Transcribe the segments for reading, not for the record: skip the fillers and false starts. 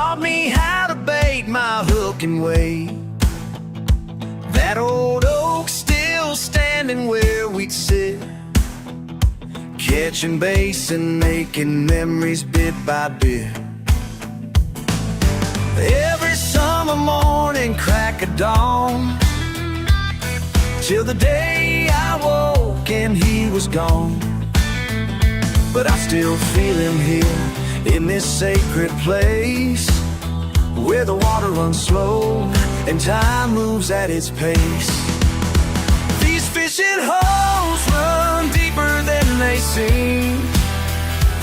taught me how to bait my hook and wait. That old oak still standing where we'd sit, catching bass and making memories bit by bit. Every summer morning, crack of dawn, till the day I woke and he was gone. But I still feel him here in this sacred place, where the water runs slow and time moves at its pace. These fishing holes run deeper than they seem,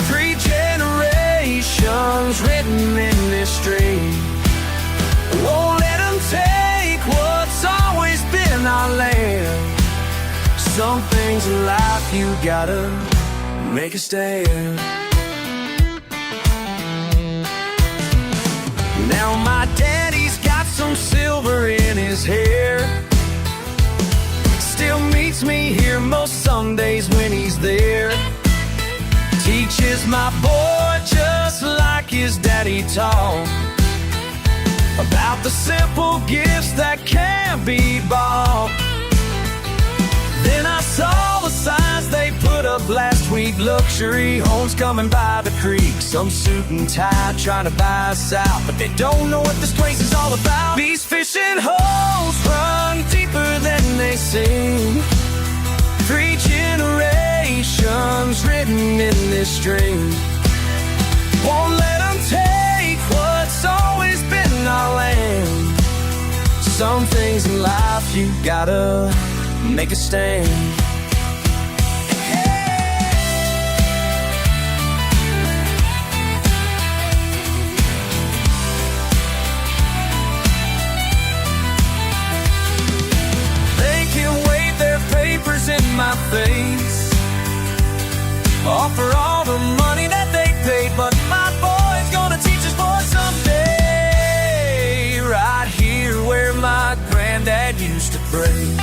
3 generations written in this stream. Won't let them take what's always been our land. Some things in life you gotta make a stand. Now my daddy's got some silver in his hair, still meets me here most Sundays when he's there. Teaches my boy just like his daddy taught, about the simple gifts that can't be bought. Then I saw the signs they put up last week, luxury homes coming by the creek. Some suit and tie trying to buy us out, but they don't know what this place is all about. These fishing holes run deeper than they seem, 3 generations written in this stream. Won't let them take what's always been our land. Some things in life you gotta make a stand. They can wave their papers in my face, offer all the money that they paid, but my boy's gonna teach us boys someday, right here where my granddad used to pray.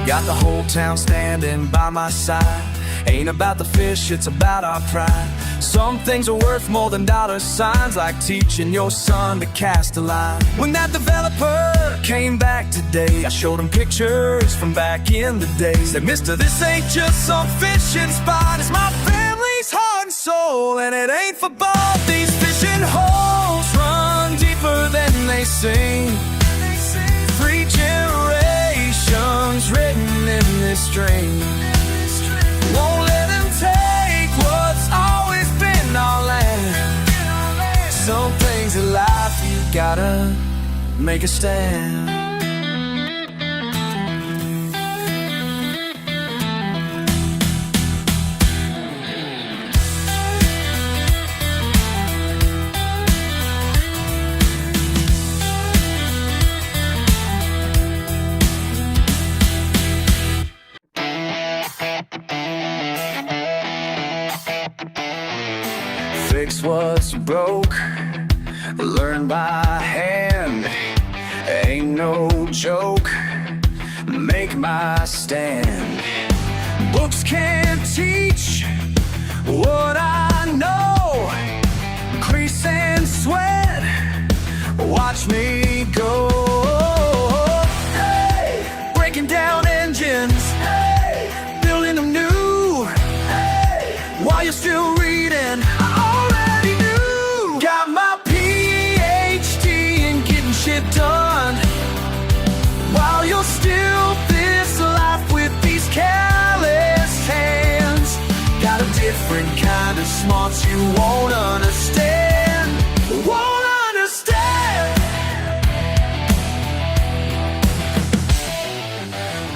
Got the whole town standing by my side. Ain't about the fish, it's about our pride. Some things are worth more than dollar signs, like teaching your son to cast a line. When that developer came back today, I showed him pictures from back in the days. Said, mister, this ain't just some fishing spot, it's my family's heart and soul, and it ain't for both. These fishing holes run deeper than they seem, 3 generations written in this stream. Won't let them take what's always been our land. Some things in life you gotta make a stand. Fix what's broke, learn by hand, ain't no joke, make my stand. Books can't teach what I know, crease and sweat, watch me go. Hey, breaking down engines, hey, building them new, hey, while you're still reading. Done while you're still this life with these careless hands. Got a different kind of smarts you won't understand. Won't understand.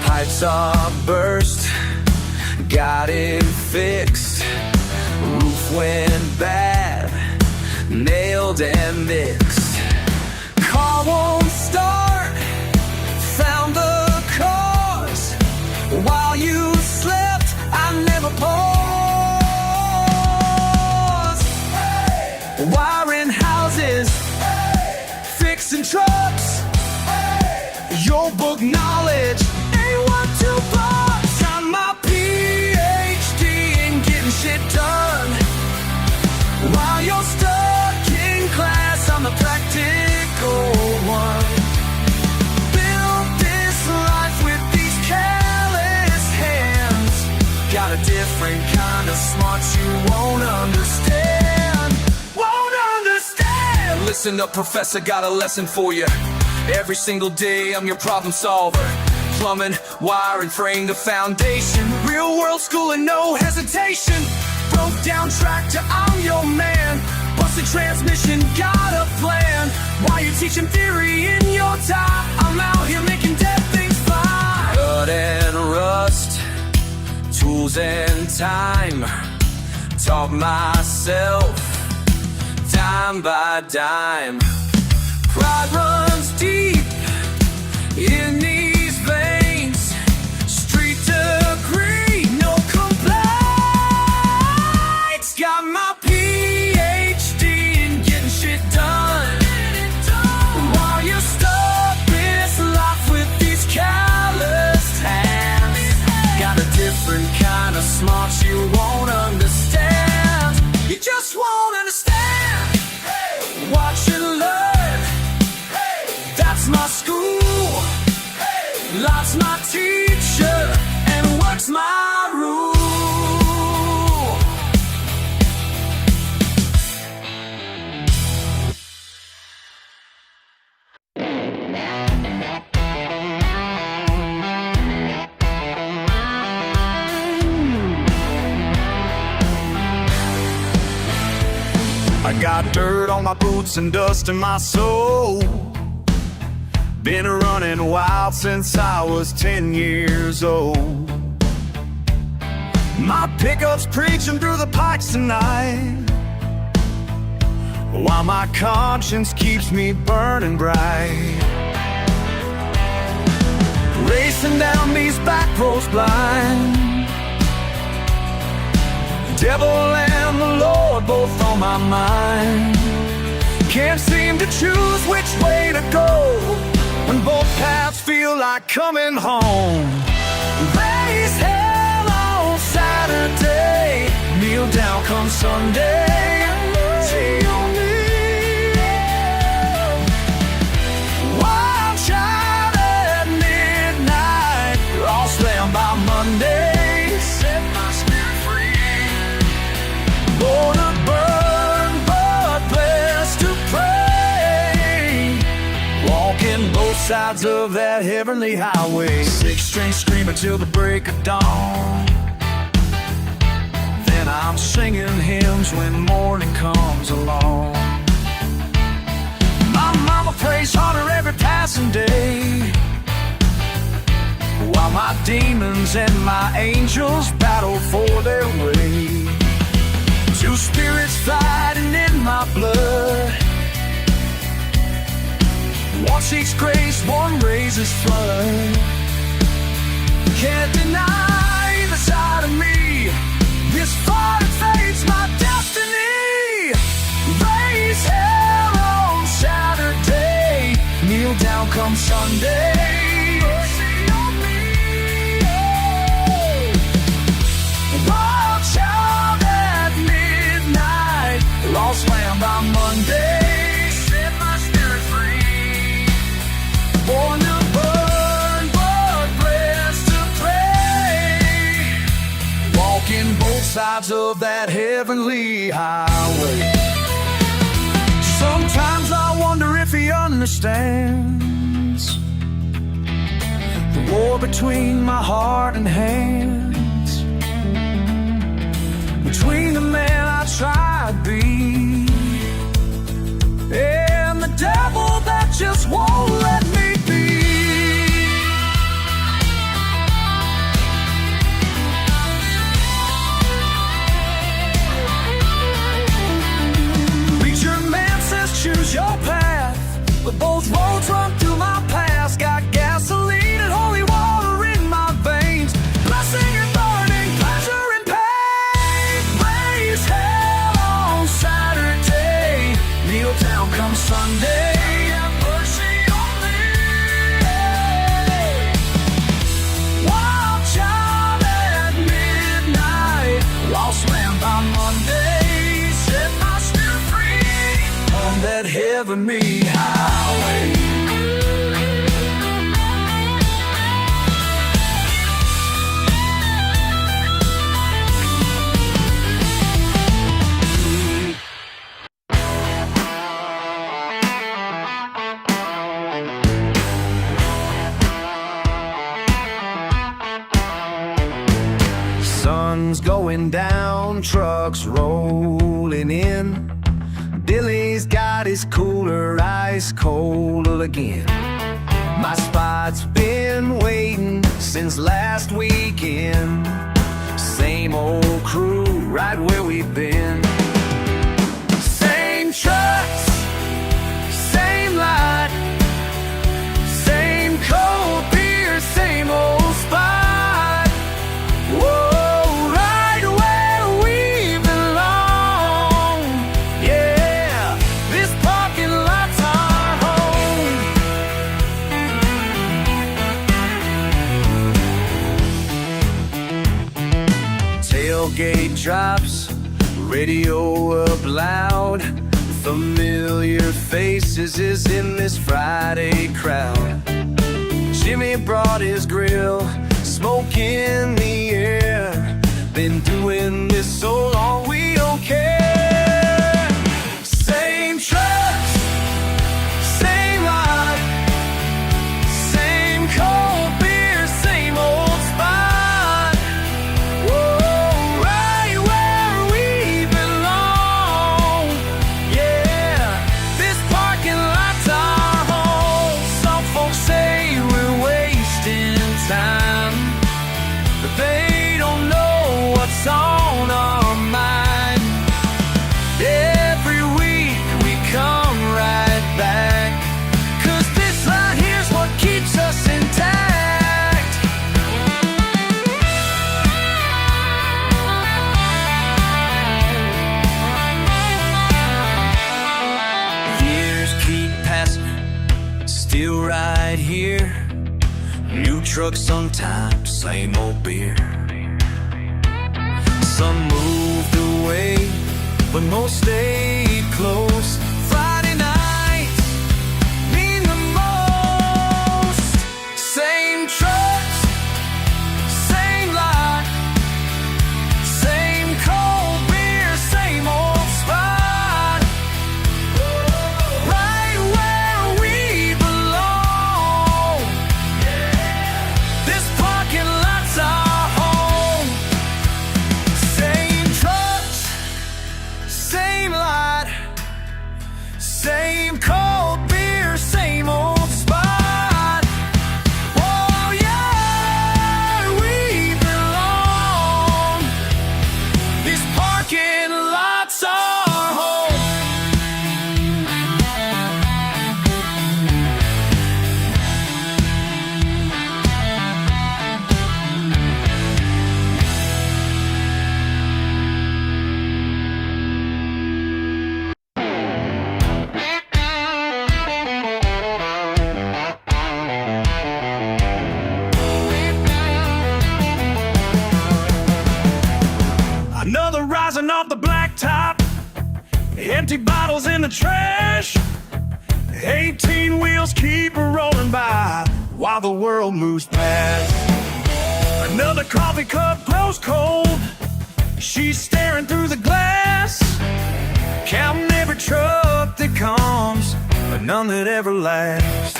Pipes are burst, got it fixed. Roof went bad, nailed and mixed. Car won't start, found the cause. While you slept, I never paused. Hey. Wiring houses, hey, fixing trucks. Hey. Your book knowledge ain't what to box. I'm my PhD in getting shit done while you're stuck in you won't understand. Won't understand. Listen up, professor, got a lesson for you. Every single day I'm your problem solver. Plumbing, wiring, frame the foundation. Real world school and no hesitation. Broke down tractor, I'm your man. Busted transmission, got a plan. While you're teaching theory in your time, I'm out here making dead things fly. Blood and rust, tools and time. Taught myself, dime by dime. Pride runs deep in these veins. Street degree, no complaints. Got my PhD in getting shit done. While you're stuck this life with these calloused hands. Got a different kind of smarts you won't understand. You just won't understand. Watch and learn. That's my school. Life's my teacher, and work's my rule. I got dirt on my boots and dust in my soul. Been running wild since I was 10 years old. My pickup's preaching through the pipes tonight, while my conscience keeps me burning bright. Racing down these back roads blind. Devil and the Lord both on my mind. Can't seem to choose which way to go when both paths feel like coming home. Raise hell on Saturday, kneel down come Sunday. Mercy on me. Wild child at midnight, all slammed by Monday. Set my spirit free. Born to burn, but blessed to pray. Walking both sides of that heavenly highway. 6-string screaming till the break of dawn. Then I'm singing hymns when morning comes along. My mama prays harder every passing day, while my demons and my angels battle for their way. Two spirits fighting in my blood. One seeks grace, one raises flood. Can't deny the side of me. This fight fate's my destiny. Raise hell on Saturday, kneel down come Sunday. Mercy on me. Wild child at midnight, lost lamb by Monday. Set my spirit free. Born to burn, but blessed to pray. Walking both sides of that heavenly highway. Sometimes I wonder if he understands the war between my heart and hands, between the man I try to be and the devil that just won't let me be. Preacher man says choose your path, but both roads run through my past. Got gasoline and holy water in my veins, blessing and burning, pleasure and pain. Raise hell on Saturday, kneel down come Sunday. Have mercy on me. Wild child at midnight, lost lamb by Monday. Set my spirit free on that heavenly highway. trucks rolling in. Billy's got his cooler ice cold again. My spot's been waiting since last weekend. Same old crew, right where we've been. Same trucks, same lot, same cold beer, same old spot. Whoa, right where we belong. Yeah, this parking lot's our home. Tailgate drops, radio up loud. Familiar faces is in this Friday crowd. Jimmy brought his grill, smoke in the air. Been doing this so long we don't care. Same trucks, same lot, same cold beer, same old spot. Whoa, right where we belong. Yeah, this parking lot's our home. Some folks say we're wasting time, but they don't know what's on our mind. Every week we come right back, 'cause this right here's what keeps us intact. Years keep passing, still right here. New trucks on time, same old beer. Some moved away, but most stayed close. Friday nights mean the most. Same trucks, same lot, same cold beer, same old spot. Right where we belong. This parking lot's our home. Same trucks, same lot, same cold beer, same old spot. Oh yeah, we belong. This parking lot's our home. Another rising off the blacktop, empty bottles in the trash. 18 wheels keep rolling by while the world moves past. Another coffee cup grows cold, she's staring through the glass, counting every truck that comes, but none that ever lasts.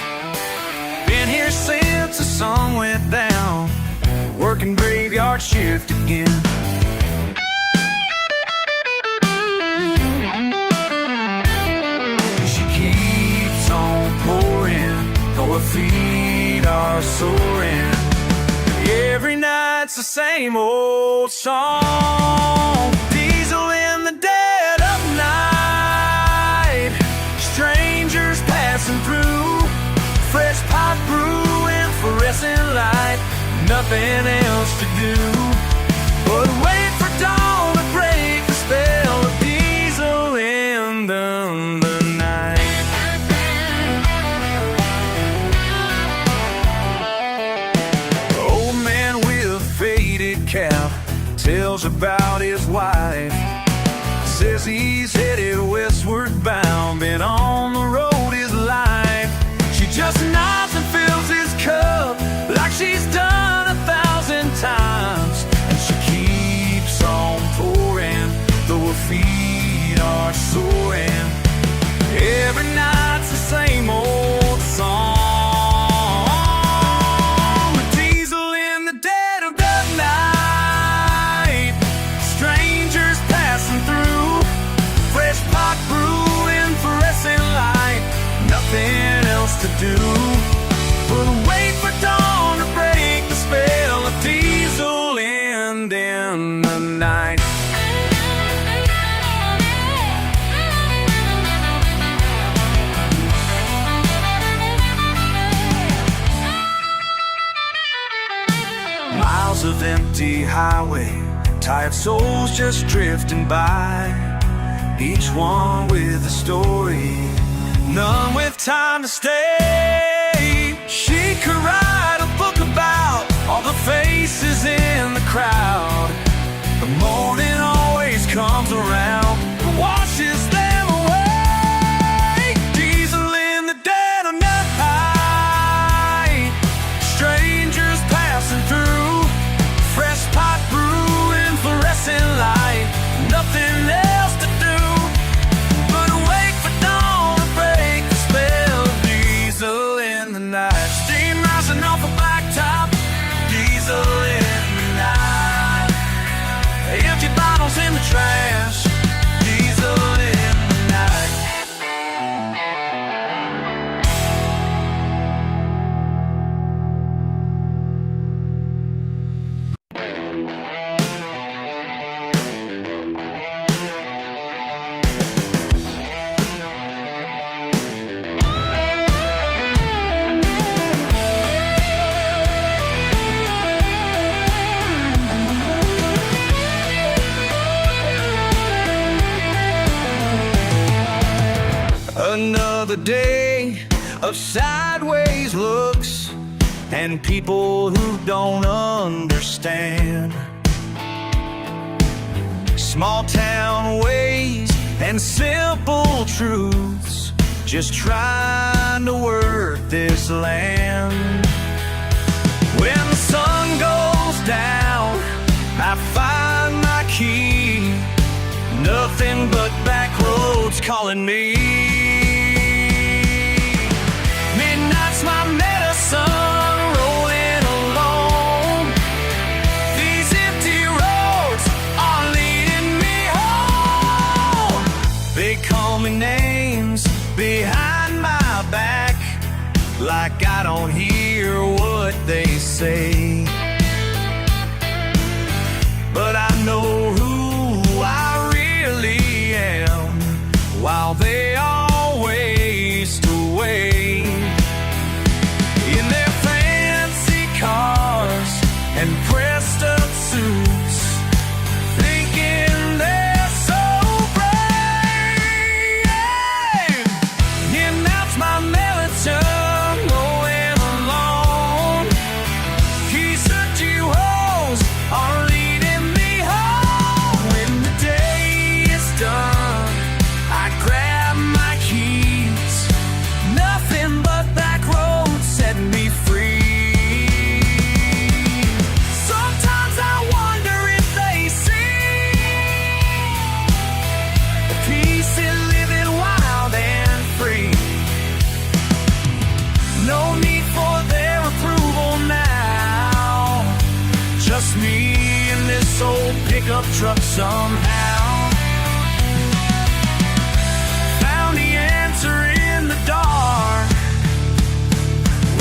Been here since the sun went down, working graveyard shift again. She keeps on pouring, though her feet are soaring. Every night's the same old song. Diesel in the dead of night, strangers passing through, fresh pot brewing, fluorescent light, nothing else to do but wait for dawn to break the spell of diesel in the night. Old man with a faded cap tells about his wife, says he's headed westward bound, been on the road his life. She just nods and fills his cup like she's done 1,000 times, and she keeps on pouring, though her feet are soaring. Every night's the same old song. Diesel in the dead of the night, strangers pass empty highway, tired souls just drifting by, each one with a story, none with time to stay. She could write a book about all the faces in the crowd. The morning always comes around and washes them away. Diesel in the dead of night, strangers passing through, fresh pot brewing, fluorescent light, nothing else to do but wait for dawn to break the spell of diesel in the night. Steam rising off a blacktop, diesel in the night. Empty bottles in the trash, diesel in the night. Another day of sideways looks and people who don't understand. Small town ways and simple truths, just trying to work this land. When the sun goes down, I find my key, nothing but back roads calling me. Midnight's my medicine, rolling alone. These empty roads are leading me home. They call me names behind my back, like I don't hear what they say. But I know who I really am, while they all waste away in their fancy cars and pressed up suits, thinking they're so brave. And that's my melatonin rolling alone. These dirty hoes are leading me home. When the day is done, I grab my keys, nothing but back roads set me free. Sometimes I wonder if they see the peace in living wild and free. No need for their approval now, just me and this old pickup truck somehow. Found the answer in the dark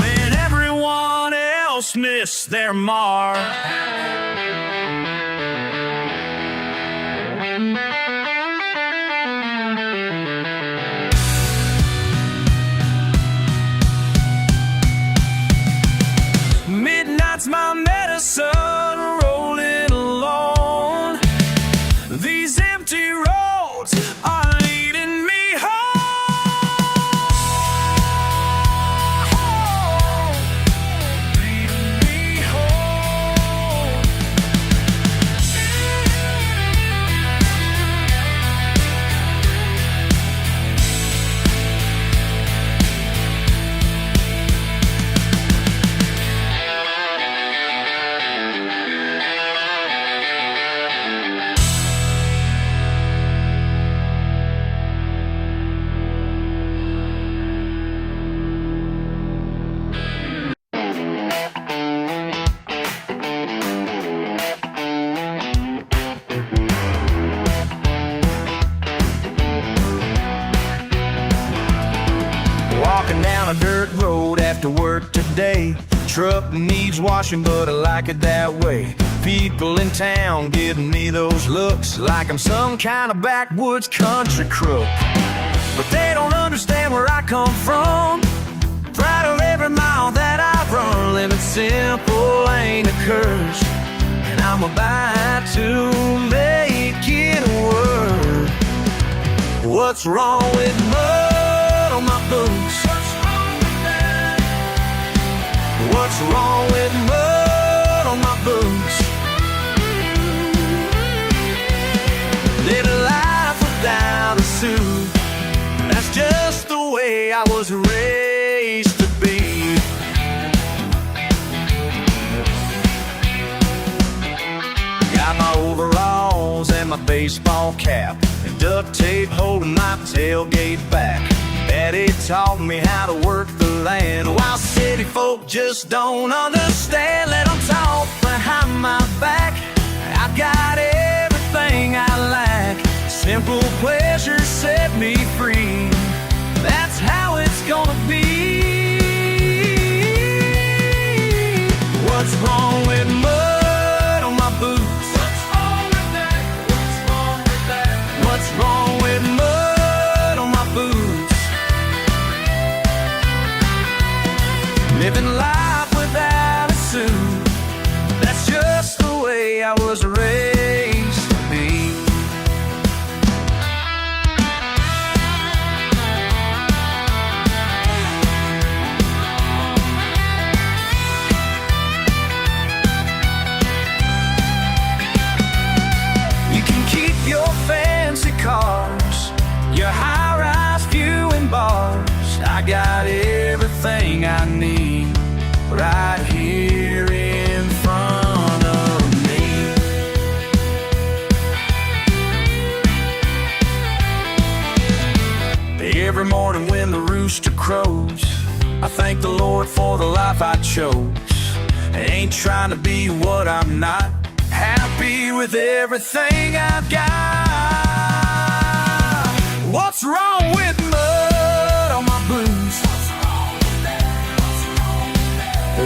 when everyone else missed their mark. Midnight's my medicine, rolling alone. These empty roads are leading me home. Leading me home. Walking down a dirt road after work today. Truck needs washing, but I like it that way. People in town giving me those looks like I'm some kind of backwoods country crook. But they don't understand where I come from. Proud of every mile that I run. Living simple ain't a curse, and I'm I'm about to make it work. What's wrong with mud on my boots? What's wrong with mud on my boots? Living life without a suit, that's just the way I was raised to be. Got my overalls and my baseball cap, and duct tape holding my tailgate back. Daddy taught me how to work the land, while city folk just don't understand. Let them talk behind my back. I've got everything I lack. Simple pleasures set me free. That's how it's gonna be. What's wrong with mud on my boots? What's wrong with that? What's wrong with that? What's wrong with mud on my boots? Living life without a suit, that's just the way I was raised to be. You can keep your fancy cars, your high-rise viewing bars. I got everything I need right here in front of me. Every morning when the rooster crows, I thank the Lord for the life I chose. I ain't trying to be what I'm not, happy with everything I've got. What's wrong with mud on my boots?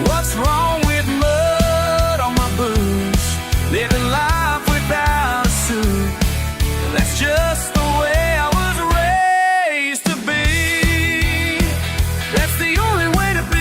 What's wrong with mud on my boots? Living life without a suit, that's just the way I was raised to be. That's the only way to be.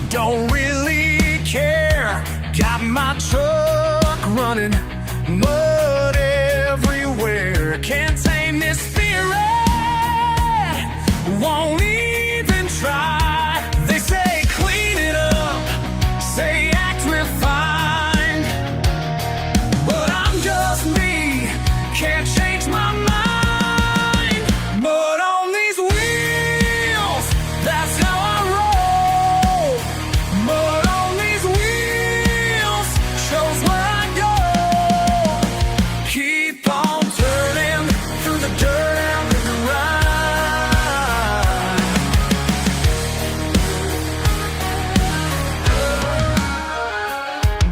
Don't really care. Got my truck running, mud everywhere. Can't tame this spirit, won't even try. They say clean it up, say act refined, but I'm just me, can't change my mind. Mud on these wheels, that's how I roll. Mud on these wheels shows where I go. Keep on turning through the dirt and the grind.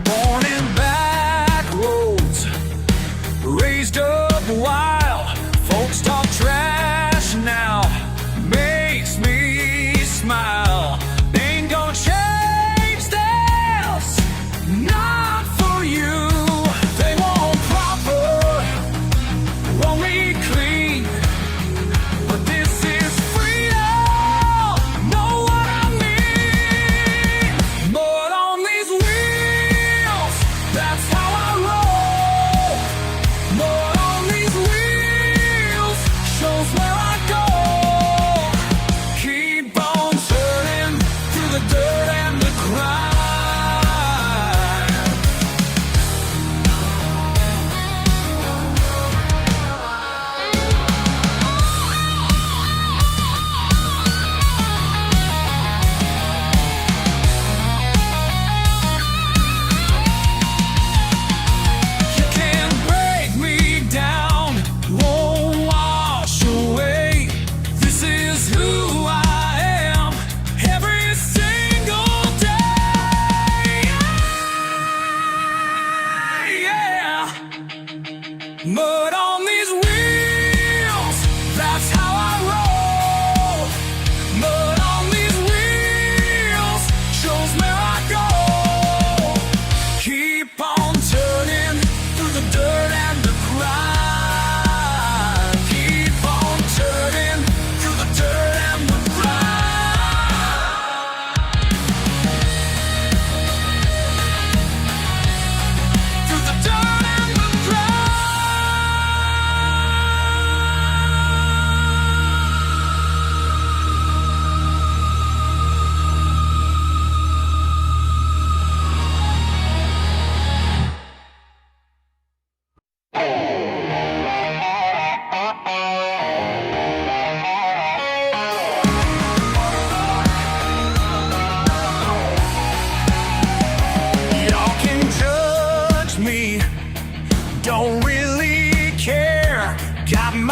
Born in back roads, raised up wild. Folks talk trash now, makes me smile. Ain't gonna change this, not for you. They want proper, want me clean, but this is freedom, know what I mean. Mud on these wheels, that's how I roll. Mud on these wheels shows where I go. Keep on turning through the dirt and the grind. You can't break me down, won't wash away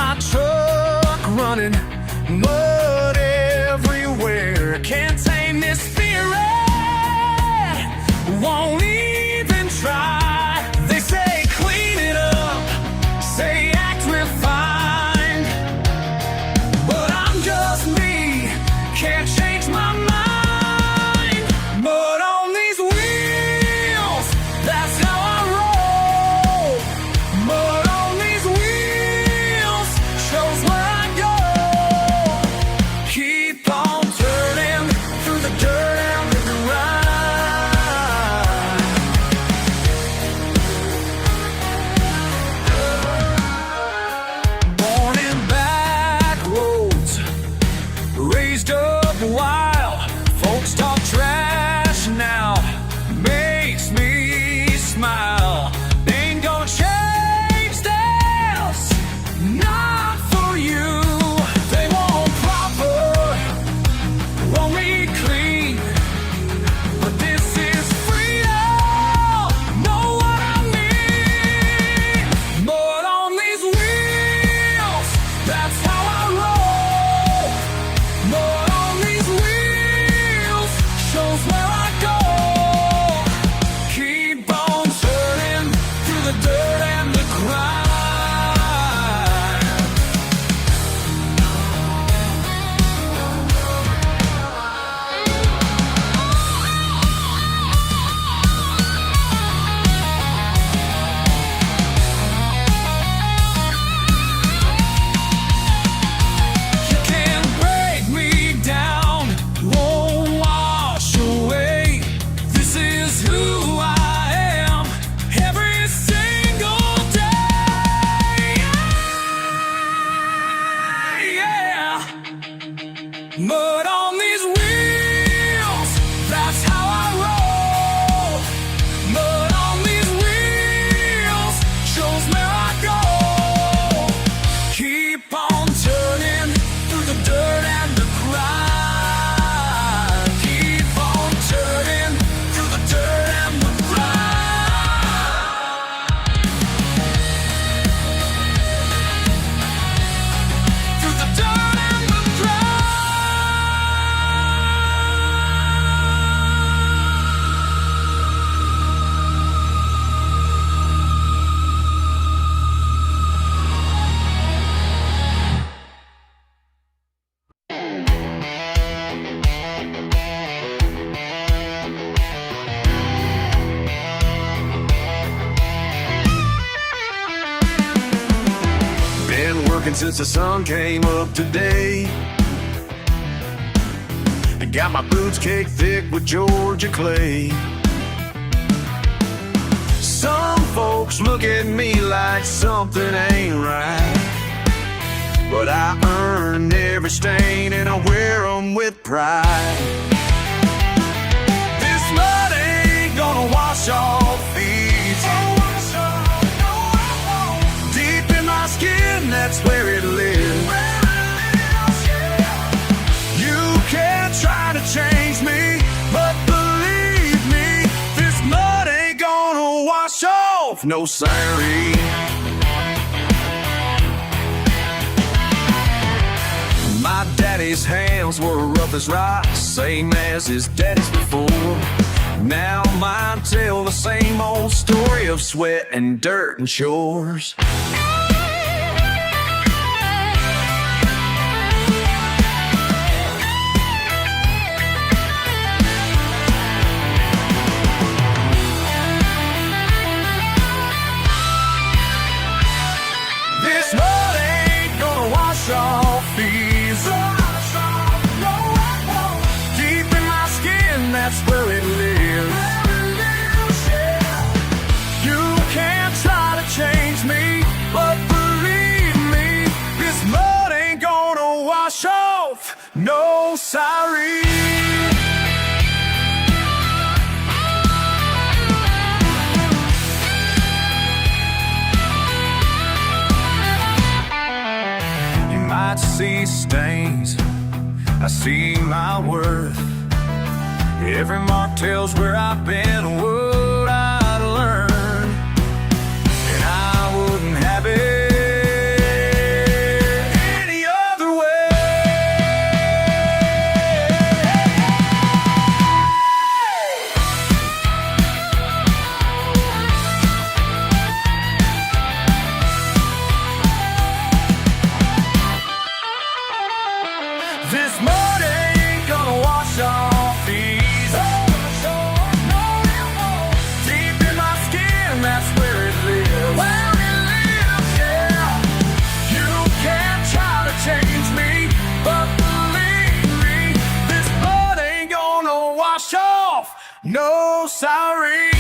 my truck running, mud everywhere. Can't tame this spirit, won't even try. They say clean it up, say act refined, but I'm just me, can't change my mind. Mud on these wheels, that's how I roll. Mud on these wheels shows where I go. Keep on turning through the dirt and the grind. Born in back roads, raised up wild, folks talk trash now, makes me smile. Ain't gonna change this, not for you. They want proper, want me clean, but this is freedom, know what I mean. Mud on these wheels, that's how I roll. Mud on these wheels shows where I go. Keep on turning through the dirt and the grind. You can't break me down, won't wash away. This is who I am every single day. Yeah. Mud on these wheels, that's how I roll. Mud on these wheels shows where I go. Keep on turning through the dirt and the grind. Keep on turning through the dirt and the grind. Through the dirt and the grind. Been working since the sun came up today. I got my boots caked thick with Georgia clay. Some folks look at me like something ain't right, but I earn every stain and I wear 'em with pride. This mud ain't gonna wash off these. Deep in my skin, that's where it lives. You can't try to change me, but believe me, this mud ain't gonna wash off, no siree. My daddy's hands were rough as rocks, same as his daddy's before. Now mine tell the same old story of sweat and dirt and chores. This mud ain't gonna wash off these. Deep in my skin, that's where it lives. You can't try to change me, but believe me, this mud ain't gonna wash off, no siree. Might see stains, I see my worth. Every mark tells where I've been, what I learned. And I wouldn't have it No, sorry.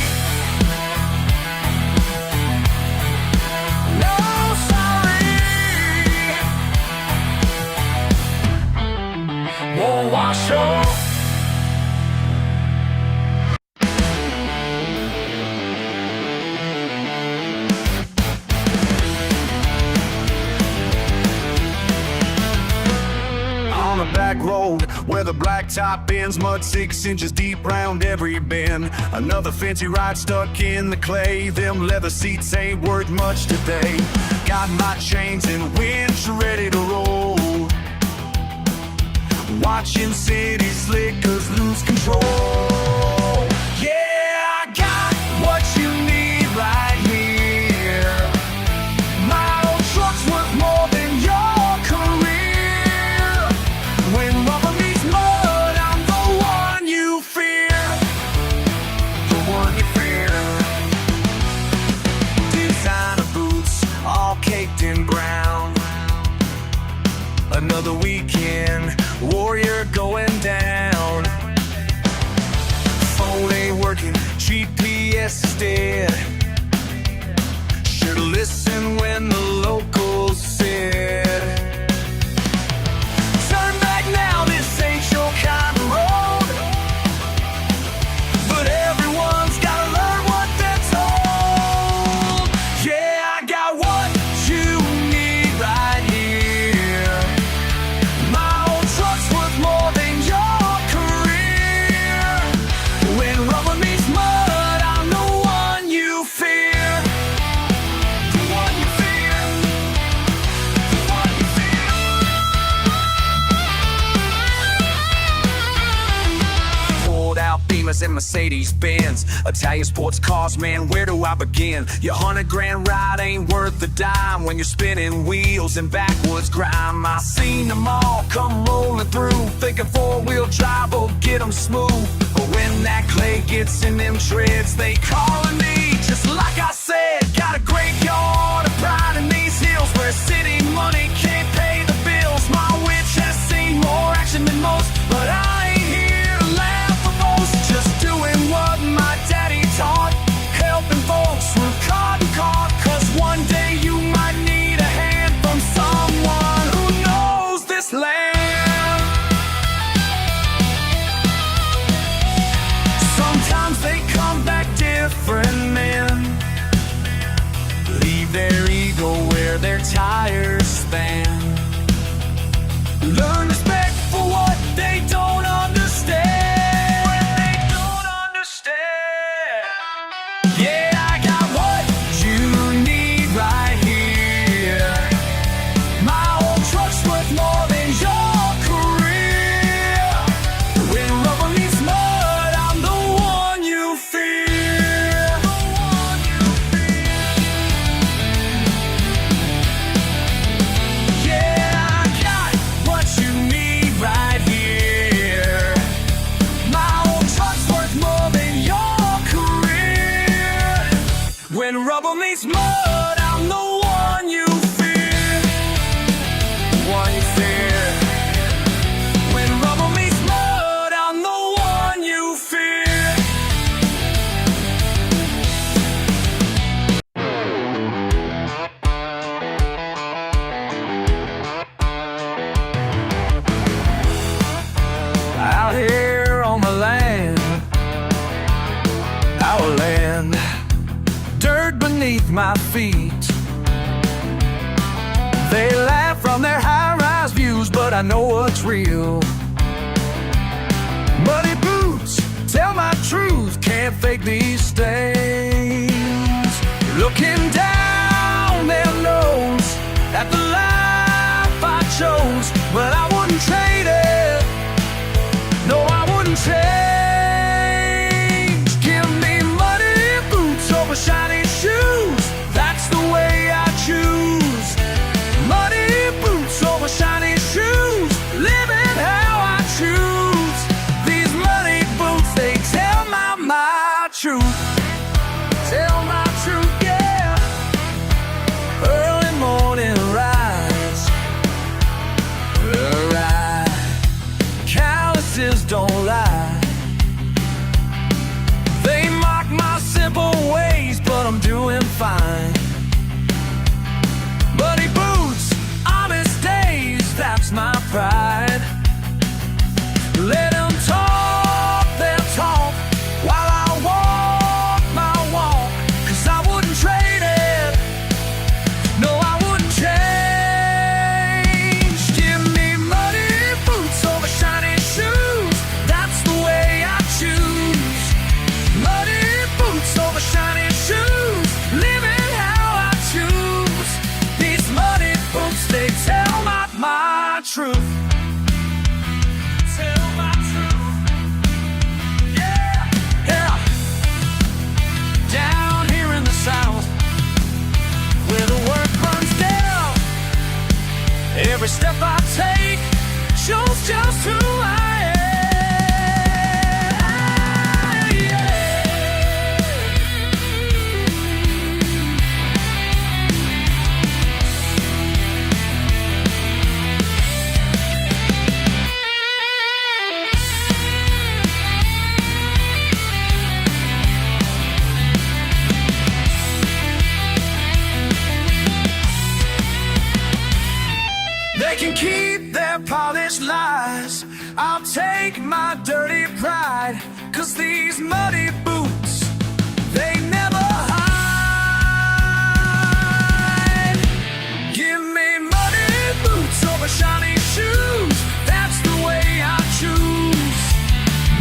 No, sorry. Won't wash off. On a back road where the blacktop ends, mud 6 inches deep round every bend. Another fancy ride stuck in the clay. Them leather seats ain't worth much today. Got my chains and winch ready to roll. Watching city slickers lose control. Yeah, I got what you need right here. My old truck's worth more than your career. When rubber meets mud, I'm the one you fear. The one you fear. Designer boots, all caked in brown. Another weekend, warrior going down. Phone ain't working, GPS is dead. Should've listened when the locals said, turn back now, this ain't your kind of road. But everyone's gotta learn what they're told. Yeah, I got what you need right here. My old truck's worth more than your career. When rubber meets mud, I'm the one you fear. The one you fear. The one you fear. Pulled out Beamers and Mercedes Benz, Italian sports cars, man, where do I begin? Your $100,000 ride ain't worth a dime when you're spinning wheels in backwoods grime. I seen them all come rolling through, thinking four-wheel drive will get them smooth. But when that clay gets in them treads, they calling me, just like I said. Got a great yard of pride in these hills where city money can't pay the bills. My witch has seen more action than most, but I ain't here to laugh or boast. Just doing what my daddy taught, helping folks with cotton caught. Cause one day you might need a hand from someone who knows this land. Sometimes they come back different men, leave their ego where their tires span. Learn respect for what they don't understand. What they don't understand. Yeah, I got what you need right here. My old truck's worth more than your career. When rubber meets mud, I'm the one you fear. The one you fear. Yeah, I got what you need right here. My old truck's worth more than your career. When rubber meets mud, I'm the one you fear. The one you fear. When rubber meets mud, I'm the one you fear. Out here on the land, our land, dirt beneath my feet. They laugh from their high-rise views, but I know what's real. Muddy boots tell my truth, can't fake these stains. Looking down their nose at the life I chose, but I wouldn't trade it. No, I wouldn't change. Give me muddy boots over shiny shoes. That's the way I choose. Muddy boots over shiny shoes. Living how I choose. These muddy boots, they tell my truth. Tell my truth, yeah. Early morning rise. Right. Calluses don't lie. truth. Tell my truth. Yeah, yeah. Down here in the South, where the work burns down, every step I take shows just who I am. They can keep their polished lies, I'll take my dirty pride, 'cause these muddy boots, they never hide. Give me muddy boots over shiny shoes, that's the way I choose.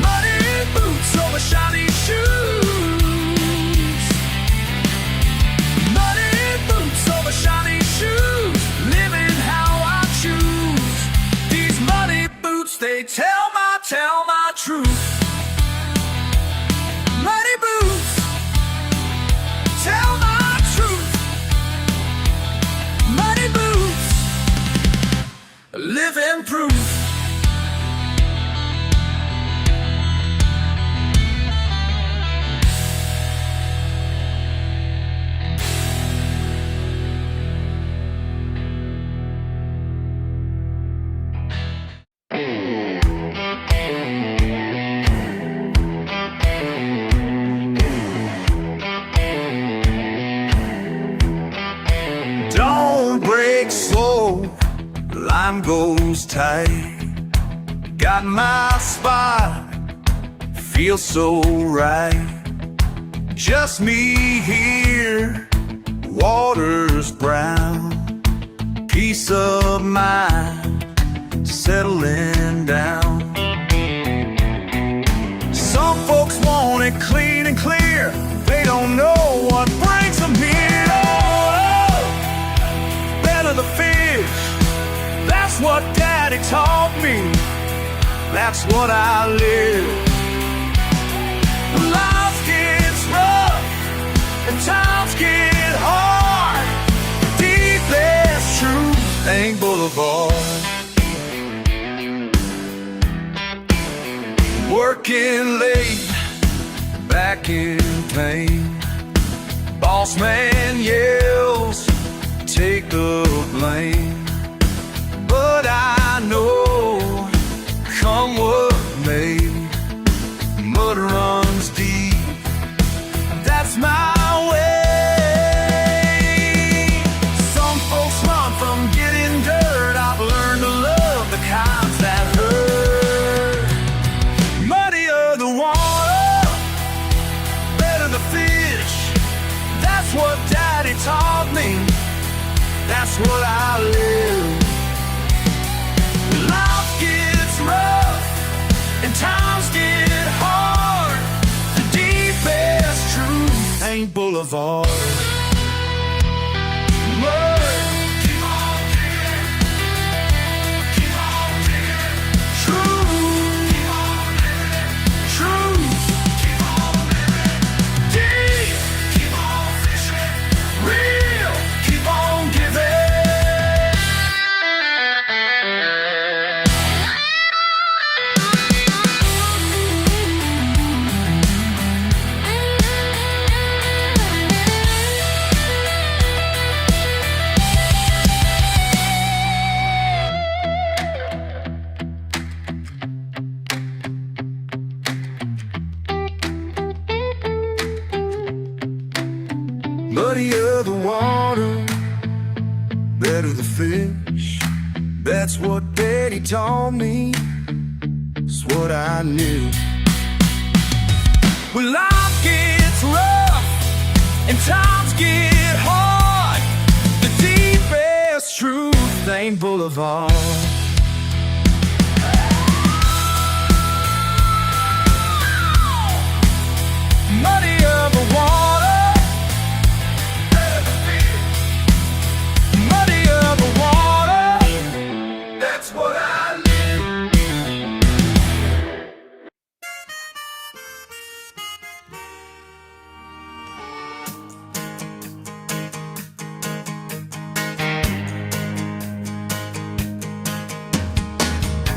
Muddy boots over shiny shoes. Muddy boots over shiny shoes, living how I choose. These muddy boots, they tell my truth. Muddy boots, tell my truth. Muddy boots, living proof. Don't break slow, line goes tight. Got my spot, feels so right. Just me here, water's brown. Peace of mind, settling down. Some folks want it clean and clear, they don't know what brings them here. Oh, better the fish, that's what Daddy taught me, that's what I live. Life gets rough and times get hard, the deepest truth ain't boulevard. Working late, back in pain. Boss man yells, take the blame. But I know, come what may, mud runs deep, that's my way. Some folks run from getting dirt, I've learned to love the kinds that hurt. Muddier the water, better the fish, that's what Daddy taught me, that's what I live. Life gets rough and times get hard, the deepest truth ain't boulevard. Mud, keep on digging, keep on digging. Truth, keep on living. Truth, keep on living. Deep, keep on fishing. Real, keep on giving. Muddier the water, better the fish, that's what Daddy taught me, it's what I knew. When life gets rough and times get hard, the deepest truth ain't boulevard. Muddier the water, better the fish. Muddier the water, that's that's what I live.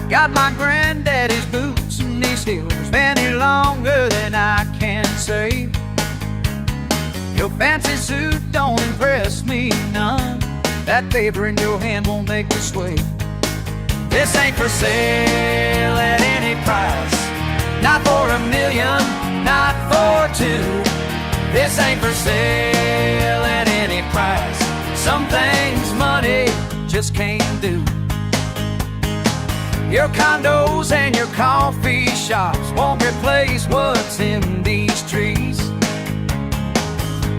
Got my granddaddy's boots and these heels any longer than I can say. Your fancy suit don't impress me none. That paper in your hand won't make me sway. This ain't for sale at any price. Not for $1 million, not for two. This ain't for sale at any price. Some things money just can't do. Your condos and your coffee shops won't replace what's in these trees.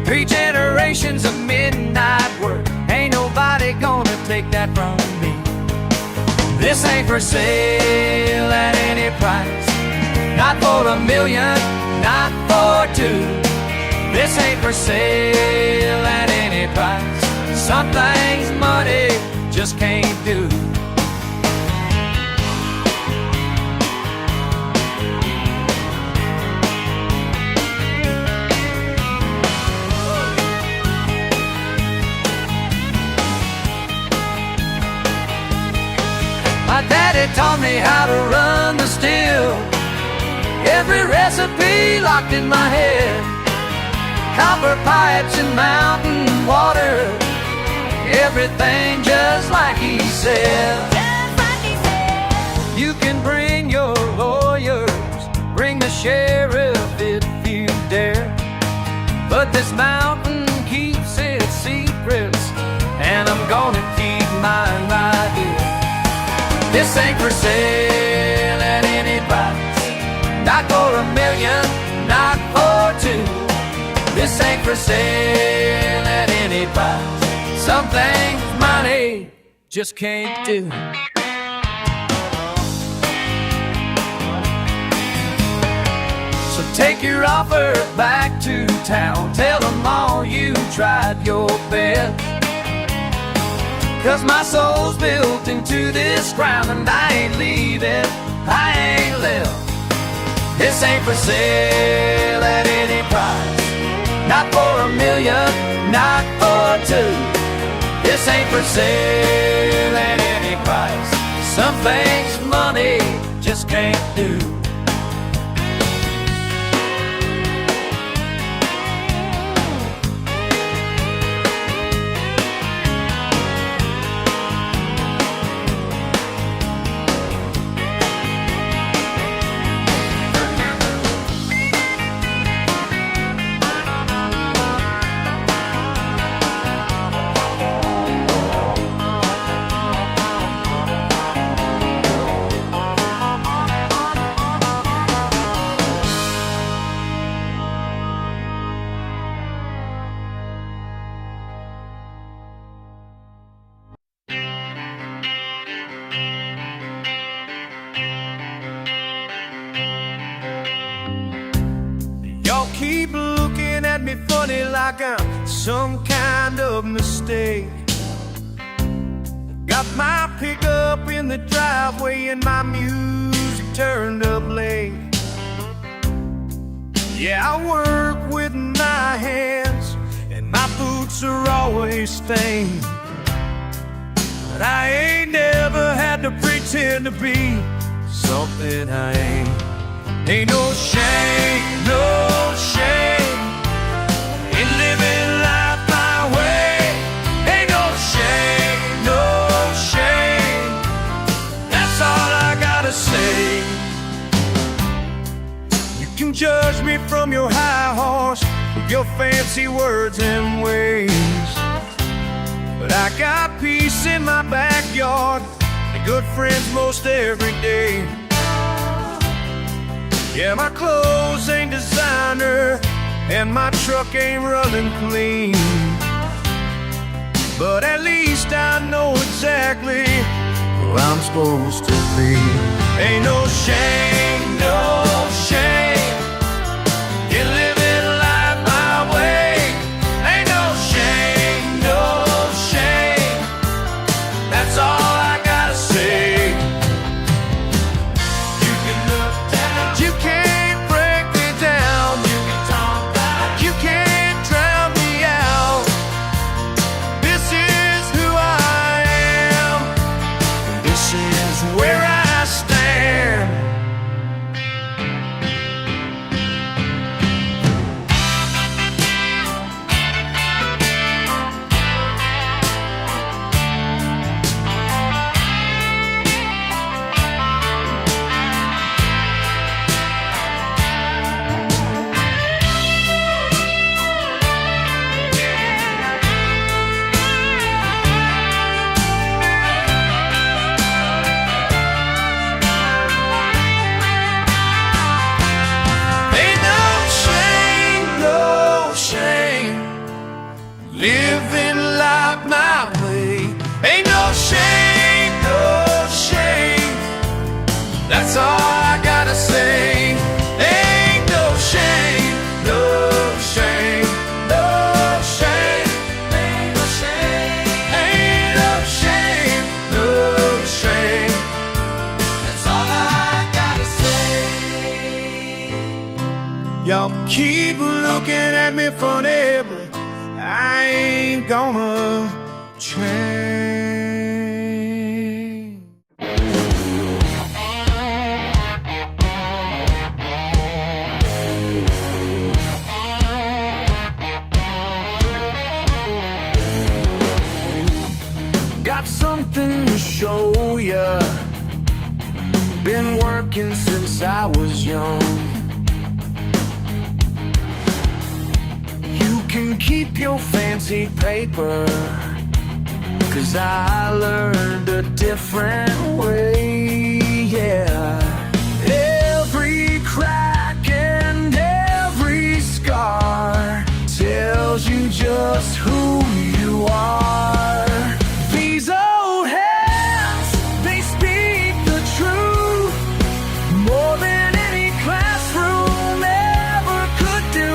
3 generations of midnight work, ain't nobody gonna take that from me. This ain't for sale at any price. Not for $1 million, not for two. This ain't for sale at any price. Some things money just can't do. My daddy taught me how to run the still. Every recipe locked in my head. Copper pipes and mountain water. Everything just like he said. You can bring your lawyers, bring the sheriff if you dare. But this mountain keeps its secrets, and I'm gonna keep mine right here. This ain't for sale at any price. Not for $1 million, not for two. This ain't for sale at any price. Some things money just can't do. So take your offer back to town. Tell them all you tried your best. 'Cause my soul's built into this ground, and I ain't leaving, I ain't left. This ain't for sale at any price. Not for $1 million, not for two. This ain't for sale at any price. Some things money just can't do. Keep looking at me funny like I'm some kind of mistake. Got my pickup in the driveway and my music turned up late. Yeah, I work with my hands and my boots are always stained. But I ain't never had to pretend to be something I ain't. Ain't no shame, no shame in living life my way. Ain't no shame, no shame. That's all I gotta say. You can judge me from your high horse with your fancy words and ways, but I got peace in my backyard and good friends most every day. Yeah, my clothes ain't designer and my truck ain't running clean, but at least I know exactly who I'm supposed to be. Ain't no shame, no shame in living life my way. Ain't no shame, no shame. That's all I gotta say. is where I stand. Living life my way. Ain't no shame, no shame. That's all I gotta say. Ain't no shame, no shame, no shame. Ain't no shame, ain't no shame, no shame. That's all I gotta say. Y'all keep looking at me funny, but I ain't gonna change. Got something to show ya. Been working since I was young. Can keep your fancy paper, 'cause I learned a different way, yeah. Every crack and every scar tells you just who you are. These old hands, they speak the truth more than any classroom ever could do.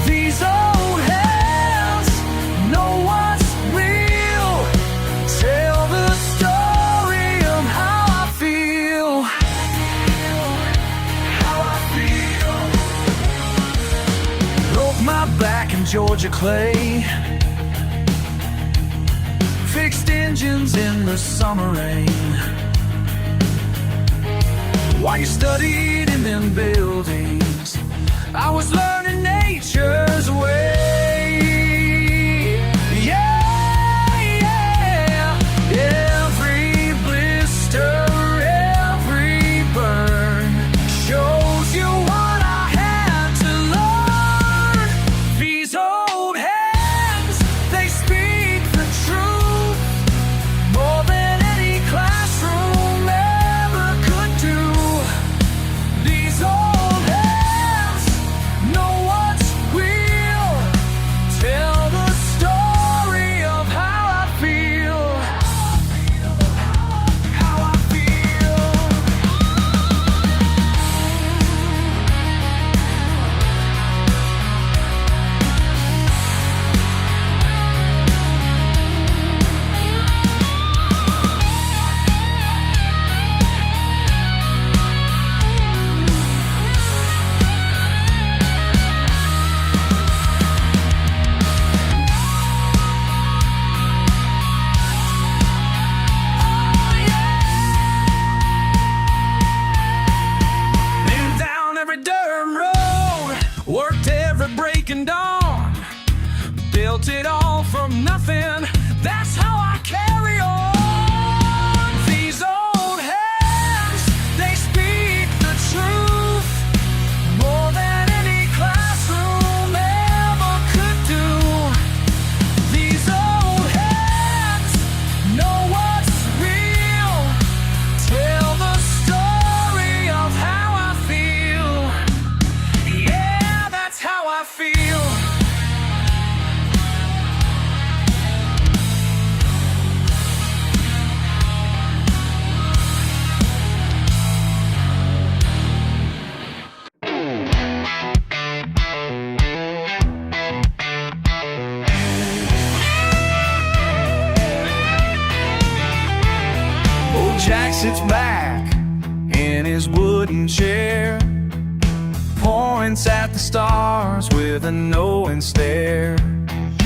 These old hands know what's real. Tell the story of how I feel. How I feel. Broke my back in Georgia clay. Fixed engines in the summer rain. While you studied in them buildings, I was learning nature's way. Yeah, yeah. Every blister, every burn shows you what I had to learn. These old hands, they speak the truth more than any classroom ever could do. These old hands know what's real. Tell the story of how I feel. How I feel. Been down every dirt road, worked every breaking dawn, built it all from nothing. That's how I carry on. These old hands, they speak the truth more than any classroom ever could do. These old hands know what's real. Tell the story of how I feel. Yeah, that's how I feel. Old Jack sits back in his wooden chair, points at the stars with a knowing stare.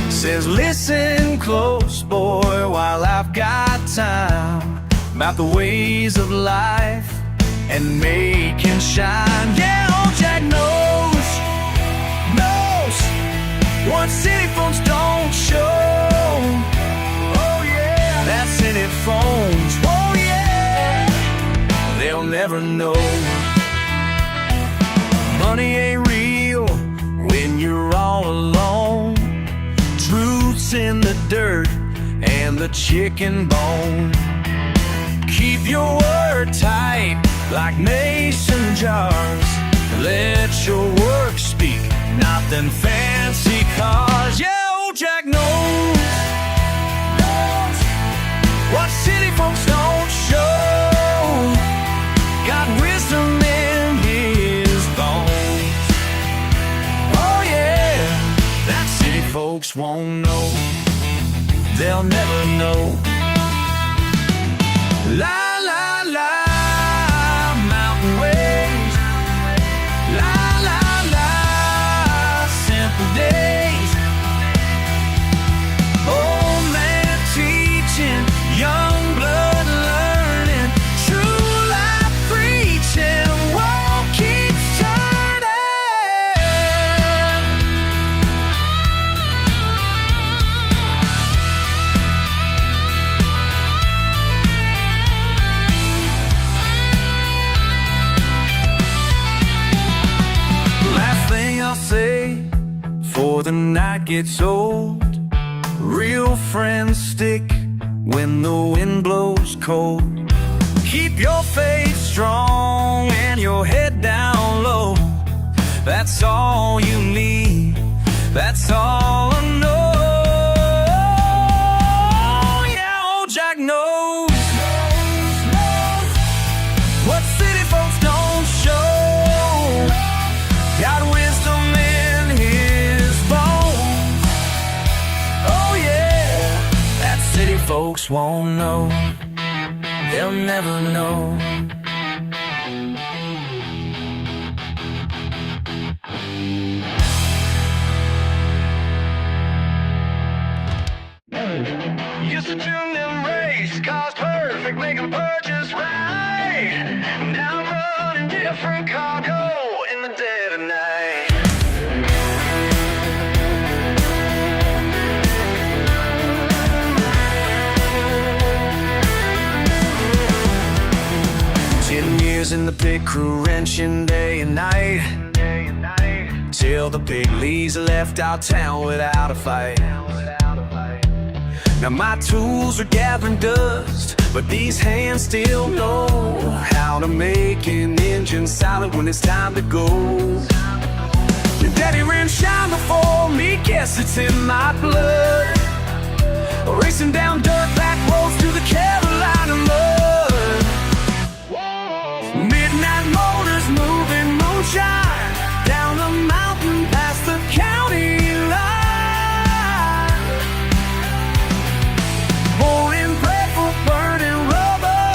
Says, listen close, boy, while I've got time. about the ways of life and make him shine. Yeah, old Jack knows what city folks don't show. Oh yeah, that's city folks. Oh yeah, they'll never know. Money ain't real when you're all alone. Truth's in the dirt and the chicken bone. Keep your word tight like mason jars. Let your work speak, not them fancy cars. Yeah, old Jack knows what city folks don't show. Got wisdom in his bones. Oh yeah, that city folks won't know. They'll never know. La la la, mountain ways. La la la, simple days. Old man teaching, young blood learning, true life preaching, world keeps turning. Last thing I'll say before the night gets old: real friends stick when the wind blows cold. Keep your faith strong and your head down low. That's all you need, that's all I know. Yeah, old Jack knows what city folks don't show. Got wisdom in his bones. Oh yeah, that city folks won't know. They'll never know. Used to tune them race cars perfect, make them purchase right. Now I'm running different cargo in the dead of night. In the pit crew wrenching day and night, till the big leagues left our town without a fight. Now my tools are gathering dust, but these hands still know how to make an engine silent when it's time to go. Your daddy ran shine before me, guess it's in my blood. Racing down dirt back roads to the Carolina mud. Midnight motors moving moonshine down the mountain past the county line. Pouring bread for burning rubber.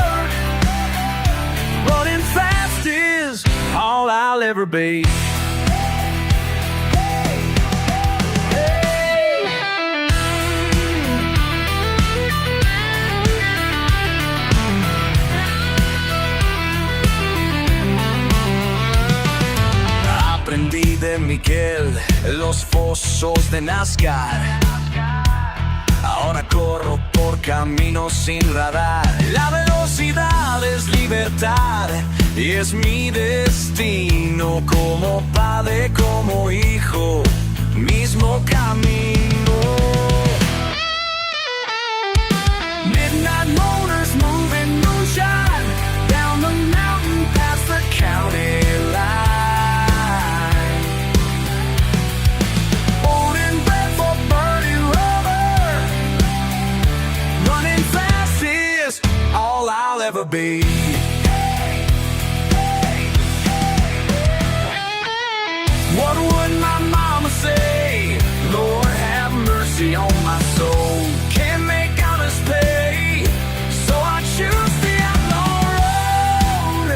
Running fast is all I'll ever be. Aprendí de Miguel los fosos de NASCAR. Ahora corro por caminos sin radar. La velocidad es libertad y es mi destino. Como padre, como hijo, mismo camino. Midnight motors moving moonshine down the mountain past the county line. All I'll ever be. What would my mama say? Lord have mercy on my soul. Can't make honest pay, so I choose the outlaw road.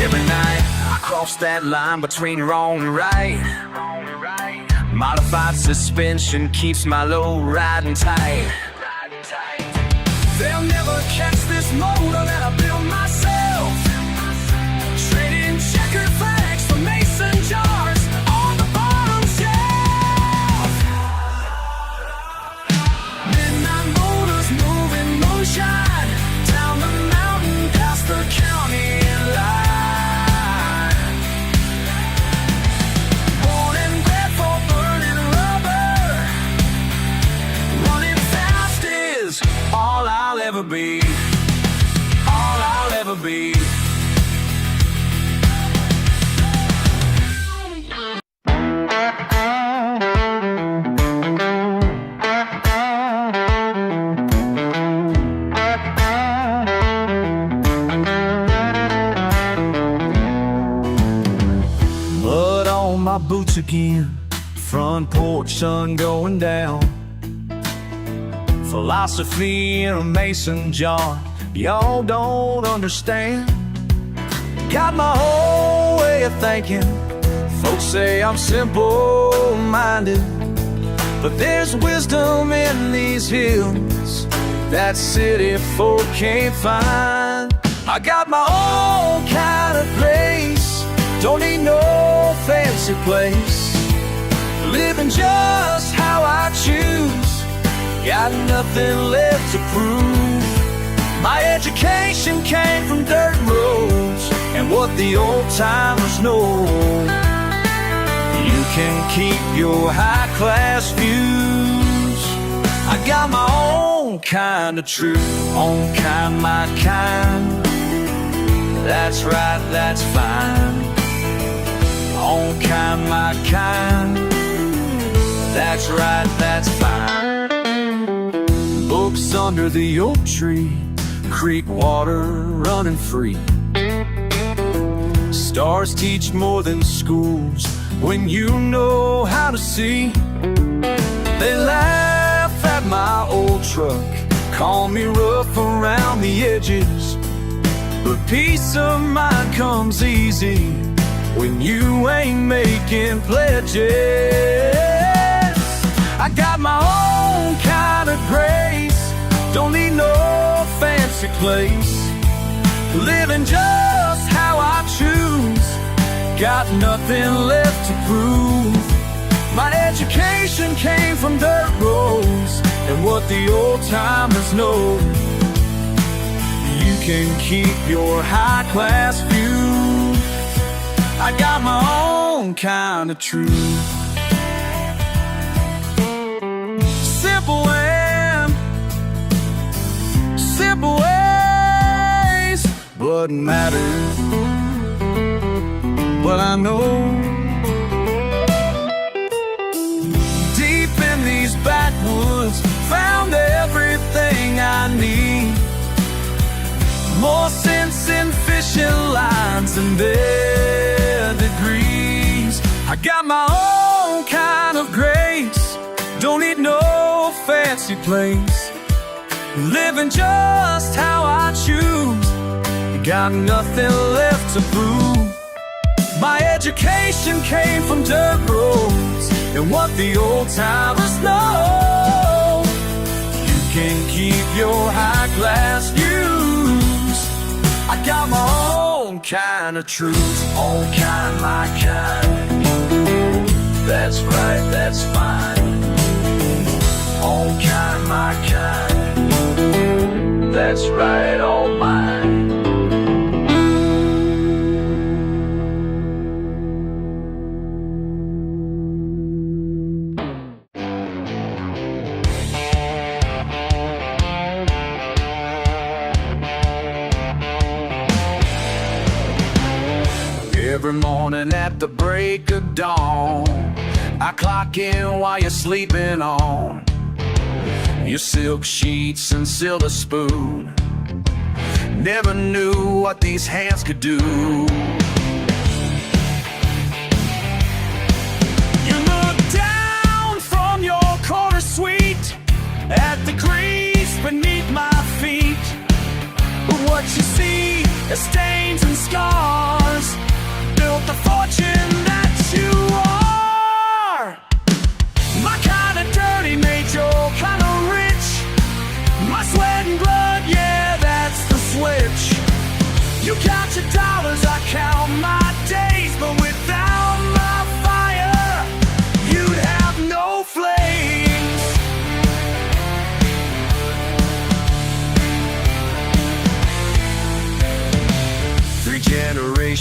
Every night I cross that line between wrong and right. Modified suspension keeps my low riding tight. They'll never catch this motor that I built myself. Trading checkered flags for mason jars on the bottom shelf. Midnight motors moving moonshine down the mountain past the county line. Born and bred for burning rubber. Running fast is all I'll ever be. All I'll ever be. Mud on my boots again, front porch sun going down. Philosophy in a mason jar, y'all don't understand. Got my whole way of thinking. Folks say I'm simple-minded, but there's wisdom in these hills that city folk can't find. I got my own kind of grace, don't need no fancy place. Living just how I choose, got nothing left to prove. My education came from dirt roads and what the old timers know. You can keep your high class views. I got my own kind of truth, own kind, my kind. That's right, that's fine. Own kind, my kind. That's right, that's fine. Books under the oak tree, creek water running free. Stars teach more than schools when you know how to see. They laugh at my old truck, call me rough around the edges, but peace of mind comes easy when you ain't making pledges. I got my own kind of grace, don't need no fancy place. Living just how I choose, got nothing left to prove. My education came from dirt roads and what the old timers know. You can keep your high class view. I got my own kind of truth. Simple and simple ways, but matters. But I know deep in these backwoods, found everything I need. More sense in fishing lines than their degrees. I got my own kind of grace, don't need no fancy place. Living just how I choose, got nothing left to prove. My education came from dirt roads and what the old timers know. You can keep your high class views. I got my own kind of truth, own kind, my kind. That's right, that's fine. Own kind, my kind. That's right, all mine. Every morning at the break of dawn, I clock in while you're sleeping on your silk sheets and silver spoon. Never knew what these hands could do. You look down from your corner suite at the grease beneath my feet. But what you see is stains and scars, built the fortune that you are.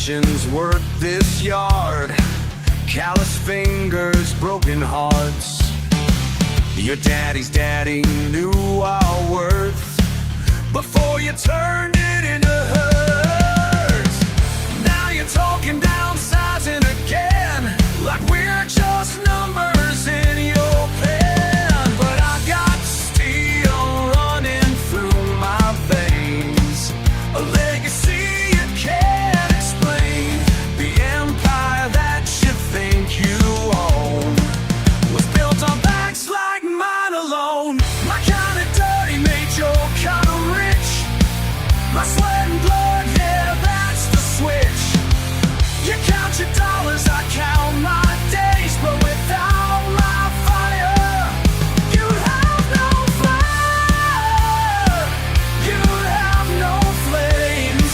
generations worked this yard. Callous fingers, broken hearts. Your daddy's daddy knew our worth before you turned it into hers. Now you're talking downsizing again, like we're just numbers in your pen. But I got steel running through my veins, a legacy you can't explain. The empire that you think you own was built on backs like mine alone. My kind of dirty made your kind of rich. My sweat and blood, yeah, that's the switch. You count your dollars, I count my days, but without my fire, you'd have no fire. You'd have no flames.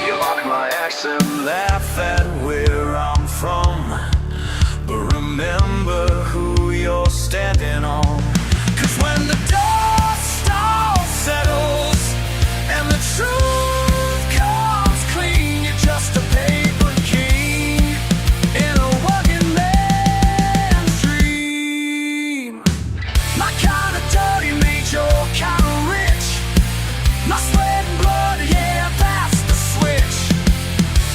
You mock my accent, laugh at where I'm from, but remember who you're standing on. 'Cause when the dust all settles and the truth comes clean, you're just a paper king in a working man's dream. My kind of dirty made your kind of rich. My sweat and blood, yeah, that's the switch.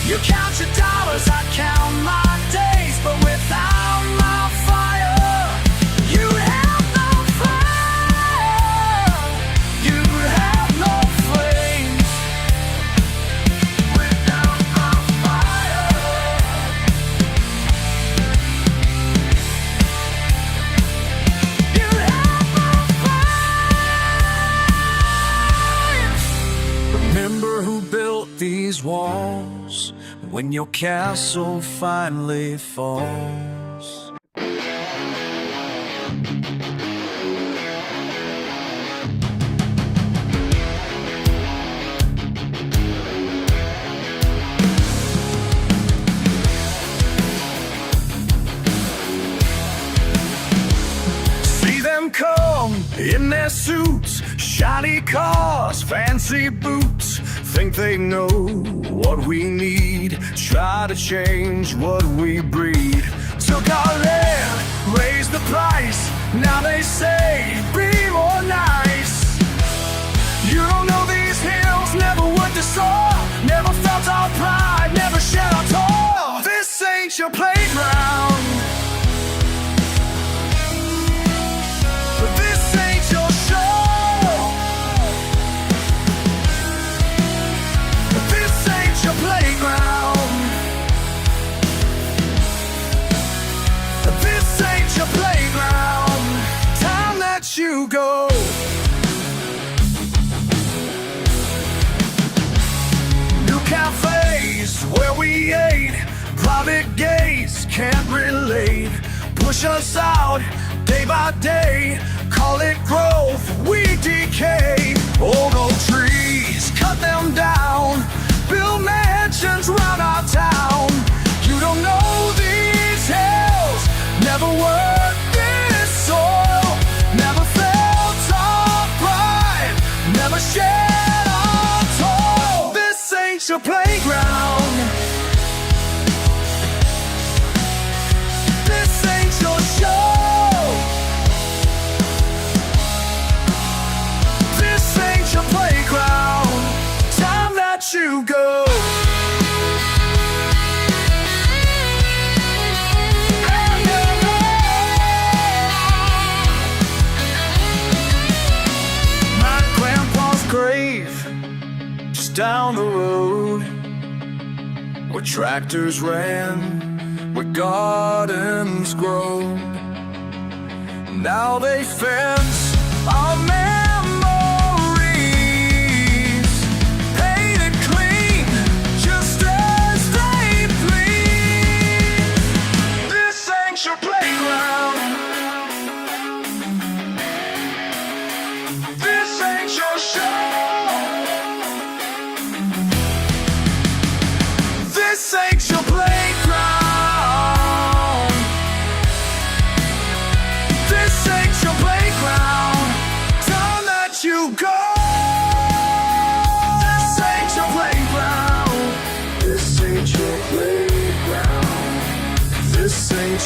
You count your dollars, I count my days, but without my fire, you'd have no fire. You'd have no flames. Without my fire, you'd have no flames. Remember who built these walls when your castle finally falls. See them come in their suits, shiny cars, fancy boots. Think they know what we need, try to change what we breed. Took our land, raised the price, now they say, be more nice. You don't know these hills, never would the soil, never felt our pride, never shed our toil. This ain't your playground. This ain't your show. This ain't your playground. This ain't your playground. Time that you go. New cafes where we ate, private gates can't relate. Push us out day by day, call it growth, we decay. Old oak trees, cut them down, build mansions round our town. You don't know these hills, never worked this soil, never felt our pride, never shed our toil. This ain't your playground. This ain't your show. This ain't your playground. Time that you go. My grandpa's grave just down the road, where tractors ran, where gardens grow. Now they fence our memories, painted clean, just as they please. This ain't your playground. This ain't your show.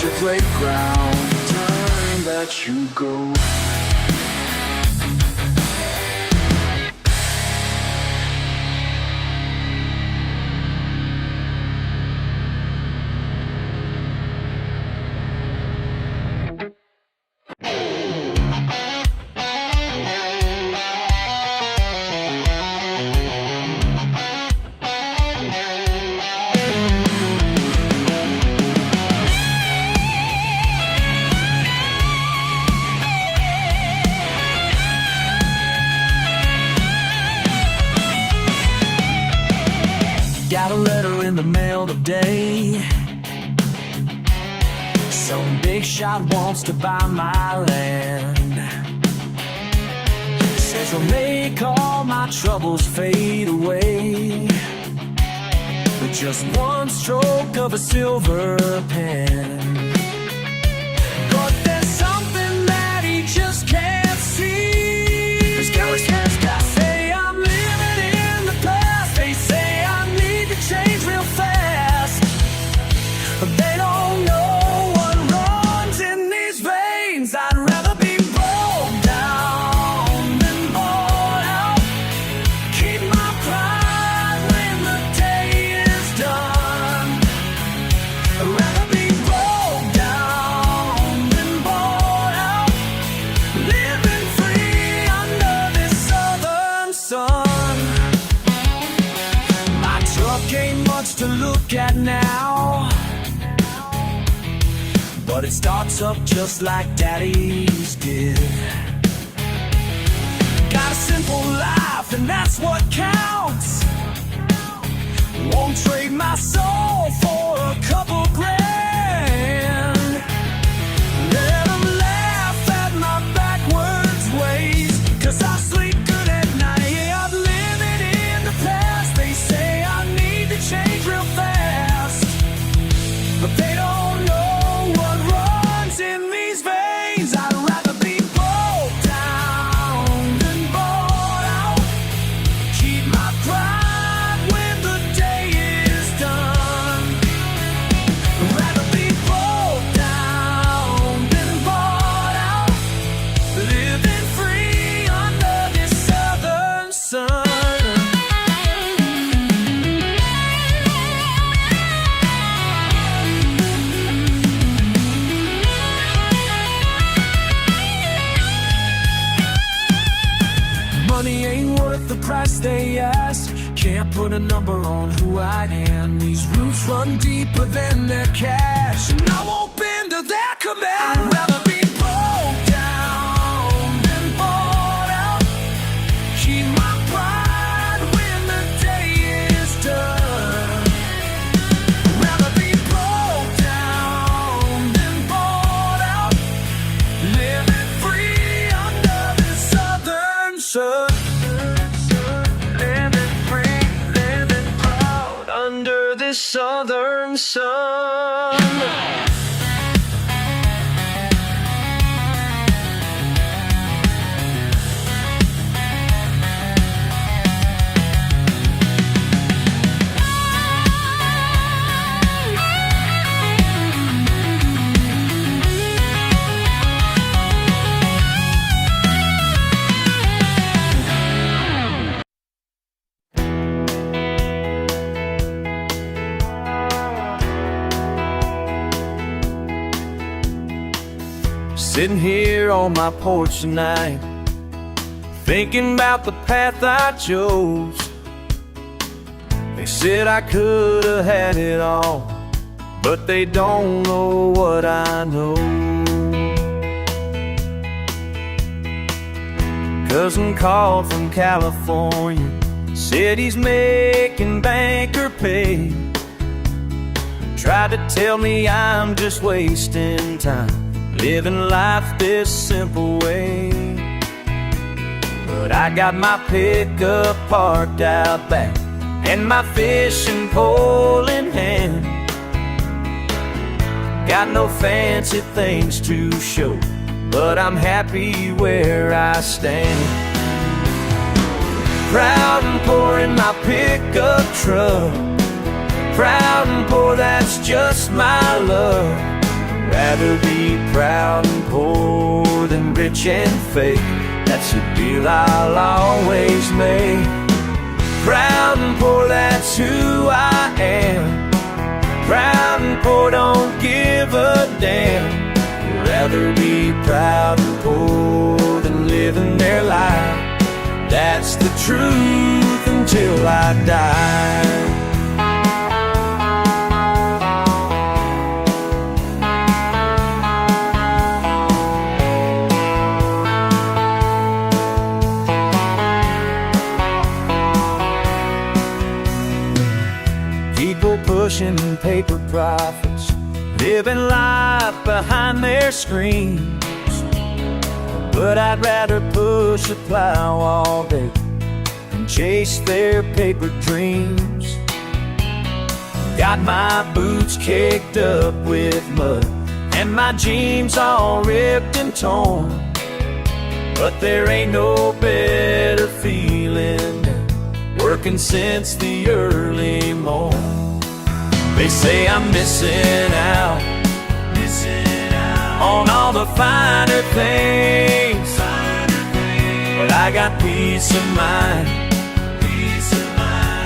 your playground, time that you go. Got a letter in the mail today. Some big shot wants to buy my land. Says he'll make all my troubles fade away with just one stroke of a silver pen. But there's something that he just can't see. His gallery says, say I'm living in the past. They say I need to change real fast, but they don't know what runs in these veins. I'd rather be broke down than bought out. Keep my pride when the day is done. I'd rather be broke down than bought out. Living free under this southern sun. My truck ain't much to look at now, but it starts up just like Daddy's did. Got a simple life and that's what counts. Won't trade my soul for a couple grand. Let 'em laugh at my backwards ways, 'cause I sleep good at night. Yeah, I'm living in the past. They say I need to change real fast, but they don't know what runs in these veins. I'd rather be broke down than bought out. Keep my pride when the day is done. I'd rather be broke down than bought out. Living free under this southern sun. Money ain't worth the price they ask. Can't put a number on who I am. These roots run deeper than their cash, and I won't bend to their command. I'd rather be broke down than bought out. Keep my pride when the day is done. I'd rather be broke down than bought out. Living free under this southern sun. Living free, living proud under this southern sun. Sitting here on my porch tonight, thinking about the path I chose. They said I could have had it all, but they don't know what I know. Cousin called from California, said he's making banker pay. Tried to tell me I'm just wasting time, living life this simple way. But I got my pickup parked out back and my fishing pole in hand. Got no fancy things to show, but I'm happy where I stand. Proud and poor in my pickup truck, proud and poor, that's just my luck. Rather be proud and poor than rich and fake. That's a deal I'll always make. Proud and poor, that's who I am. Proud and poor, don't give a damn. Rather be proud and poor than living their life. That's the truth until I die. People pushing paper profits, living life behind their screens. But I'd rather push a plow all day and chase their paper dreams. Got my boots caked up with mud and my jeans all ripped and torn, but there ain't no better feeling than working since the early morn. They say I'm missing out on all the finer things, but I got peace of mind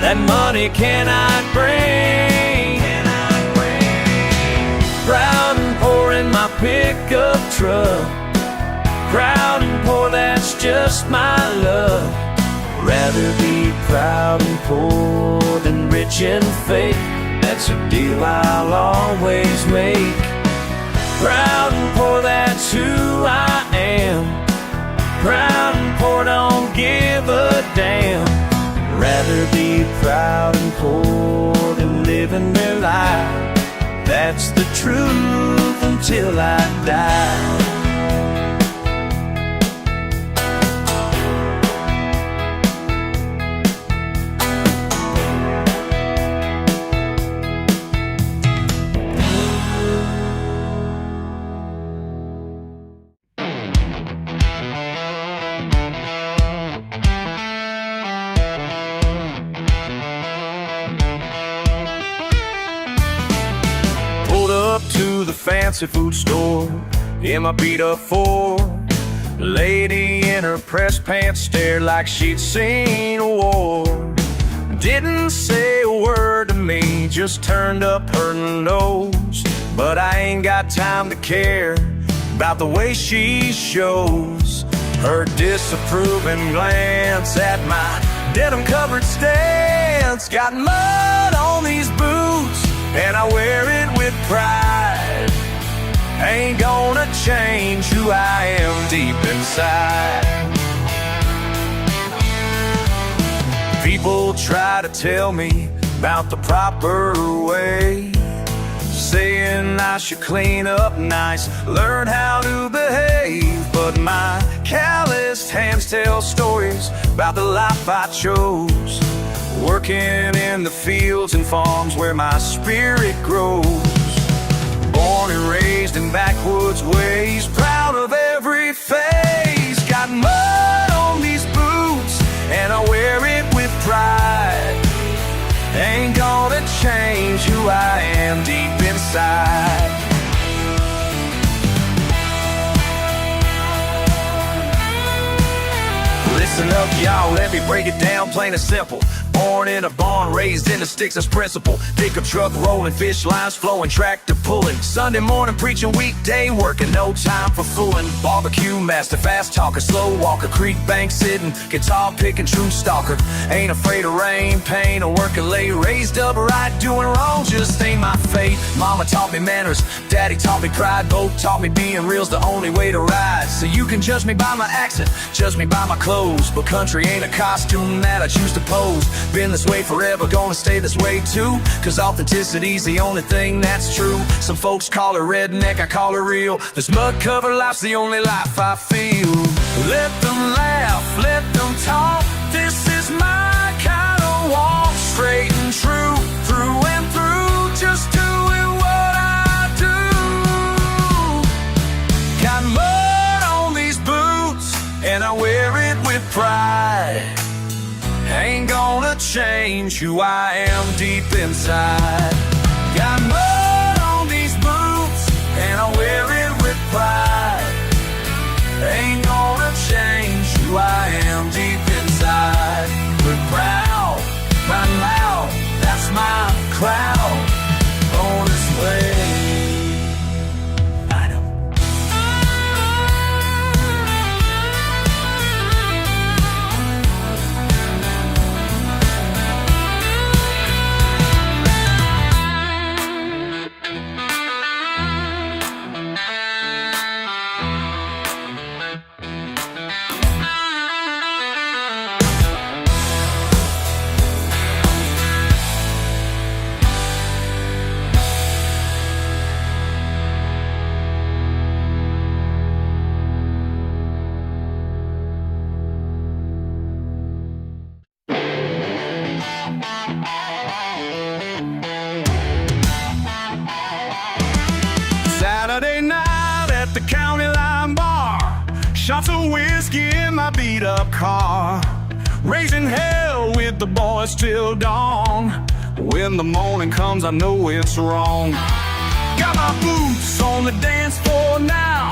that money cannot bring. Proud and poor in my pickup truck, proud and poor, that's just my luck. Rather be proud and poor than rich and fake. That's a deal I'll always make. Proud and poor, that's who I am. Proud and poor, don't give a damn. Rather be proud and poor than living their life. That's the truth until I die. To the fancy food store in my beat-up Ford. Lady in her press pants stared like she'd seen a war. Didn't say a word to me, just turned up her nose. But I ain't got time to care about the way she shows her disapproving glance at my denim-covered stance. Got mud on these boots and I wear it with pride. Ain't gonna change who I am deep inside. People try to tell me about the proper way, saying I should clean up nice, learn how to behave. But my calloused hands tell stories about the life I chose, working in the fields and farms where my spirit grows. Born and raised in backwoods ways, proud of every phase. Got mud on these boots and I wear it with pride. Ain't gonna change who I am deep inside. Listen up, y'all, let me break it down plain and simple. Born in a barn, raised in the sticks as principle. Pickup truck rolling, fish lines flowing, tractor pulling. Sunday morning preaching, weekday working, no time for fooling. Barbecue master, fast talker, slow walker, creek bank sitting, guitar picking, true stalker. Ain't afraid of rain, pain, or working late. Raised up right, doing wrong just ain't my fate. Mama taught me manners, daddy taught me pride. Both taught me being real's the only way to ride. So you can judge me by my accent, judge me by my clothes, but country ain't a costume that I choose to pose. Been this way forever, gonna stay this way too, cause authenticity's the only thing that's true. Some folks call her redneck, I call her real. This mud-covered life's the only life I feel. Let them laugh, let them talk. This is my kind of walk. Straight and true, through and through, just doing what I do. Got mud on these boots and I wear it with pride. Ain't gonna change who I am deep inside. Got mud on these boots and I wear the county line bar, shots of whiskey in my beat-up car, raising hell with the boys till dawn. When the morning comes, I know it's wrong. Got my boots on the dance floor now,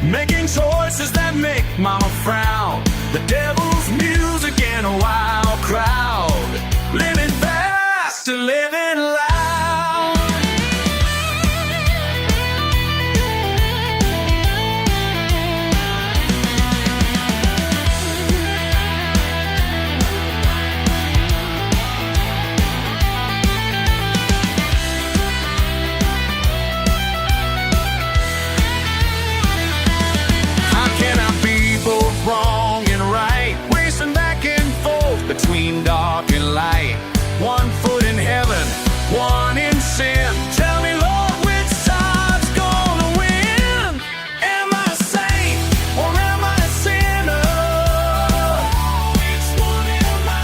making choices that make mama frown. The devil's music in a wild crowd, living fast and living loud. Wrong and right, racing back and forth between dark and light. 1 foot in heaven, 1 in sin. Tell me, Lord, which side's gonna win? Am I a saint or am I a sinner? Which one am I?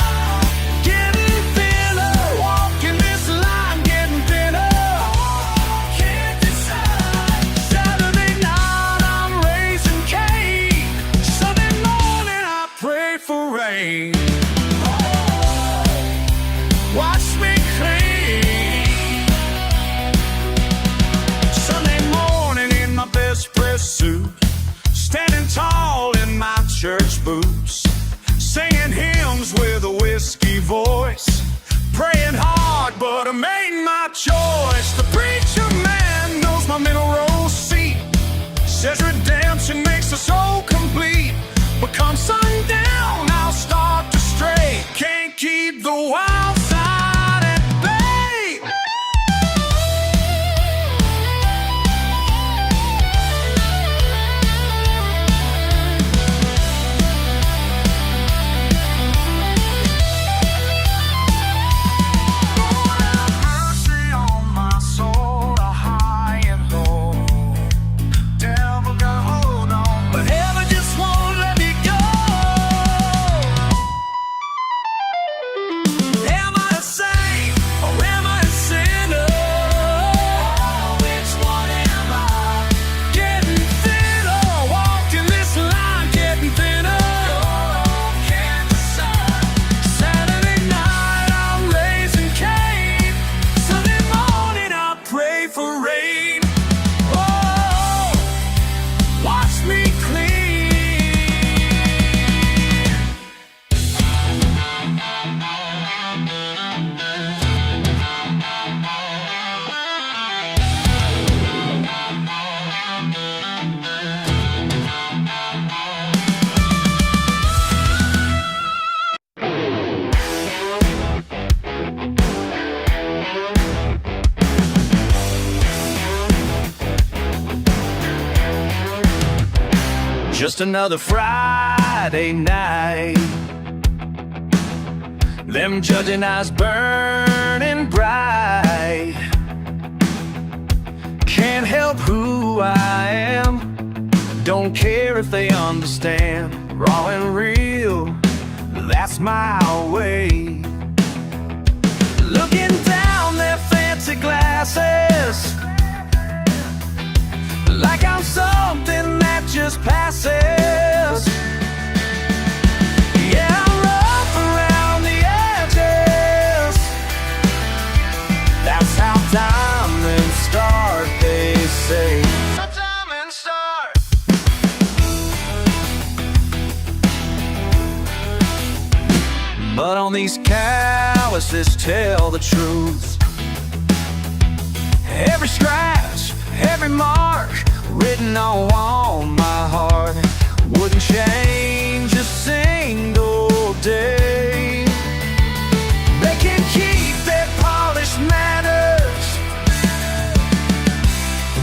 Getting thinner, walking this line, getting thinner. Can't decide. Saturday night I'm raising Cain. Sunday morning I pray for rain. Watch me clean. Sunday morning in my best press suit, standing tall in my church boots, singing hymns with a whiskey voice, praying hard but I made my choice. The preacher man knows my middle row seat, says redemption makes the soul complete. But come sundown, I'll start to stray. Can't keep the wild side at bay. Lord, have mercy on my soul, high and low. Devil got hold on, but heaven just won't let me go. Am I a saint or am I a sinner? Which one am I? Getting thinner, walking this line, getting thinner. Can't decide. Saturday night I'm raising Cain. Sunday morning I pray for rain. Oh, watch me clean. Just another Friday night, them judging eyes burning bright. Can't help who I am, don't care if they understand. Raw and real, that's my way. Looking down their fancy glasses, like I'm something that just passes. Yeah, I'm rough around the edges. That's how diamonds start, they say. How diamonds start. But on these calluses tell the truth. Every scratch, every mark written on my heart wouldn't change a single day. They can keep their polished manners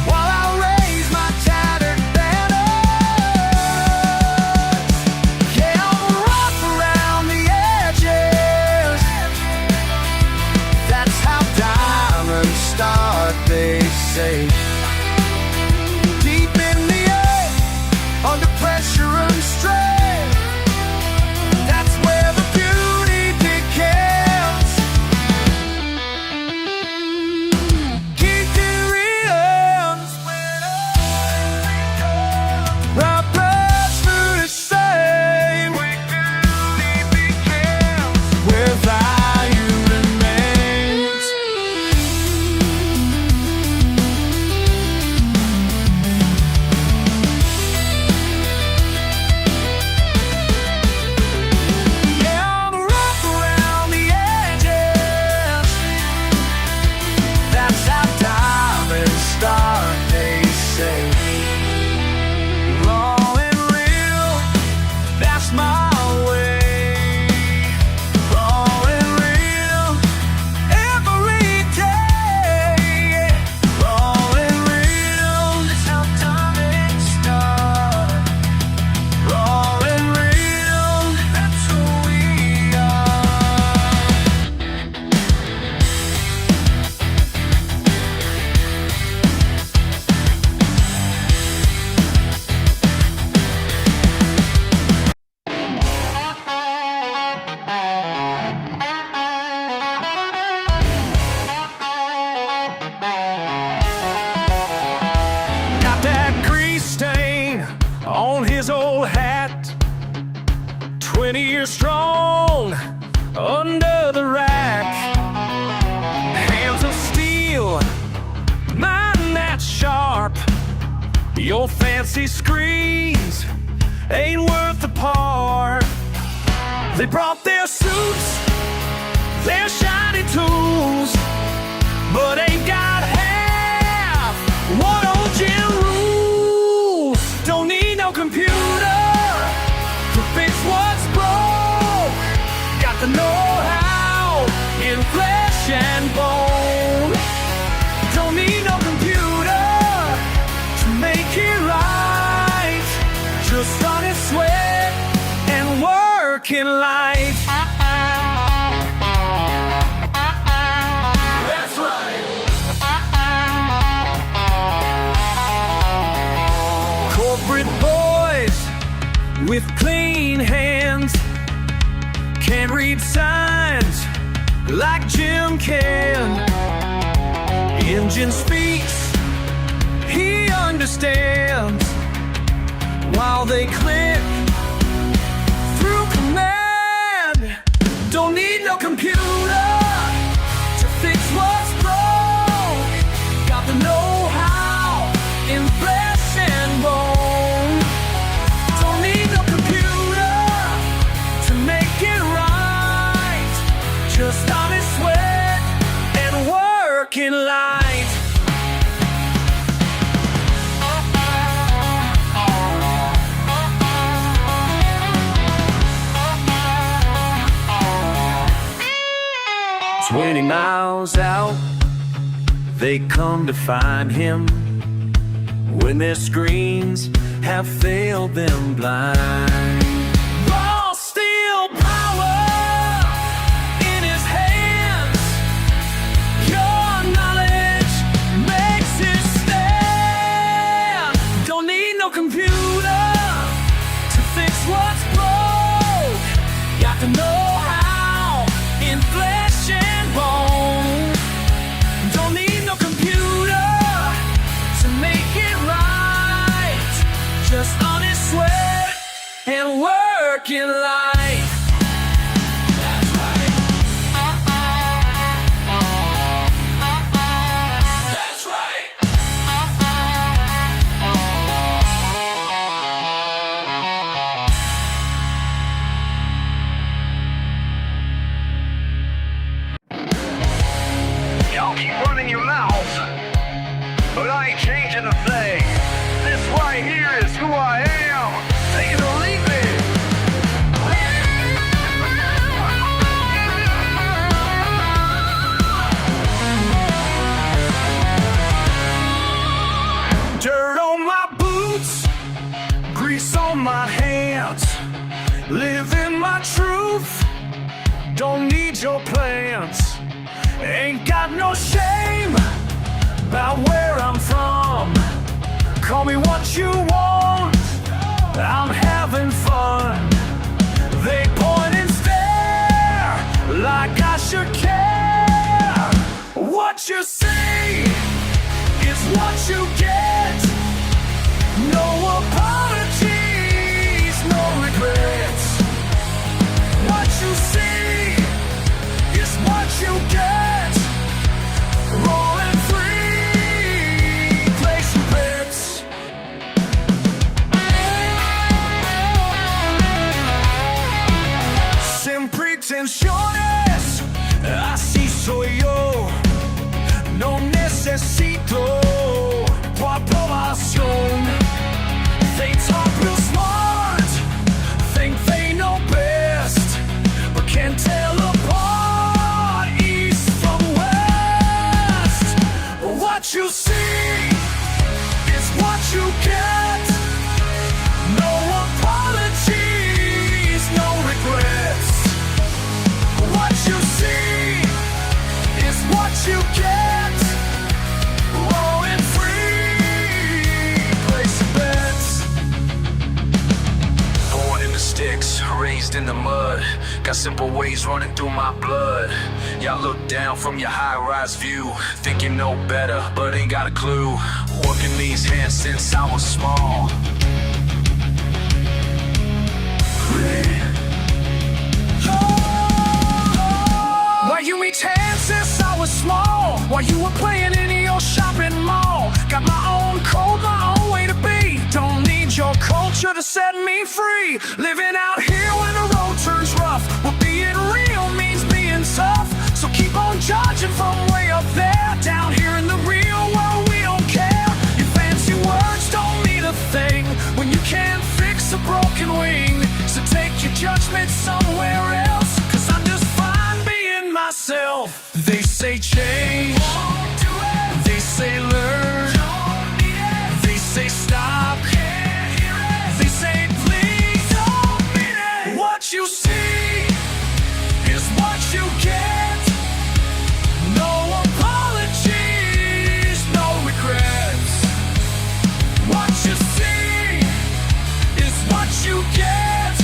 while I raise my tattered banners. Yeah, I'm rough around the edges. That's how diamonds start, they say. Deep in the earth, under pressure and strain. here strong under the rack. Hands of steel, mind that's sharp. Your fancy screens ain't worth the part. They brought their suits, their shiny tools, but ain't got half what old Jim rules. Don't need no computer to fix what's broke. Got the know-how in flesh and bone. Don't need no computer to make it right. Just honest sweat and working life. That's right. Corporate boys with clean hands can't read signs like Jim can. Engine speaks, he understands, while they click through command. Don't need no computer to fix what's broke. Got the know-how in flesh and bone. Don't need no computer to make it right. Just honest sweat and working life. "20 miles out, they come to find him when their screens have failed them blind. Raw steel power in his hands. Your knowledge makes it stand. Don't need no computer to fix what's broke. Got to know how in flesh and bone. Don't need no computer to make it right. Just honest sweat and working life. That's right. That's right. Y'all keep running your mouths, but I ain't changing a thing. This right here is who I am. Take it or leave it. Dirt on my boots, grease on my hands. Living my truth, don't need your plans. Ain't got no shame about where I'm from. Call me what you want, I'm having fun. They point and stare like I should care. What you see is what you get. No apologies, no regrets. What you see is what you get. Rolling free, place some bets. Sin pretensiones, así soy yo. No necesito tu aprobación. They talk real smart, think they know best, but can't tell apart east from west. What you see is what you get. No apologies, no regrets. What you see is what you get. Rolling free, place your bets. Born in the sticks, raised in the mud. Got simple ways running through my blood. Y'all look down from your high-rise view, think you know better, but ain't got a clue. Working these hands since I was small. ain't free. Living out here when the road turns rough. Well, being real means being tough. So keep on judging from way up there. Down here in the real world, we don't care. Your fancy words don't mean a thing when you can't fix a broken wing. So take your judgment somewhere else, 'cause I'm just fine being myself. They say change, they say learn, they say stop, they say please don't mean it. What you see is what you get. No apologies, no regrets. What you see is what you get.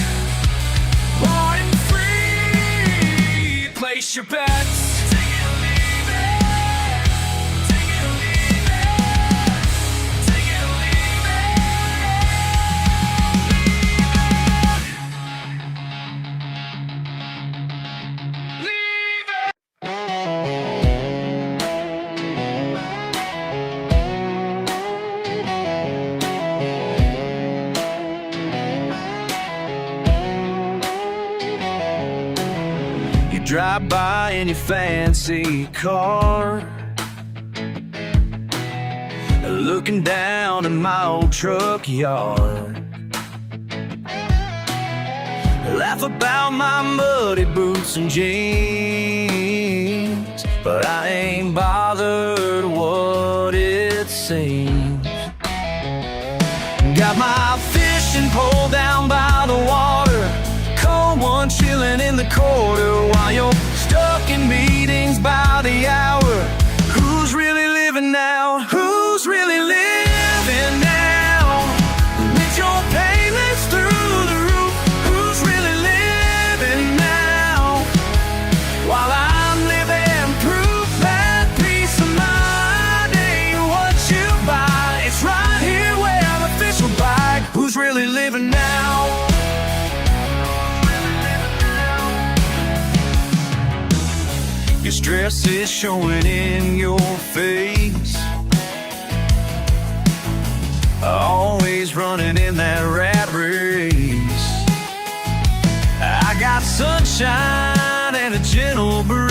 Raw and free, place your bets. Take it or leave it. Take it or leave it. Take it or leave it. Leave it. You drive by in your fancy car, looking down at my old truck yard. Laugh about my muddy boots and jeans, but I ain't bothered what it seems. Got my fishing pole down by the water, cold one chilling in the quarter, while you're stuck in meetings by the hour. Who's really living now? Who's really living now? With your payments through the roof, who's really living now? While I'm living proof that peace of mind ain't what you buy. It's right here where the fish will bite. Who's really living now? Your stress is showing in your face, always running in that rat race. I got sunshine and a gentle breeze,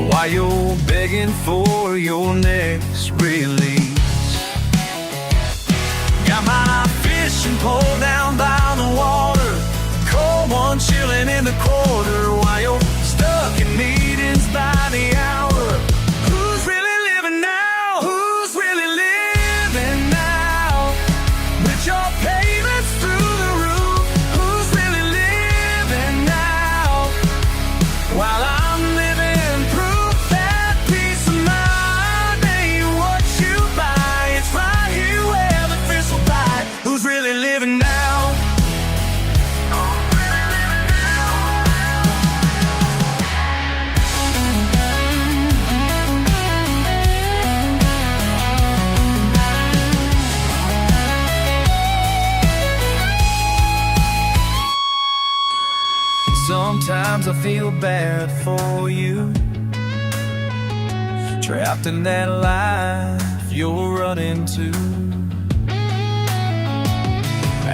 while you're begging for your next release. Got my fishing pole down by the water, cold one chilling in the quarter, while you're stuck in meetings by the hour. Who's really living now? Who's really living now? With your payments through the roof, who's really living now? While I'm living proof that peace of mind ain't what you buy. It's right here where the fish will bite. Who's really living now? Sometimes I feel bad for you, trapped in that life you're running to.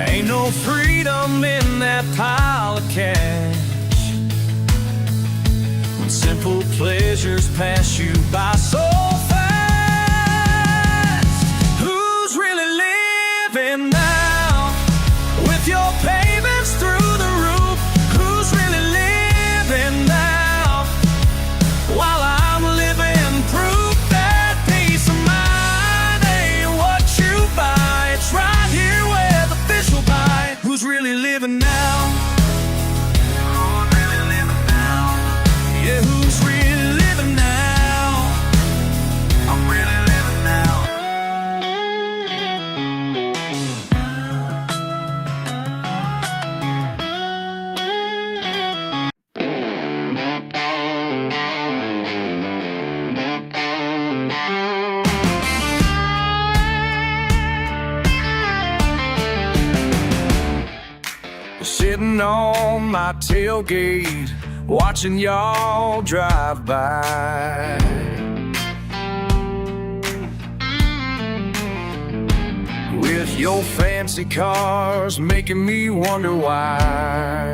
Ain't no freedom in that pile of cash, when simple pleasures pass you by so fast. Who's really living now? With your payments through the roof, who's really living now? While I'm living proof that peace of mind ain't what you buy. It's right here where the fish will bite. Who's really living now? Who's really living now? Yeah, who's really living now? I'm really living now. Sitting on my tailgate, watching y'all drive by. With with your fancy cars, making me wonder why.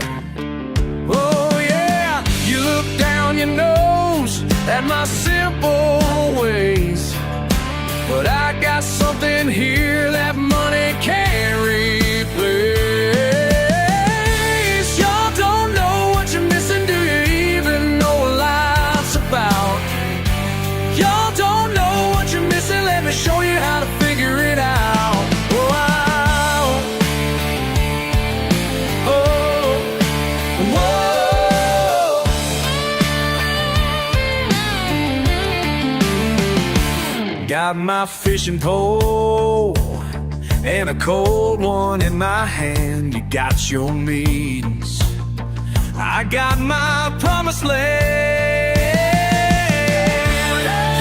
Oh yeah, you look down your nose at my simple ways, but I got something here that money can't replace. Y'all don't know what you're missing, do you even know what life's about? Y'all don't know what you're missing, let me show you how to figure it out. Wow. Oh. Whoa. Got my fishing pole and a cold one in my hand. You got your means, I got my promised land.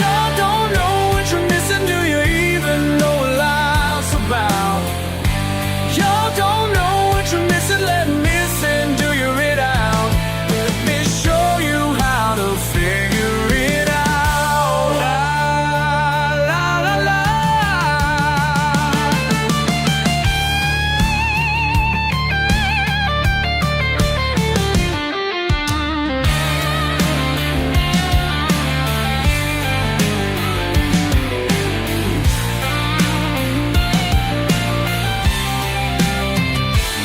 Y'all don't know what you're missing, do you even know what life's about? Y'all don't know what you're missing, let me do you it out. Let me show you how to figure it out. La, la, la, la.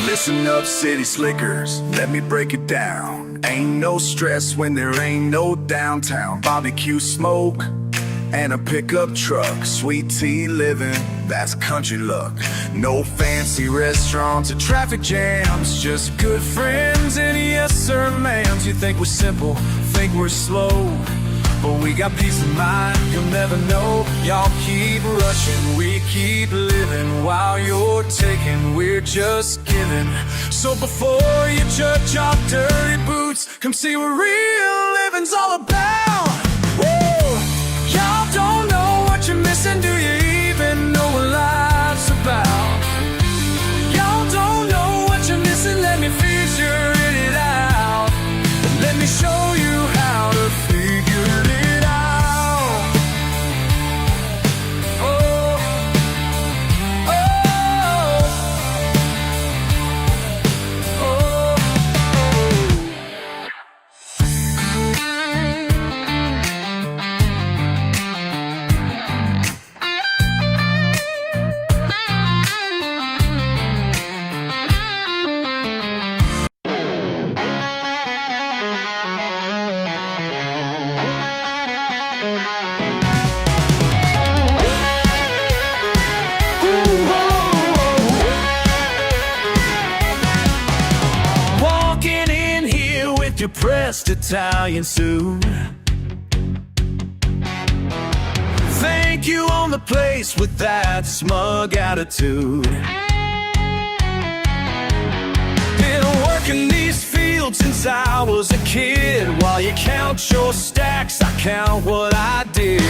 Listen up, city slickers, let me break it down. Ain't no stress when there ain't no downtown. Barbecue smoke and a pickup truck. Sweet tea living, that's country luck. No fancy restaurants or traffic jams, just good friends and yes sir ma'ams. You think we're simple, think we're slow, but we got peace of mind, you'll never know. Y'all keep rushing, we keep living. While you're taking, we're just giving. So before you judge our dirty boots, come see what real living's all about. Woo! Y'all don't know what you're missing, do you even know what life's about? Y'all don't know what you're missing, let me figure it out. Let me show you how to figure it out. Oh, oh, oh, walking in here with your pressed Italian suit. Think you own the place with that smug attitude. Been working these fields since I was a kid. While you count your stacks, I count what I did.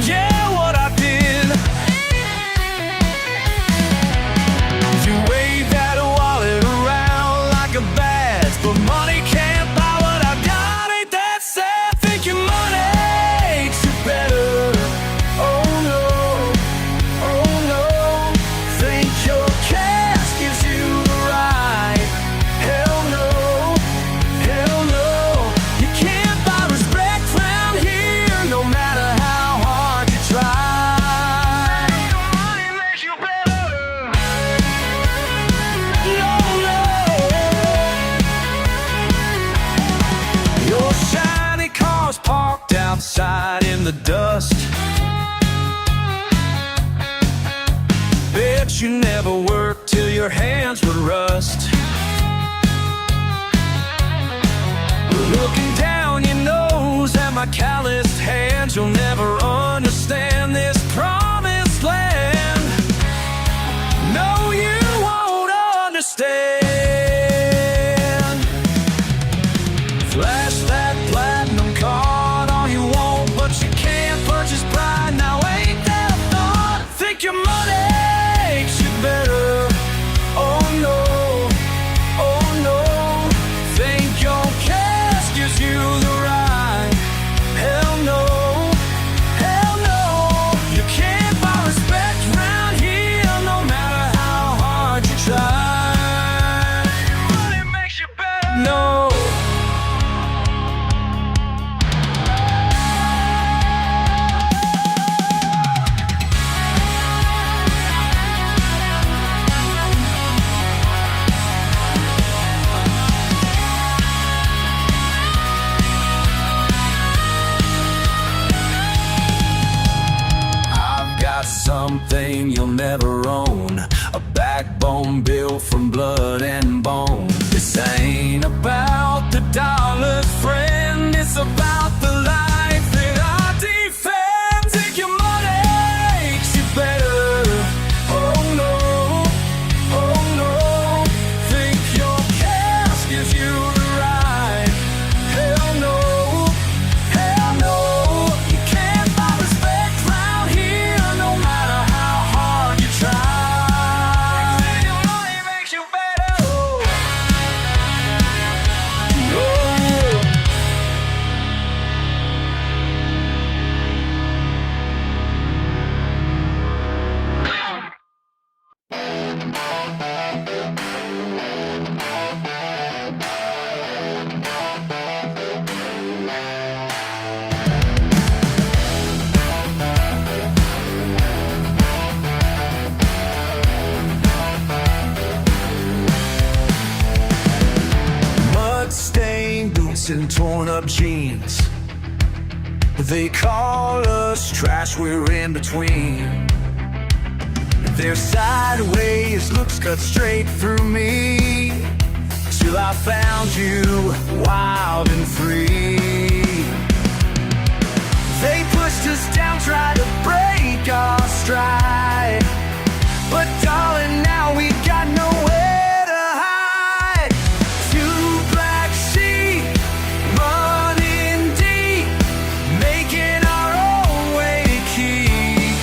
Yeah, what I did. You wave that wallet around like a badge, but money can't buy what I got. Ain't that sad? Think your money makes you better. Oh no, oh no. Think your cash gives you the right. Hell no, hell no. You can't buy respect round here, no matter how hard you try. Money makes you better. No, no. Your shiny car's parked outside in the dust. Bet you never worked till your hands would rust. Looking down your nose at my calloused hands, you'll never understand this promised land. No, you won't understand. Flash that platinum card all you want, but you can't purchase pride. Now ain't that a thought? Think your money makes you better. Oh no, oh no. Think your cash gives you the right. Hell no, something you'll never own, a backbone built from blood and bone. This ain't about the dollars, friend, it's about the life that I defend. Think your money makes you better, oh no, oh no. Think your cash gives you the right, hell no, hell no. You can't buy respect round here, no matter how hard you try. Think your money makes you better, oh. Mud-stained boots and torn-up jeans. They call us trash, we're in between. Their sideways looks cut straight through me, till I found you, wild and free. They pushed us down, tried to break our stride, but darling, now we got nowhere to hide. Two black sheep running deep, making our own way to keep.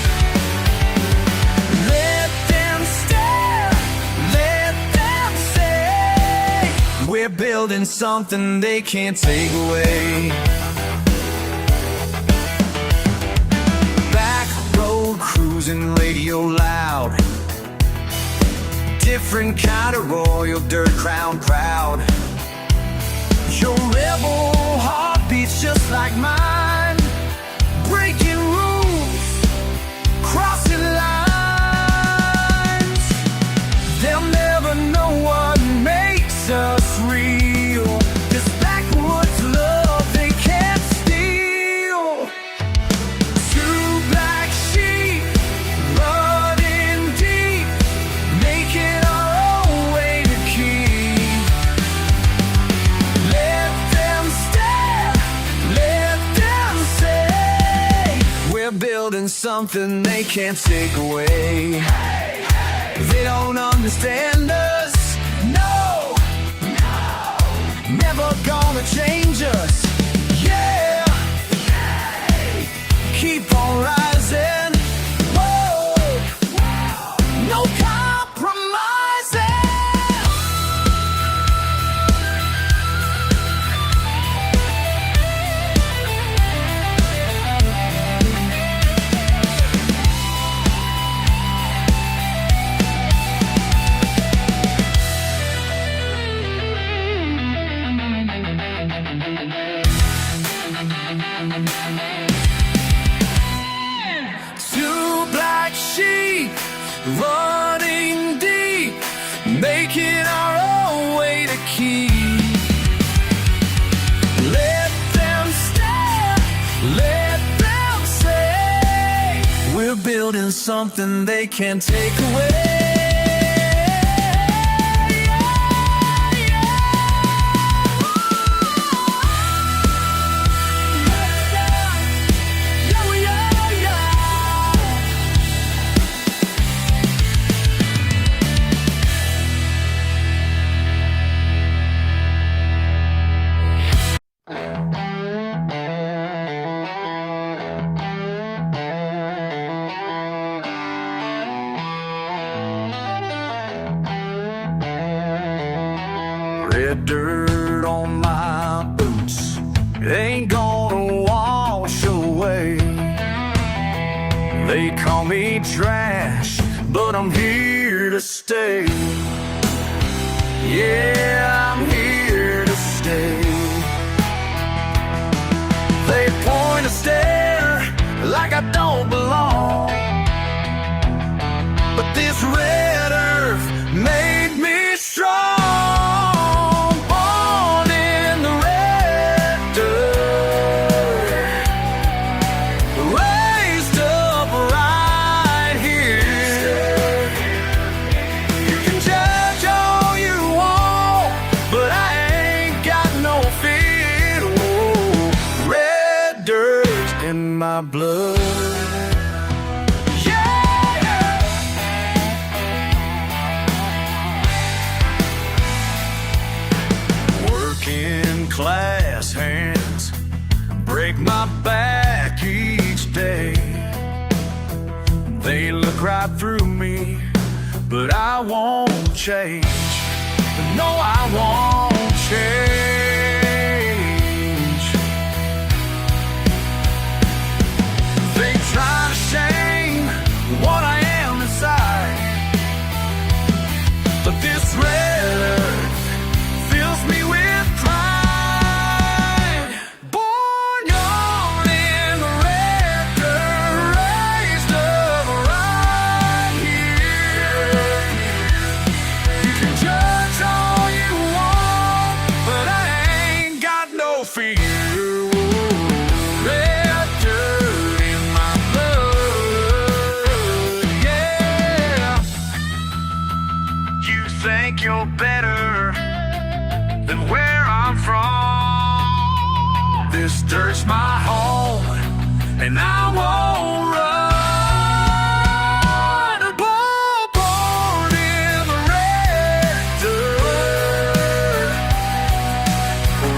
Let them stare, let them say, we're building something they can't take away. Back road cruising, radio loud, different kind of royal dirt crown crowd. Your rebel heart beats just like mine, breaking rules, crossing lines. They'll never know what makes us real, this backwoods love they can't steal. Two black sheep running deep, making our own way to keep. Let them stare, let them say, we're building something they can't take away. They don't understand us, no, never gonna change us, yeah. Keep on rising, whoa, no compromising. Two black sheep running deep, making our own way to keep. Let them stare, let them say, we're building something they can't take away. Red dirt on my boots, it ain't gonna wash away. They call me trash, but I'm here to stay. Yeah, I'm here to stay. They point a stare like I don't belong, but this red earth made me strong. Born in the red dirt, raised up right here. blood. Yeah! Working class hands break my back each day. They look right through me, but I won't change. No, I won't change. They try to shame what I am inside, but this red earth fills me with pride. Born young in the red dirt, raised up right here. You can judge all you want, but I ain't got no fear. Red dirt in my blood, yeah. You think you're better than where I'm from. This dirt's my home, and I won't run. Born in the red dirt,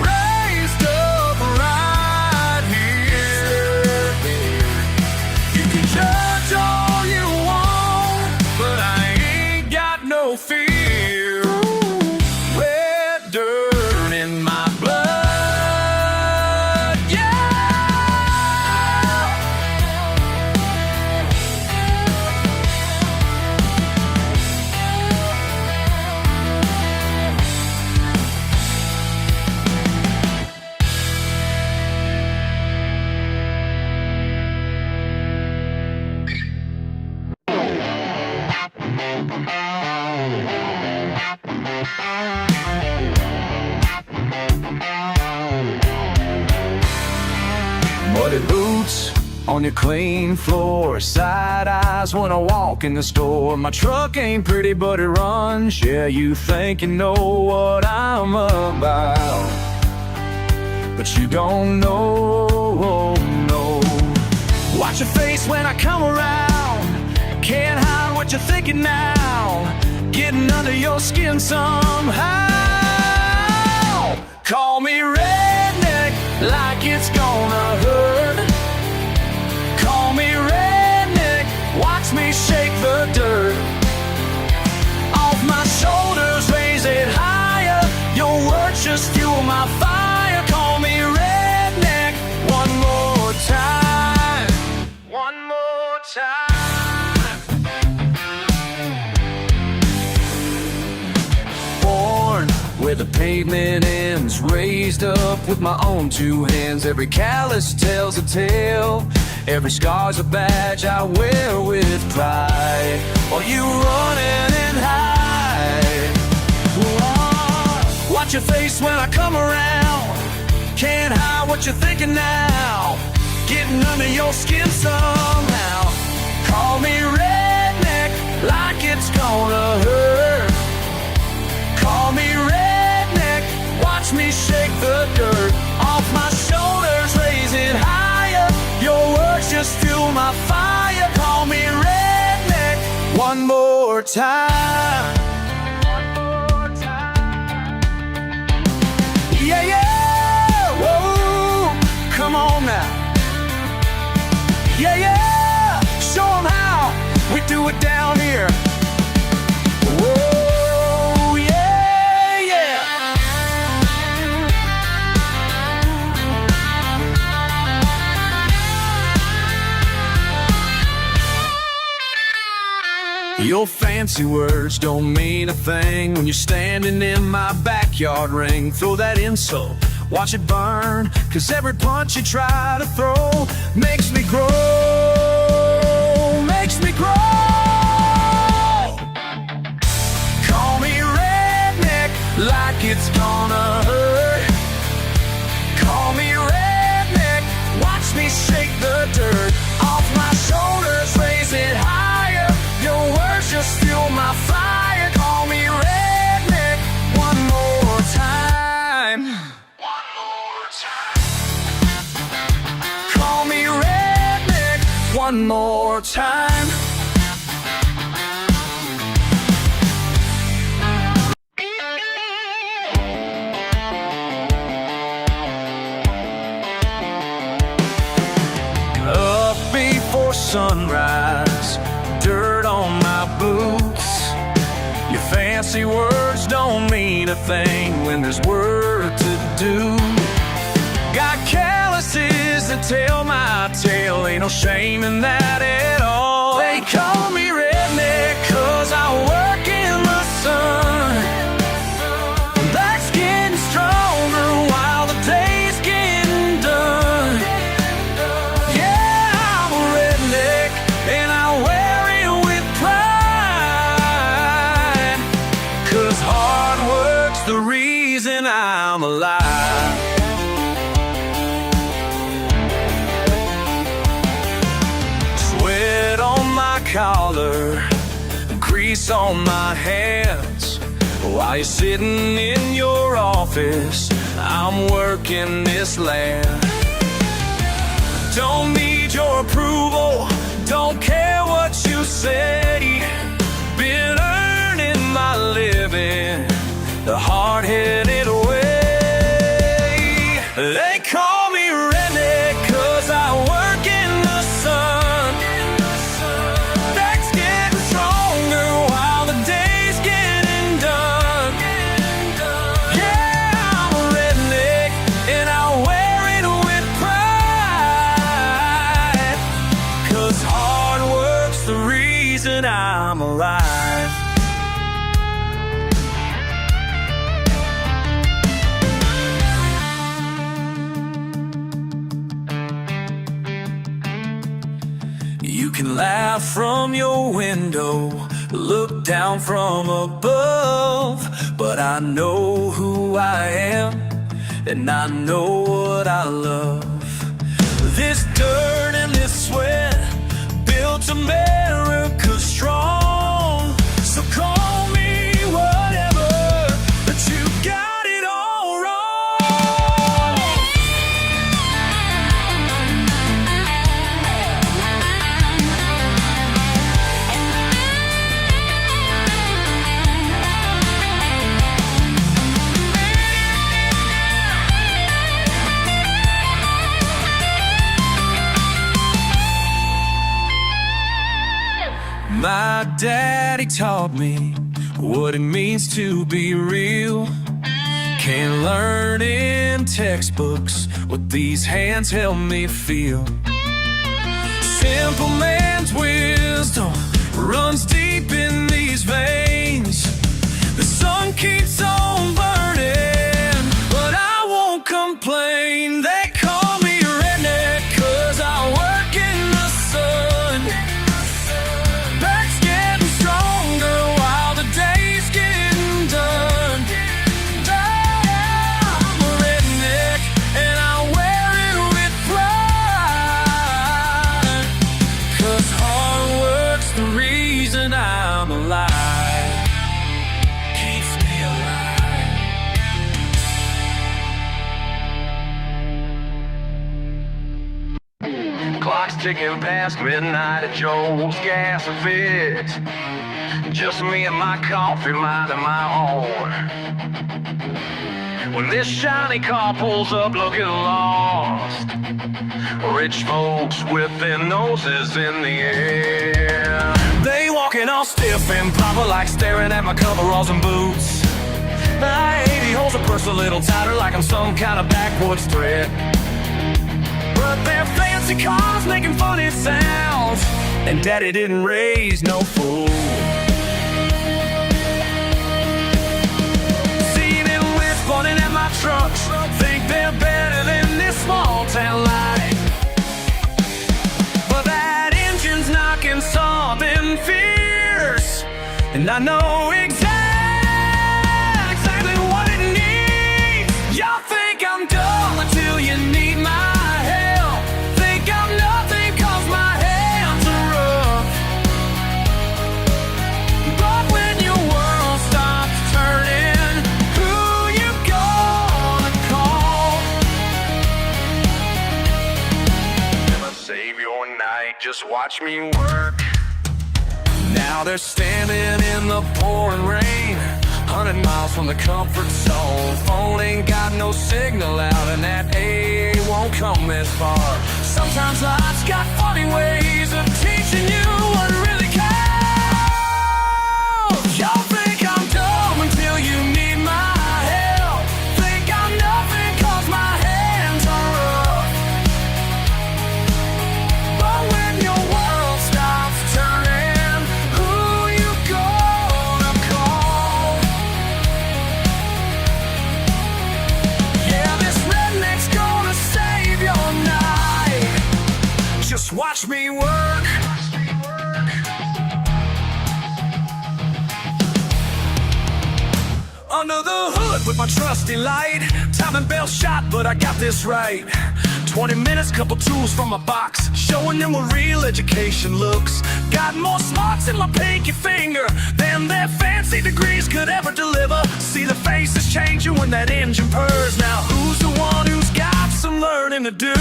raised up right here. You can judge all you want, but I ain't got no fear. Red dirt in my blood, yeah. Muddy boots on your clean floor, side eyes when I walk in the store. My truck ain't pretty, but it runs. Yeah, you think you know what I'm about, but you don't know, no. Watch your face when I come around. Can't hide what you're thinking now. Getting under your skin somehow. Call me redneck like it's gonna hurt. Call me redneck, watch me shake the dirt off my shoulders, raise it higher. Your words just fuel my fire. Call me redneck one more time. One more time. Born where the pavement ends, raised up with my own two hands. Every callus tells a tale, every scar's a badge I wear with pride. While you running and hide. Watch your face when I come around. Can't hide what you're thinking now. Getting under your skin somehow. Call me redneck like it's gonna hurt. Call me redneck, watch me shake the dirt off my shoulders, raise it higher. Your words just fuel my fire. Call me redneck one more time. One more time. Yeah, yeah, whoa, come on now. Yeah, yeah, show 'em how we do it down here. Whoa, yeah, yeah. Your fancy words don't mean a thing when you're standing in my backyard ring. Throw that insult, watch it burn, 'cause every punch you try to throw makes me grow, makes me grow. Call me redneck like it's gonna hurt. Call me redneck, watch me shake the dirt off my shoulders, raise it higher. Your words just fuel my fire. Call me redneck one more time. One more time. Call me redneck. one more time. Up before sunrise, dirt on my boots. Your fancy words don't mean a thing when there's work to do. Got calluses that tell my tale, ain't no shame in that at all. They call me redneck 'cause I work in the sun. Back's getting stronger while the day's getting done. Yeah, I'm a redneck and I wear it with pride, 'cause hard work's the reason I'm alive. Collar, grease on my hands. While you're sitting in your office, I'm working this land. Don't need your approval, don't care what you say. Been earning my living the hard-headed way. They call me redneck 'cause I work in the sun. I'm alive. You can laugh from your window, look down from above, but I know who I am, and I know what I love. This dirt and this sweat built America strong. So call me whatever, but you got it all wrong. My daddy taught me what it means to be real. Can't learn in textbooks what these hands help me feel. Simple man's wisdom runs deep in these veins. The sun keeps on burning, but I won't complain. They call me redneck 'cause I work in the sun. I'm alive, keeps me alive. Clock's ticking past midnight at Joe's Gas and Fix. Just me and my coffee, minding my own. When this shiny car pulls up looking lost, rich folks with their noses in the air. They walking all stiff and proper, like staring at my coveralls and boots. I-80 holds a purse a little tighter, like I'm some kind of backwoods thread. But they're fancy cars making funny sounds, and Daddy didn't raise no fool. Pointing at my trucks, think they're better than this small town life. But that engine's knocking something fierce, and I know exactly what it needs. Y'all think I'm dumb until you need my help. Think I'm nothing 'cause my hands are rough. But when your world stops turning, just Just watch me work. Now they're standing in the pouring rain, 100 miles from the comfort zone. Phone ain't got no signal out, and that A won't come this far. Sometimes life's got funny ways of teaching you what really counts. Y'all think I'm dumb until you need my help. Think I'm nothing 'cause my hands are rough. But when your world stops turning, who you gonna call? Yeah, this redneck's gonna save your night. Just watch me work. Under the hood with my trusty light, timing bell shot, but I got this right. 20 minutes, couple tools from my box, showing them what real education looks. Got more smarts in my pinky finger than their fancy degrees could ever deliver. See the faces changing when that engine purrs. Now who's the one who's got some learning to do?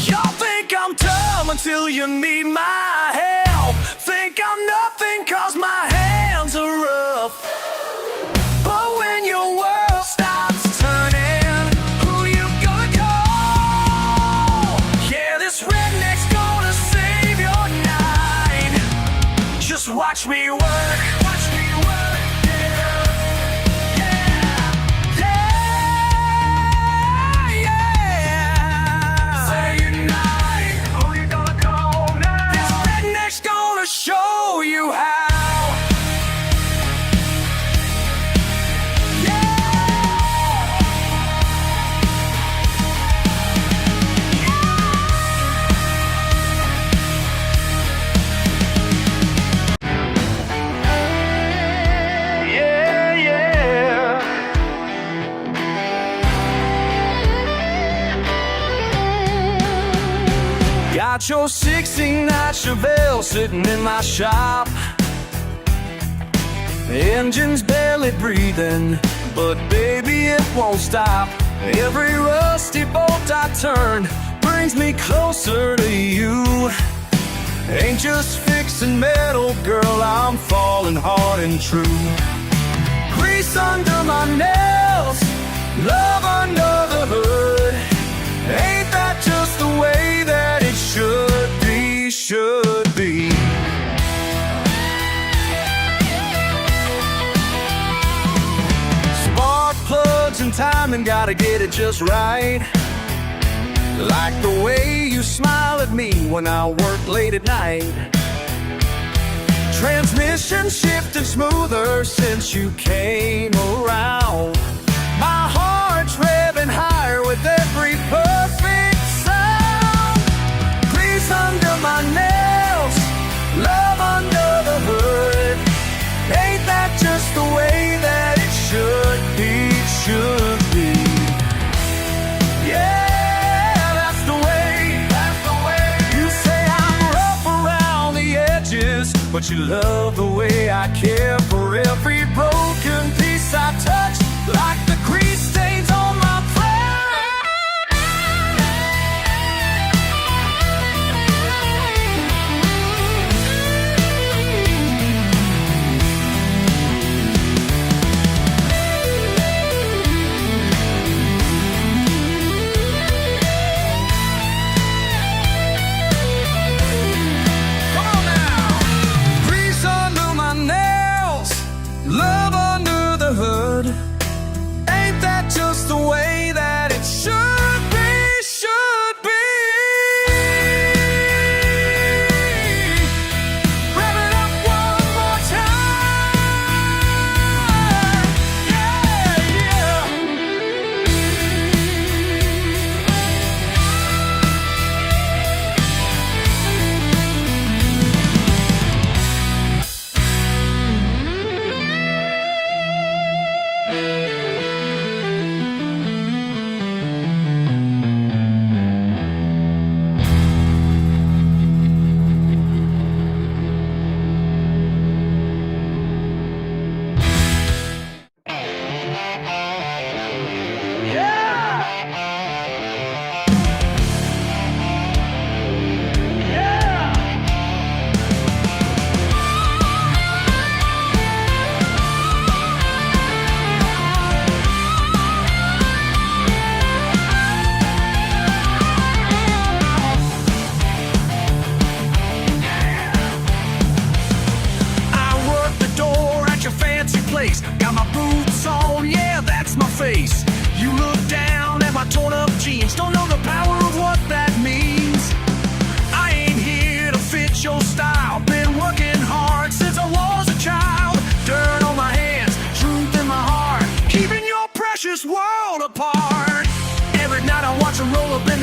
Y'all think I'm dumb until you need my help. Think I'm nothing 'cause my hands are rough. But when your world stops turning, who you gonna call? Yeah, this redneck's gonna save your night. Just watch me work. Watch me work. Yeah. Yeah. Yeah. Yeah. Say goodnight. Who you gonna call now? This redneck's gonna show you how. Got your 69 Chevelle sitting in my shop. The engine's barely breathing, but baby it won't stop. Every rusty bolt I turn brings me closer to you. Ain't just fixing metal, girl, I'm falling hard and true. Grease under my nails, love under the hood. Ain't that just the way that it should be, should be? Spark plugs and timing, gotta get it just right. Like the way you smile at me when I work late at night. Transmission shifted smoother since you came around. My heart's revving higher with every perfect sound. Grease under my nails, love under the hood. Ain't that just the way that it should be, should be? Yeah, that's the way, that's the way. You say I'm rough around the edges, but you love the way I care for every broken piece I touch. Like the grease stains on my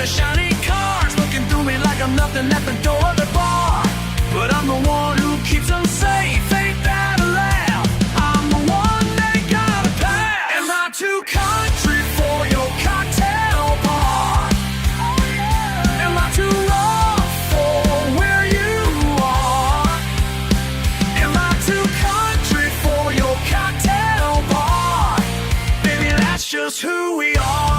the shiny cars, looking through me like I'm nothing at the door of the bar. But I'm the one who keeps them safe, ain't that allowed? I'm the one they gotta pass. Am I too country for your cocktail bar? Am I too rough for where you are? Am I too country for your cocktail bar? Baby, that's just who we are.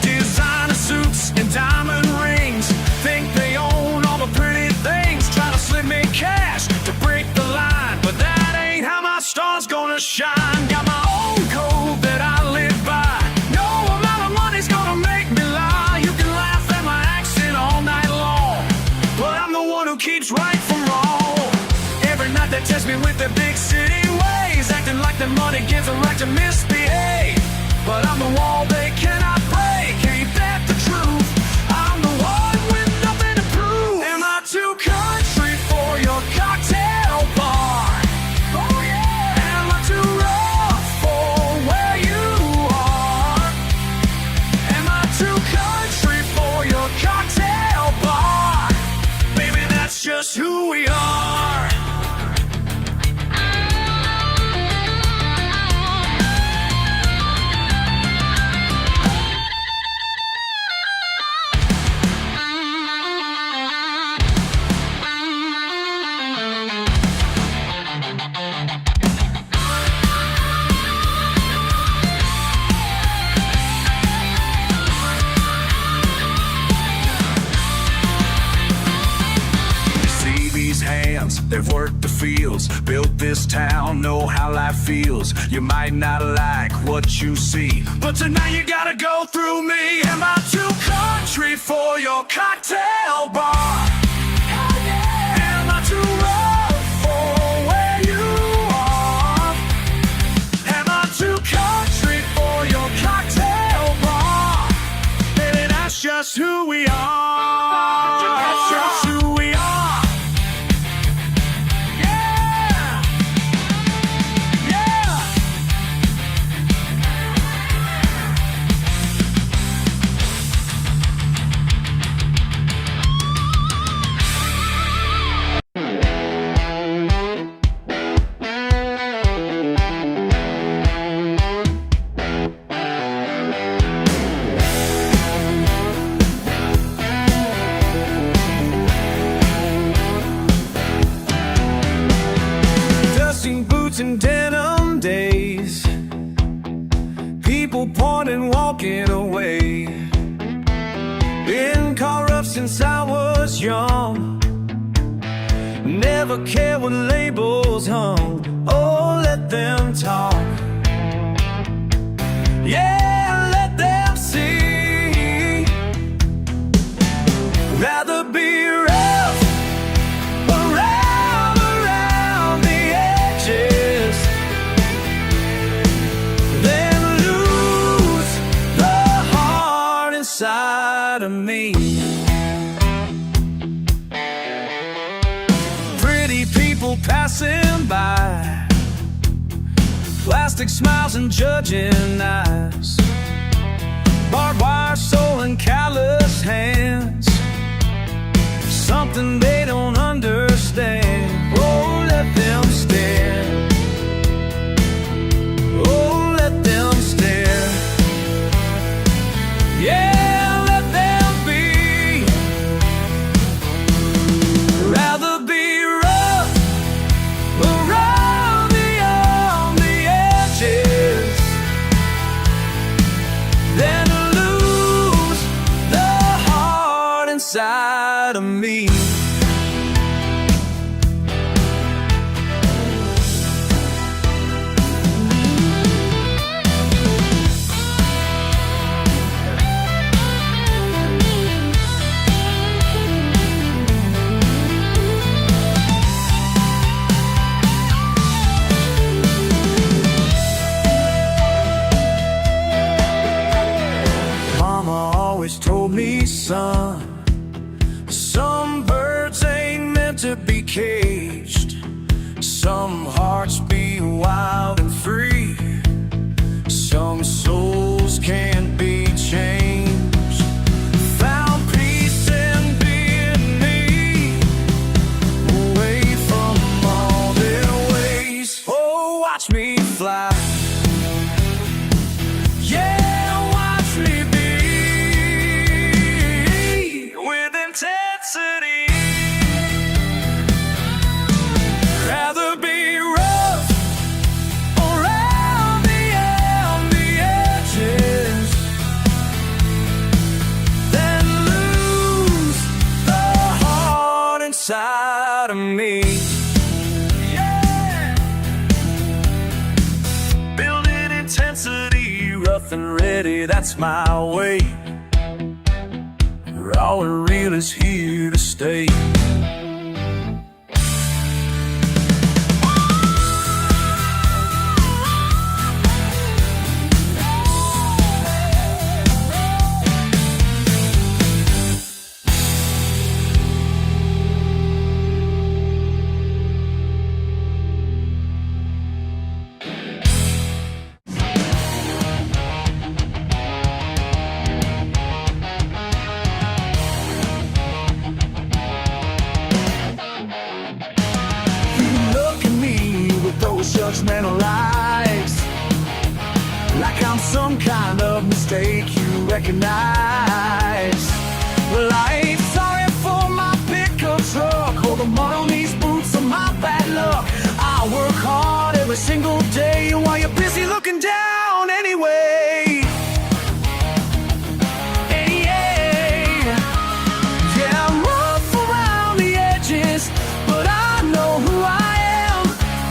Designer suits and diamond rings, think they own all the pretty things, try to slip me cash to break the line, but that ain't how my star's gonna shine. Got my own code that I live by, no amount of money's gonna make me lie. You can laugh at my accent all night long, but I'm the one who keeps right from wrong. Every night they test me with their big city ways, acting like the money gives a right to misbehave, but I'm the wall they cannot break, ain't that the truth? I'm the one with nothing to prove. Am I too country for your cocktail bar? Oh yeah. Am I too rough for where you are? Am I too country for your cocktail bar? Baby, that's just who we are. They've worked the fields, built this town, know how life feels. You might not like what you see, but tonight you gotta go through me. Am I too country for your cocktail bar? Am I too rough for where you are? Am I too country for your cocktail bar? Baby, that's just who we are. That's just who we are. And denim days, people pointing, walking away. Been caught rough since I was young, never cared what labels hung. Oh, let them talk, yeah, let them see. Rather be rough around the edges than lose the heart inside of me. Pretty people passing by, plastic smiles and judging eyes, barbed wire soul and callous hands, something they don't understand. Oh, let them stare. Oh, let them stare. Yeah, let them be. Rather be rough around the edges than lose the heart inside of me. inside of me. Yeah! Building intensity, rough and ready, that's my way. Raw and real is here to stay. Judgmental eyes, like I'm some kind of mistake you recognize. Like, sorry for my pickup truck, or the mud on these boots, or my bad luck. I work hard every single day while you're busy looking down anyway. Yeah, I'm rough around the edges, but I know who I am.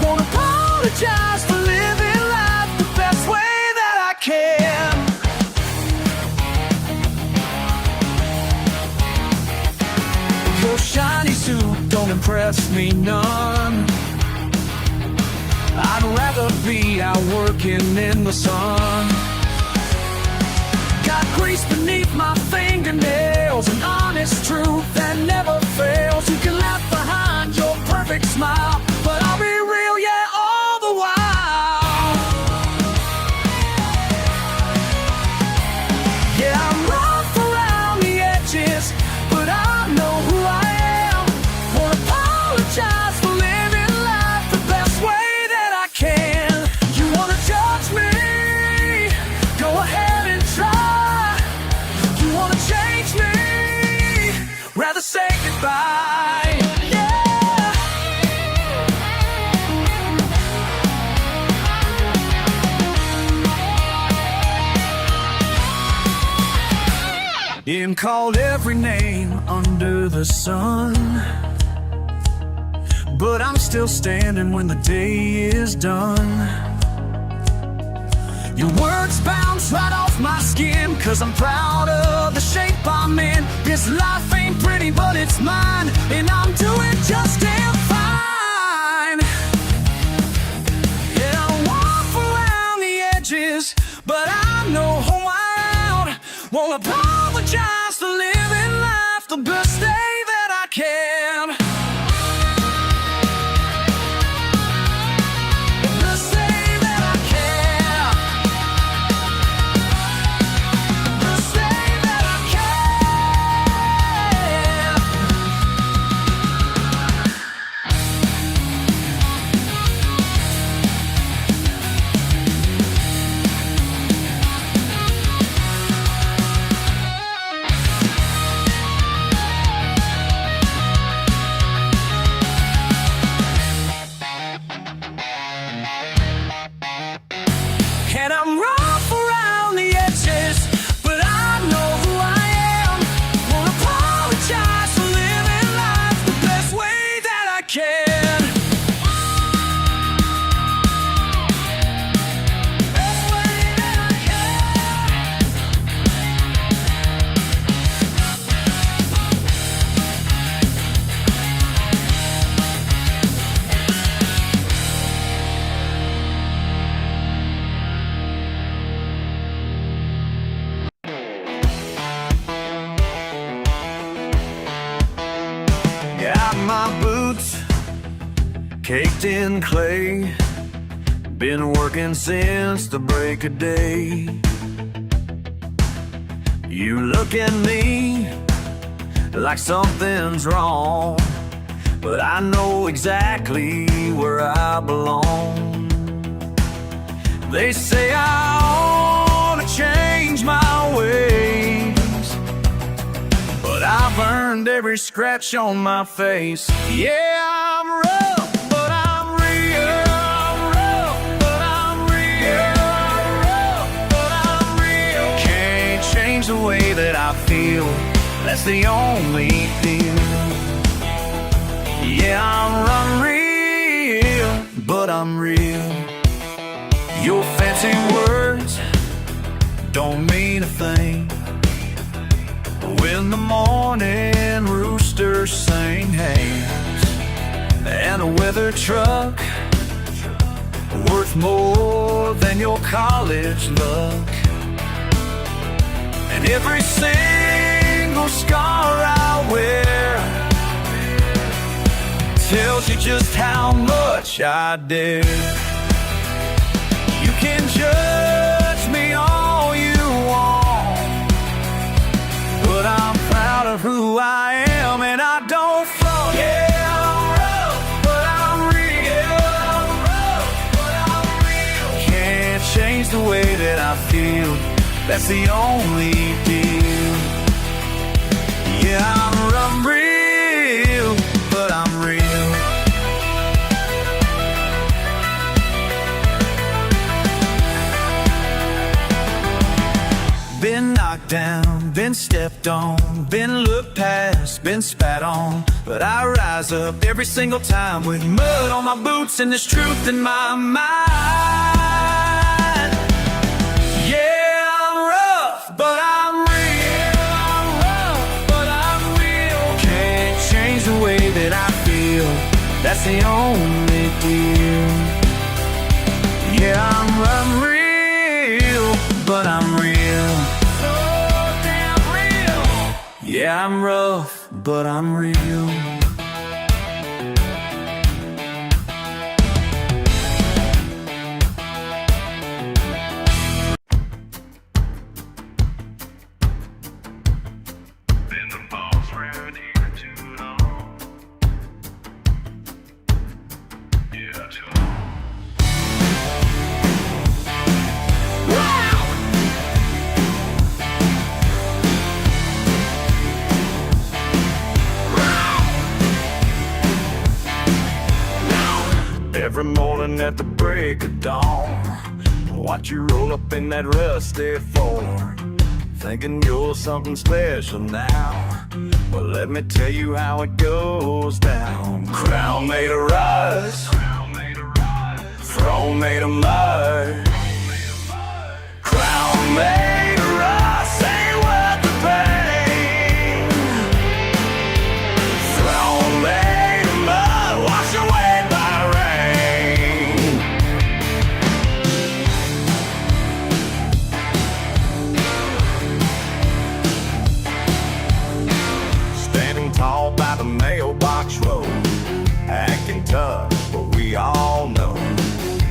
Won't apologize for living life the best way that I can. Your shiny suit don't impress me none. I'd rather be out working in the sun. Got grease beneath my fingernails, an honest truth that never fails. You can laugh behind your perfect smile, but I'll be real, yeah, all the while. Yeah, I'm rough around the edges, but I know who I am. Won't apologize for living life the best way that I can. You wanna judge me? Go ahead and try. You wanna change me? Rather say goodbye. Been called every name under the sun, but I'm still standing when the day is done. Your words bounce right off my skin, 'cause I'm proud of the shape I'm in. This life ain't pretty, but it's mine, and I'm doing just damn fine. Yeah, I walk around the edges, but I know who I'm. Won't apologize for living life the best day that I can. The best day that I can. The best day that I can. And I'm rough around the edges, but I know who I am. Won't apologize for living life the best way that I can. Best way that I can. Got my boots caked in clay, been working since the break of day. You look at me like something's wrong, but I know exactly where I belong. They say I ought to change my ways, but I've earned every scratch on my face. Yeah, I'm rough, but I'm real. I'm rough, but I'm real. I'm rough, but I'm real. Can't change the way that I feel, that's the only thing. Yeah, I'm unreal, but I'm real. Your fancy words don't mean a thing when the morning roosters sing hands and a weather truck worth more than your college look. And every single scar I wear tells you just how much I dare. You can judge me all you want, but I'm proud of who I am, and I don't front. Yeah, I'm rough, but I'm real. I'm rough, but I'm real. Can't change the way that I feel, that's the only deal. Yeah, I'm real, but I'm real. Been knocked down, been stepped on, been looked past, been spat on, but I rise up every single time with mud on my boots and there's truth in my mind. Yeah, I'm rough, but I'm real. I'm rough, but I'm real. Can't change the way that I feel, that's the only deal. Yeah, I'm real, but I'm real. Yeah, I'm rough, but I'm real. Been the boss around here too long. Yeah, too long. Every morning at the break of dawn, watch you roll up in that rusty Ford, thinking you're something special now. Well, let me tell you how it goes down. Crown made of rust, throne made of mud. Crown made of rust ain't worth the pain. Throne made of mud, wash away by rain. Standing tall by the mailbox road, acting tough, but we all know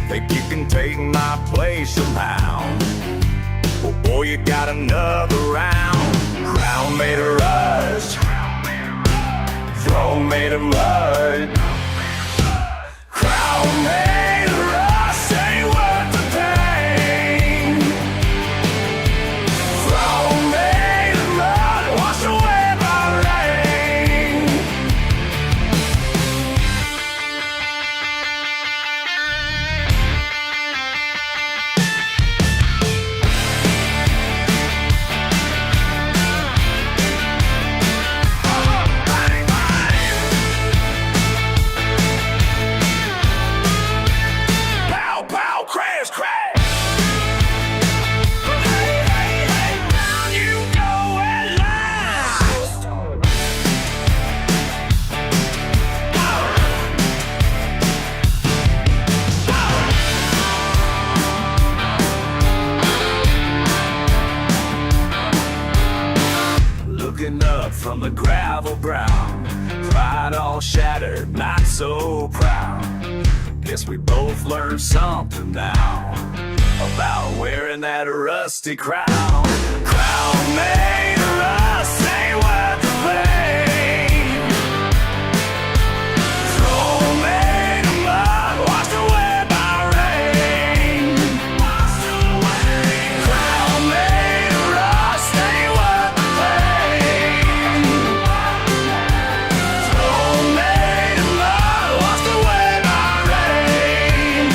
think you can take my place somehow. Well, boy, you got another round. Crown made of rust, throne made of mud. Crown made of rust ain't worth the pain. Throne made of mud, wash away by rain. Bang, bang. Pow, pow, crash, crash. Hey, hey, hey, down you go at last. Looking up from the gravel brown, pride all shattered, not so proud. Guess we both learned something now about wearing that rusty crown. Crown made of rust ain't worth the pain. Throne made of mud, washed away by rain. Crown made of rust ain't worth the pain. Throne made of mud, washed away by rain.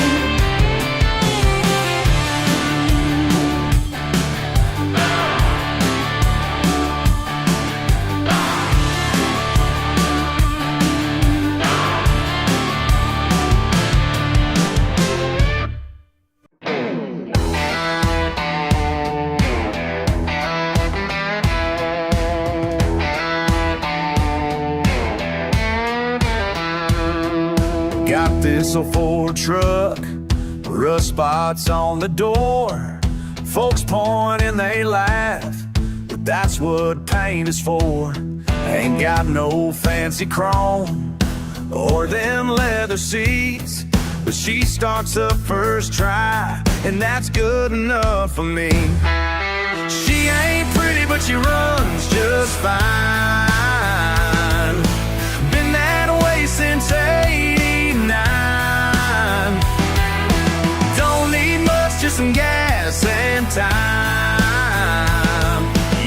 Got this old Ford truck, rust spots on the door. Folks point and they laugh, but that's what paint is for. Ain't got no fancy chrome or them leather seats, but she starts up first try, and that's good enough for me. She ain't pretty, but she runs just fine. Been that way since '89. Don't need much, just some gas and time.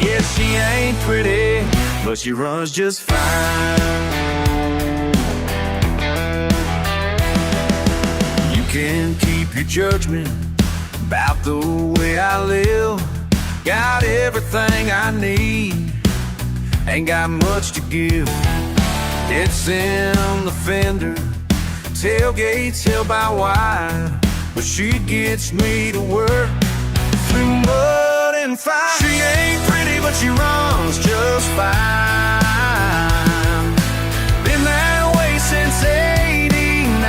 Yeah, she ain't pretty, but she runs just fine. You can keep your judgment about the way I live. Got everything I need, ain't got much to give. It's in the fender, tailgate's held by wire, but she gets me to work through mud and fire. She ain't pretty, but she runs just fine. Been that way since '89.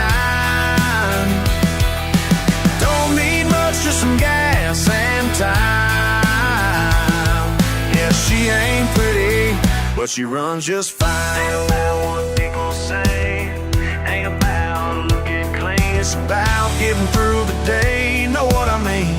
Don't need much, just some gas and time. Yeah, she ain't pretty, but she runs just fine. Ain't about what people say, ain't about looking clean. It's about getting through the day, you know what I mean.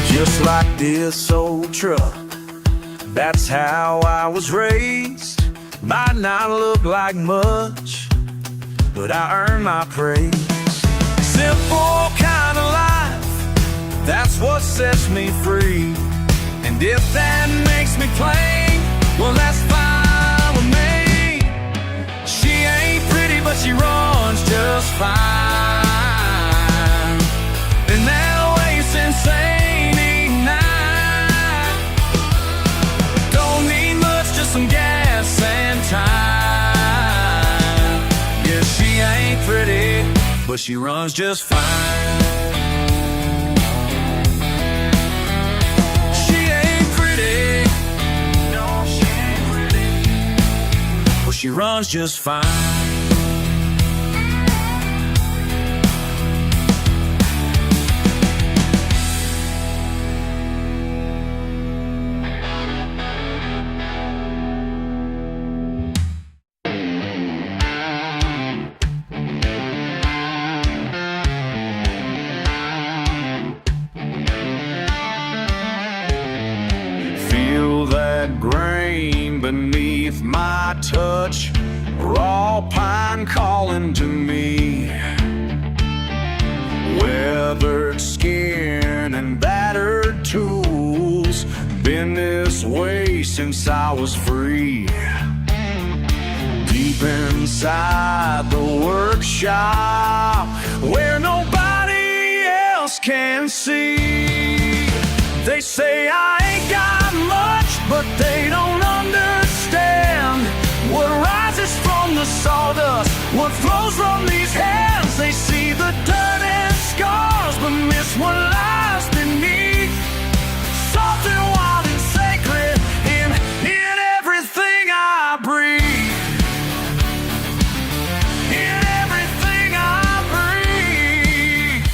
Just like this old truck, that's how I was raised. Might not look like much, but I earn my praise. Simple kind of life, that's what sets me free. And if that makes me plain, well, that's fine with me. She ain't pretty, but she runs just fine. Been that way since '89. Don't need much, just some gas and time. Yeah, she ain't pretty, but she runs just fine. She ain't pretty, no, she ain't pretty, but she runs just fine. Grain beneath my touch, raw pine calling to me. Weathered skin and battered tools, been this way since I was free. Deep inside the workshop, where nobody else can see. They say I ain't got much, but they don't understand what rises from the sawdust, what flows from these hands. They see the dirt and scars, but miss what lies beneath. Something wild and sacred in everything I breathe. In everything I breathe.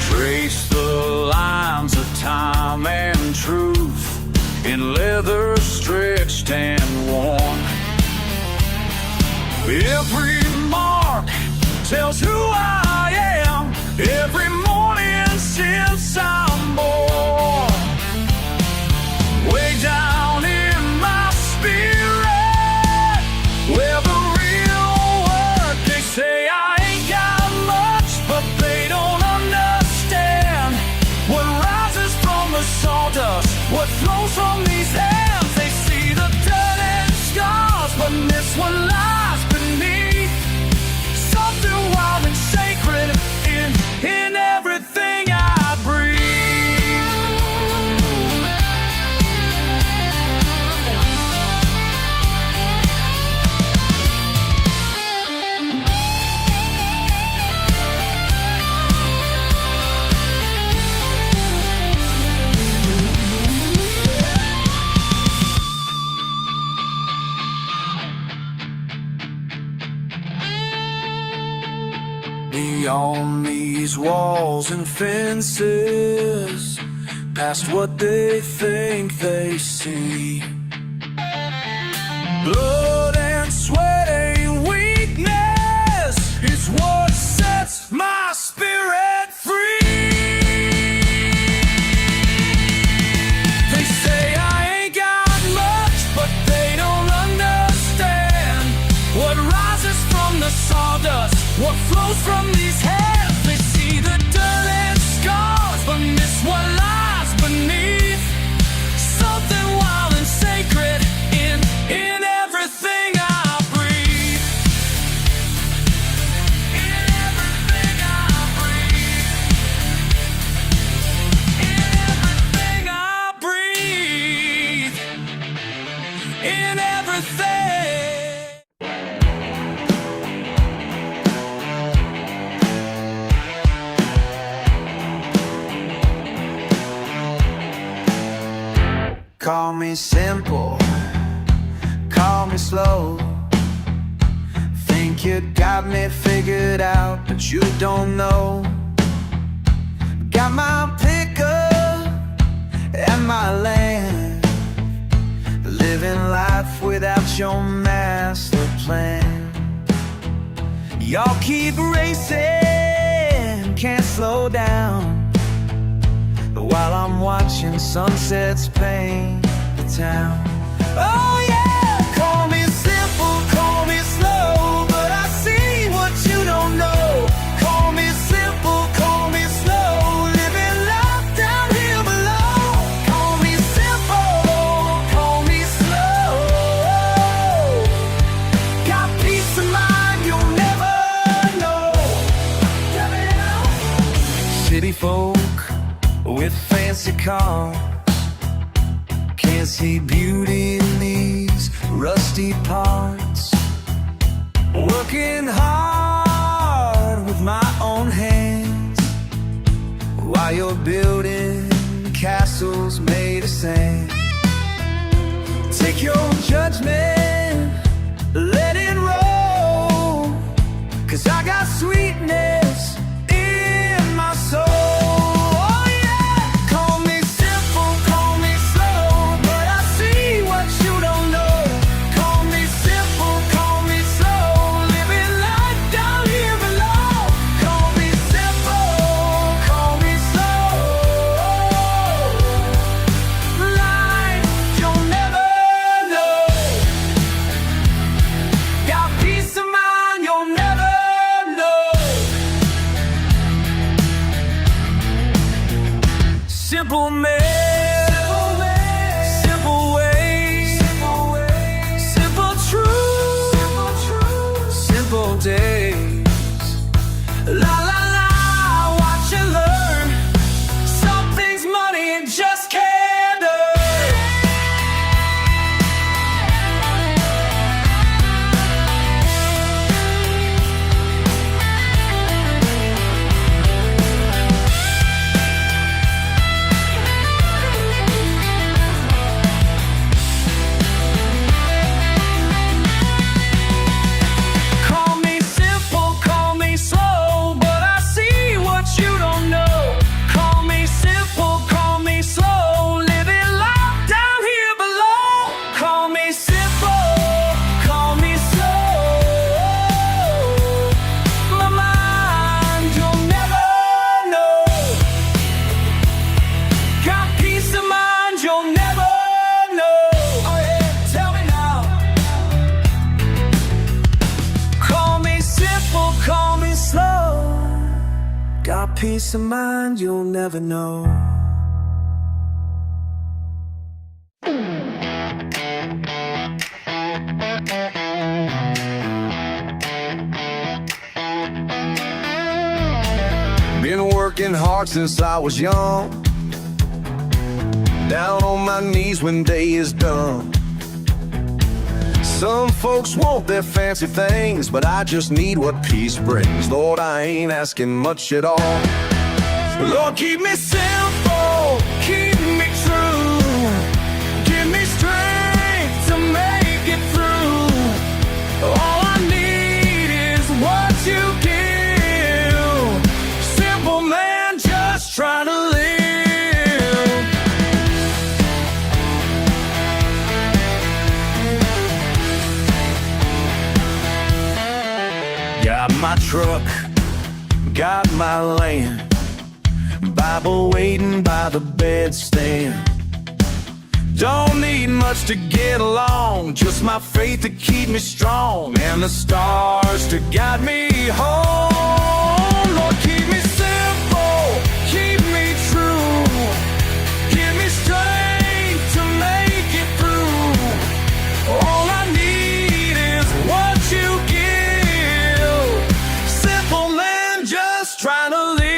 Trace the lines of time and truth in leather stretched and worn. Every mark tells who I am, every morning since I'm born. Way down in my spirit, where the real work. They say I ain't got much, but they don't understand what rises from the sawdust, what flows from these hands. They see the dirt and scars, but miss what lies beneath. Something wild and sacred Beyond these walls and fences, past what they think they see. Blood and sweat and weakness is what sets my spirit free. They say I ain't got much, but they don't understand what rises from the sawdust, what flows from these hands. They see the dirt and scars, but miss what lies beneath. Something wild and sacred in everything I breathe. In everything I breathe. In everything I breathe. In everything. Call me simple, call me slow. Think you got me figured out, but you don't know. Got my pickup and my land, living life without your master plan. Y'all keep racing, can't slow down, while I'm watching sunsets paint the town. Oh yeah, call me simple, call me slow, but I see what you don't know. Call me simple, call me slow, living life down here below. Call me simple, call me slow. Got peace of mind you'll never know. City folk with fancy cars can't see beauty in these rusty parts. Working hard with my own hands while you're building castles made of sand. Take your judgment, let it roll, 'cause I got sweetness in my soul. Simple man, simple ways, simple truth, simple days. La la la, watch and learn. Some things money just can't earn. Got peace of mind you'll never know. Been working hard since I was young, down on my knees when day is done. Some folks want their fancy things, but I just need what peace brings. Lord, I ain't asking much at all. Lord, keep me simple, keep me true. Give me strength to make it through. All I need is what you give. my truck, got my land, Bible waiting by the bedstand. Don't need much to get along, just my faith to keep me strong, and the stars to guide me home. Lord, keep me simple, keep me true, give me strength to make it through. All I need is what you give. Simple man just trying to live.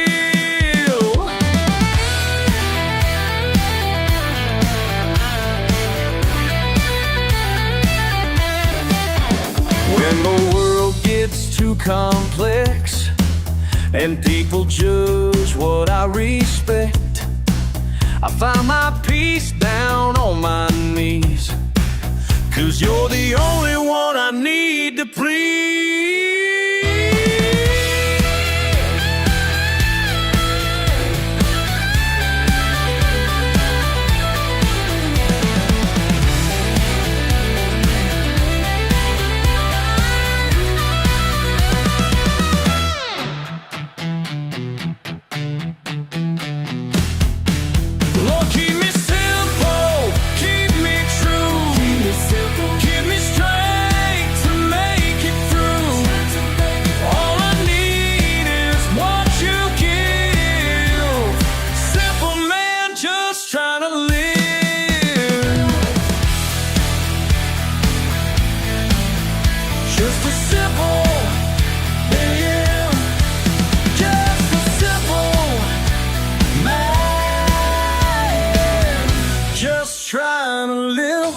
When the world gets too complex and people judge what I respect, I find my peace down on my knees, 'cause you're the only one I need to please. Lord, keep me simple, keep me true, give me strength to make it through. All I need is what you give. Simple man just trying to live. Just a simple man, just a simple man, just trying to live.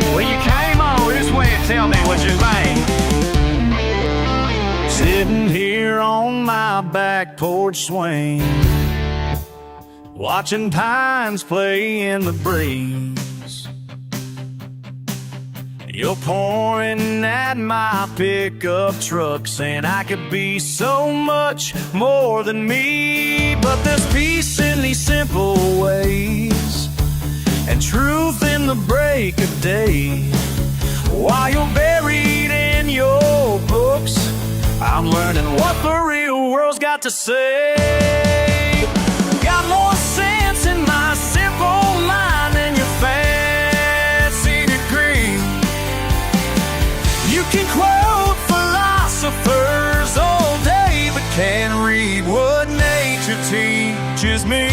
Well, you came all this way and tell me what you think. Sitting here on my back porch swing, watching pines play in the breeze. You're pouring at my pickup truck, saying I could be so much more than me. But there's peace in these simple ways, and truth in the break of day. While you're buried in your books, I'm learning what the real world's got to say. Got more sense in my simple mind than your fancy degree. You can quote philosophers all day, but can't read what nature teaches me.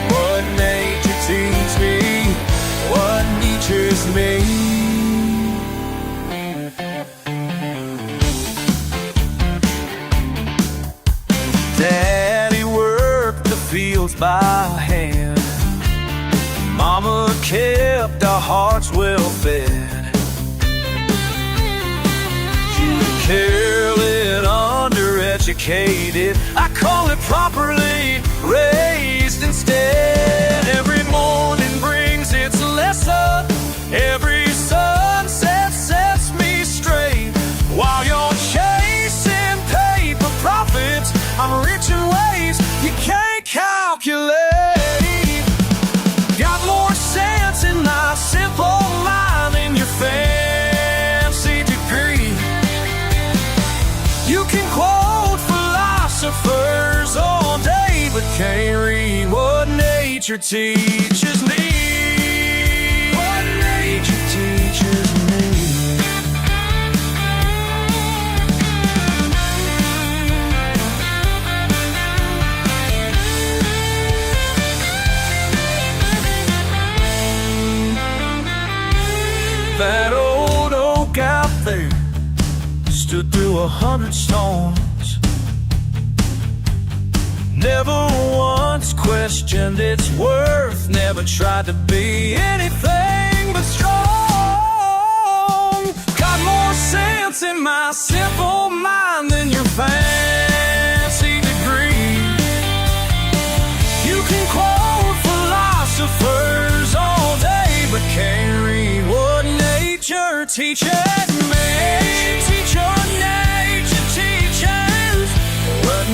What nature teaches me, what teaches me. Daddy worked the fields by hand, Mama kept our hearts well fed. Careless, undereducated, I call it properly raised instead. Every morning brings its lesson, every sunset sets me straight. While you're chasing paper profits, I'm rich in ways you can't calculate. Got more sense in my simple mind than your fancy degree. You can quote philosophers all day, but can't read what nature teaches me. What nature teaches me. That old oak out there stood through 100 storms, never once questioned its worth, never tried to be anything but strong. Got more sense in my simple mind than your fancy degree. You can quote philosophers teaches me. Teach your nature teaches what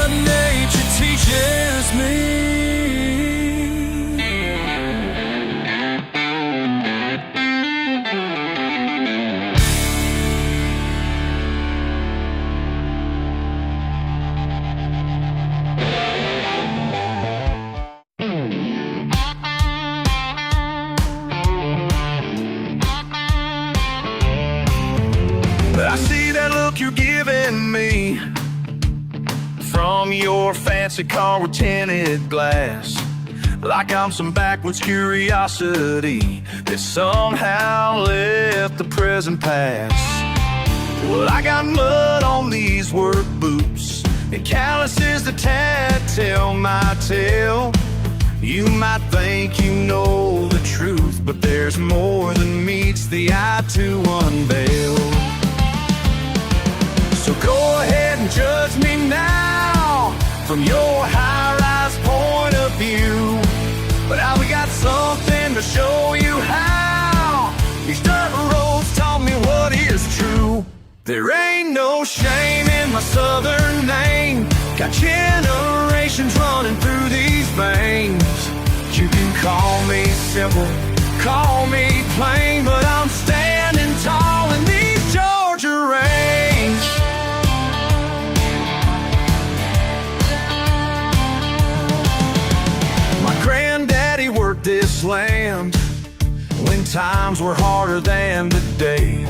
nature teaches me. I see that look you're giving me from your fancy car with tinted glass, like I'm some backwoods curiosity that somehow left the present past. Well, I got mud on these work boots and calluses that tell my tale. You might think you know the truth, but there's more than meets the eye to unveil. So go ahead and judge me now from your high-rise point of view. But now we got something to show you how these dirt roads taught me what is true. There ain't no shame in my southern name. Got generations running through these veins. You can call me simple, call me plain, but I'm standing tall in these Georgia range. Granddaddy worked this land when times were harder than today.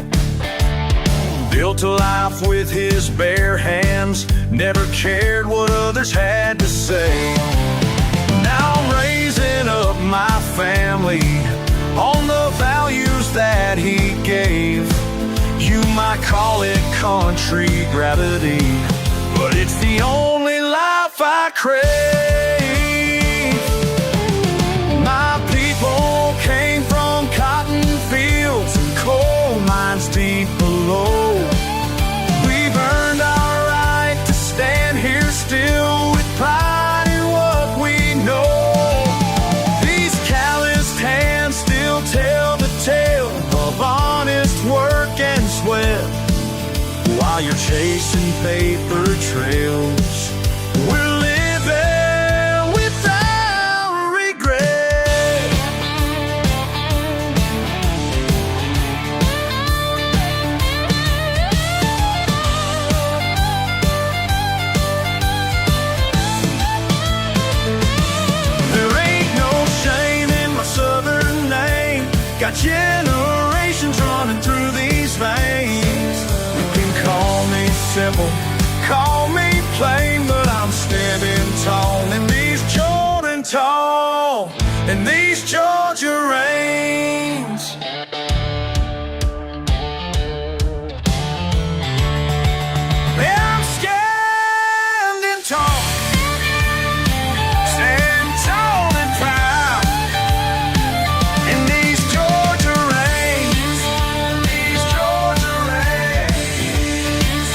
Built a life with his bare hands, never cared what others had to say. Now I'm raising up my family on the values that he gave. You might call it country gravity, but it's the only life I crave. My people came from cotton fields and coal mines deep below. We've earned our right to stand here still with pride in what we know. These calloused hands still tell the tale of honest work and sweat. While you're chasing paper trails, we're living without regret. There ain't no shame in my southern name. Got generations running through these veins. You can call me simple, call me plain, but I'm standing tall in these Jordan tall, in these Georgia rains. Yeah, I'm standing tall, standing tall and proud in these Georgia rains, these Georgia rains.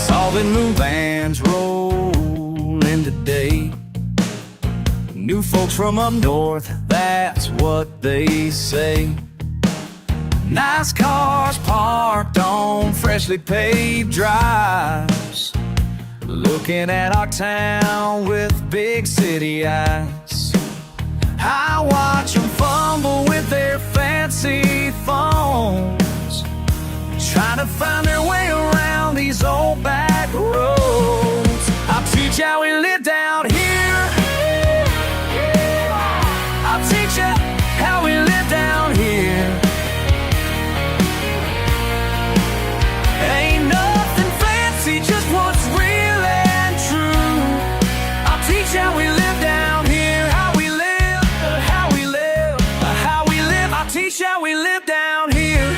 Saw the new vans rolling today. New folks from up north, that's what they say. Nice cars parked on freshly paved drives, looking at our town with big city eyes. I watch them fumble with their fancy phones, trying to find their way around these old back roads. I'll teach you how we live down here. I'll teach you how we live down here. Ain't nothing fancy, just what's real and true. I'll teach you how we live down here. How we live, how we live, how we live. I'll teach you how we live down here.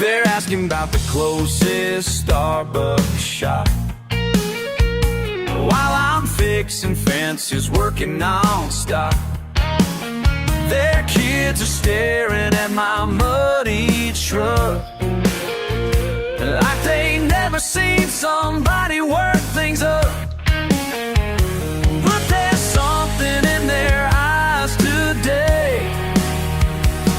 They're asking about the closest Starbucks shop, while I'm figuring bricks and fences working non-stop. Their kids are staring at my muddy truck like they never seen somebody work things up. But there's something in their eyes today,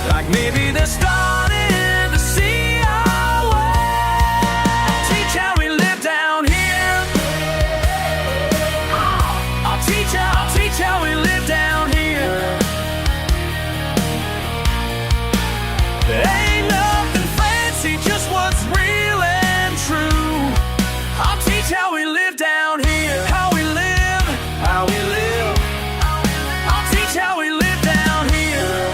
like maybe they're starting to see our way. Teach how we live down here. I'll teach how we live down here. Ain't nothing fancy, just what's real and true. I'll teach how we live down here. How we live, how we live. I'll teach how we live down here.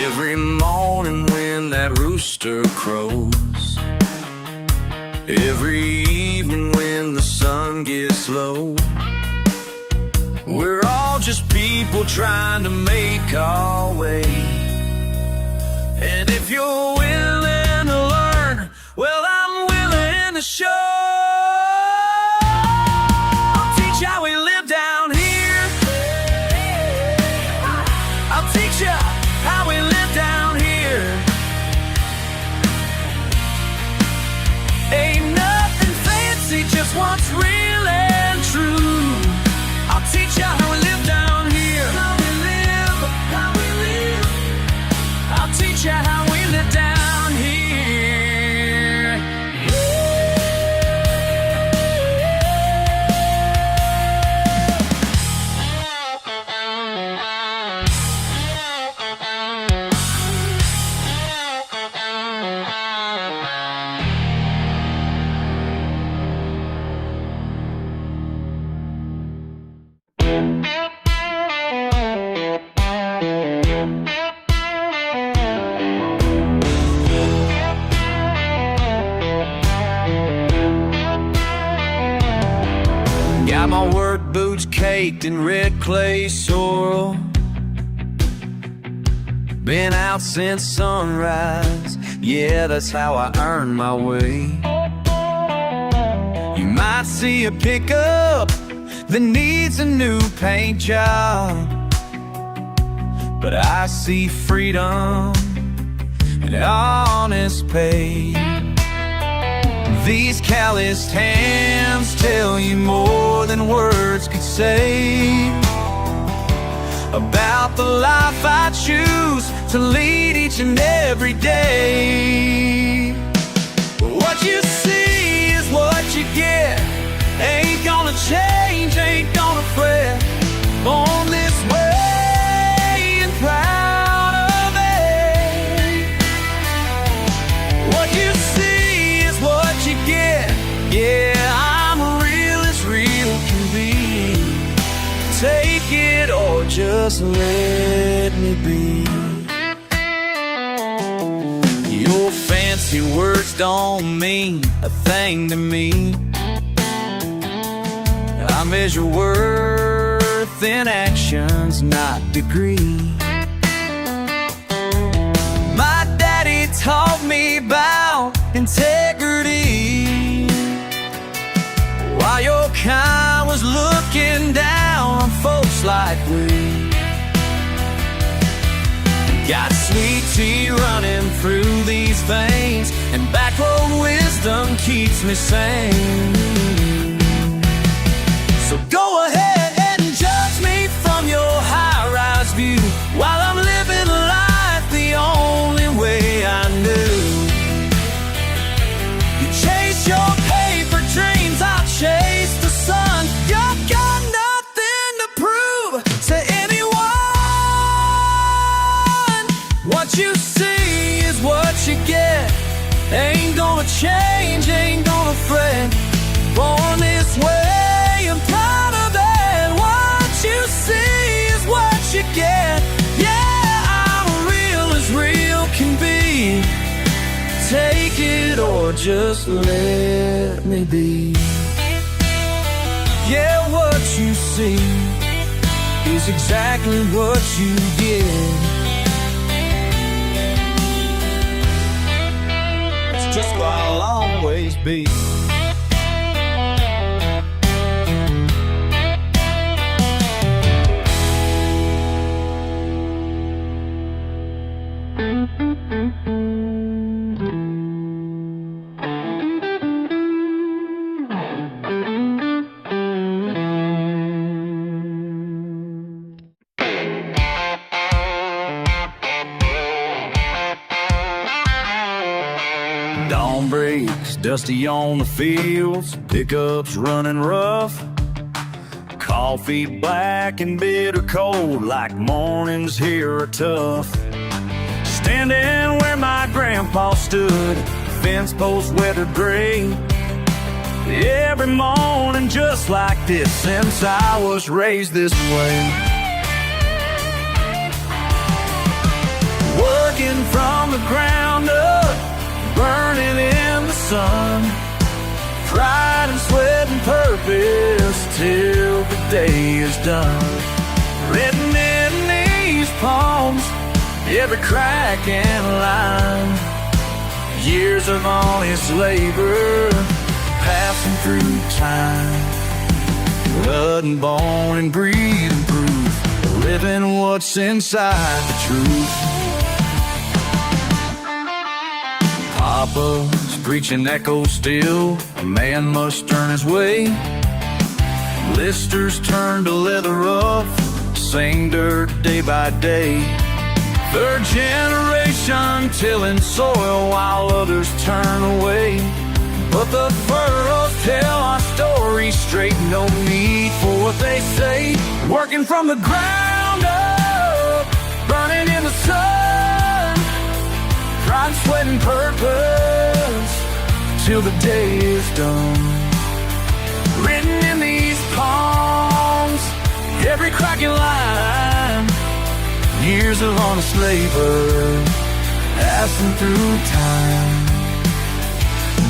Every morning when that rooster crows, every evening when the sun gets low, we're all just people trying to make our way. And if you're willing to learn, well, I'm willing to show. I'll teach how we live down here. I'll teach you how we live down here. Ain't nothing fancy, just what's real and true. I'll teach you how we live down here. How we live, how we live. I'll teach you how we live down here. Got my work boots caked in red clay soil. Been out since sunrise, yeah, that's how I earn my way. You might see a pickup that needs a new paint job, but I see freedom and honest pay. These calloused hands tell you more than words could say about the life I choose to lead each and every day. What you see is what you get. Ain't gonna change, ain't gonna fret. Born this way and proud of it. What you see is what you get. Yeah, I'm real as real can be. Take it or just let me be. Your fancy words don't mean a thing to me. I measure worth in actions, not degree. My daddy taught me about integrity, while your kind was looking down on folks like we. Got sweet tea running through these veins, and backroad wisdom keeps me sane. So go ahead and judge me from your high-rise view, while I'm living life the only way I knew. You chase your paper dreams, I'll chase the sun. You've got nothing to prove to anyone. What you see is what you get. Ain't gonna change, ain't gonna fret. Born this way, I'm proud of it. What you see is what you get. Yeah, I'm real as real can be. Take it or Lord, just let me be. Yeah, what you see is exactly what you get. It's just what I'll always be. Dawn breaks, dusty on the fields, pickups running rough. Coffee black and bitter cold, like mornings here are tough. Standing where my grandpa stood, fence post weathered gray. Every morning just like this, since I was raised this way. Working from the ground up, burning in the sun, pride and sweat and purpose till the day is done. Written in these palms, every crack and line, years of honest labor passing through time. Blood and bone and breathing proof, living what's inside the truth. Papa's preaching echoes still, a man must earn his way. Blisters turn to leather rough, sing dirt day by day. Third generation tilling soil while others turn away. But the furrows tell our story straight, no need for what they say. Working from the ground up, burning in the sun, pride, sweat and purpose till the day is done. Written in these palms, every cracking line, years of honest labor passing through time.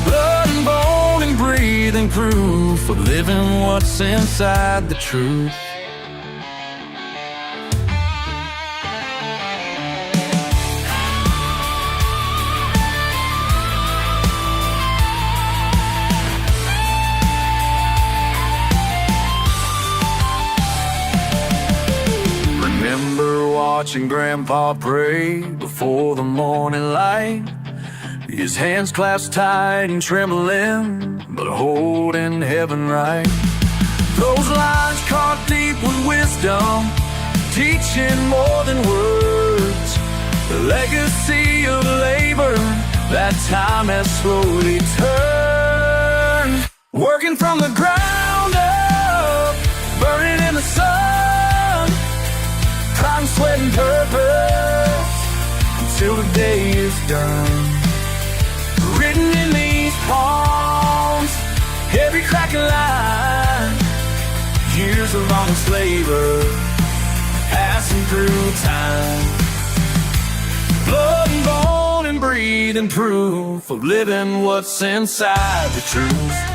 Blood and bone and breathing proof of living what's inside the truth. Remember watching Grandpa pray before the morning light, his hands clasped tight and trembling, but holding heaven right. Those lines caught deep with wisdom, teaching more than words. The legacy of labor that time has slowly turned. Working from the ground up, burning in the sun, pride and sweat and purpose until the day is done. Written in these palms, every cracking line, years of honest labor passing through time. Blood and bone and breathing proof of living what's inside the truth.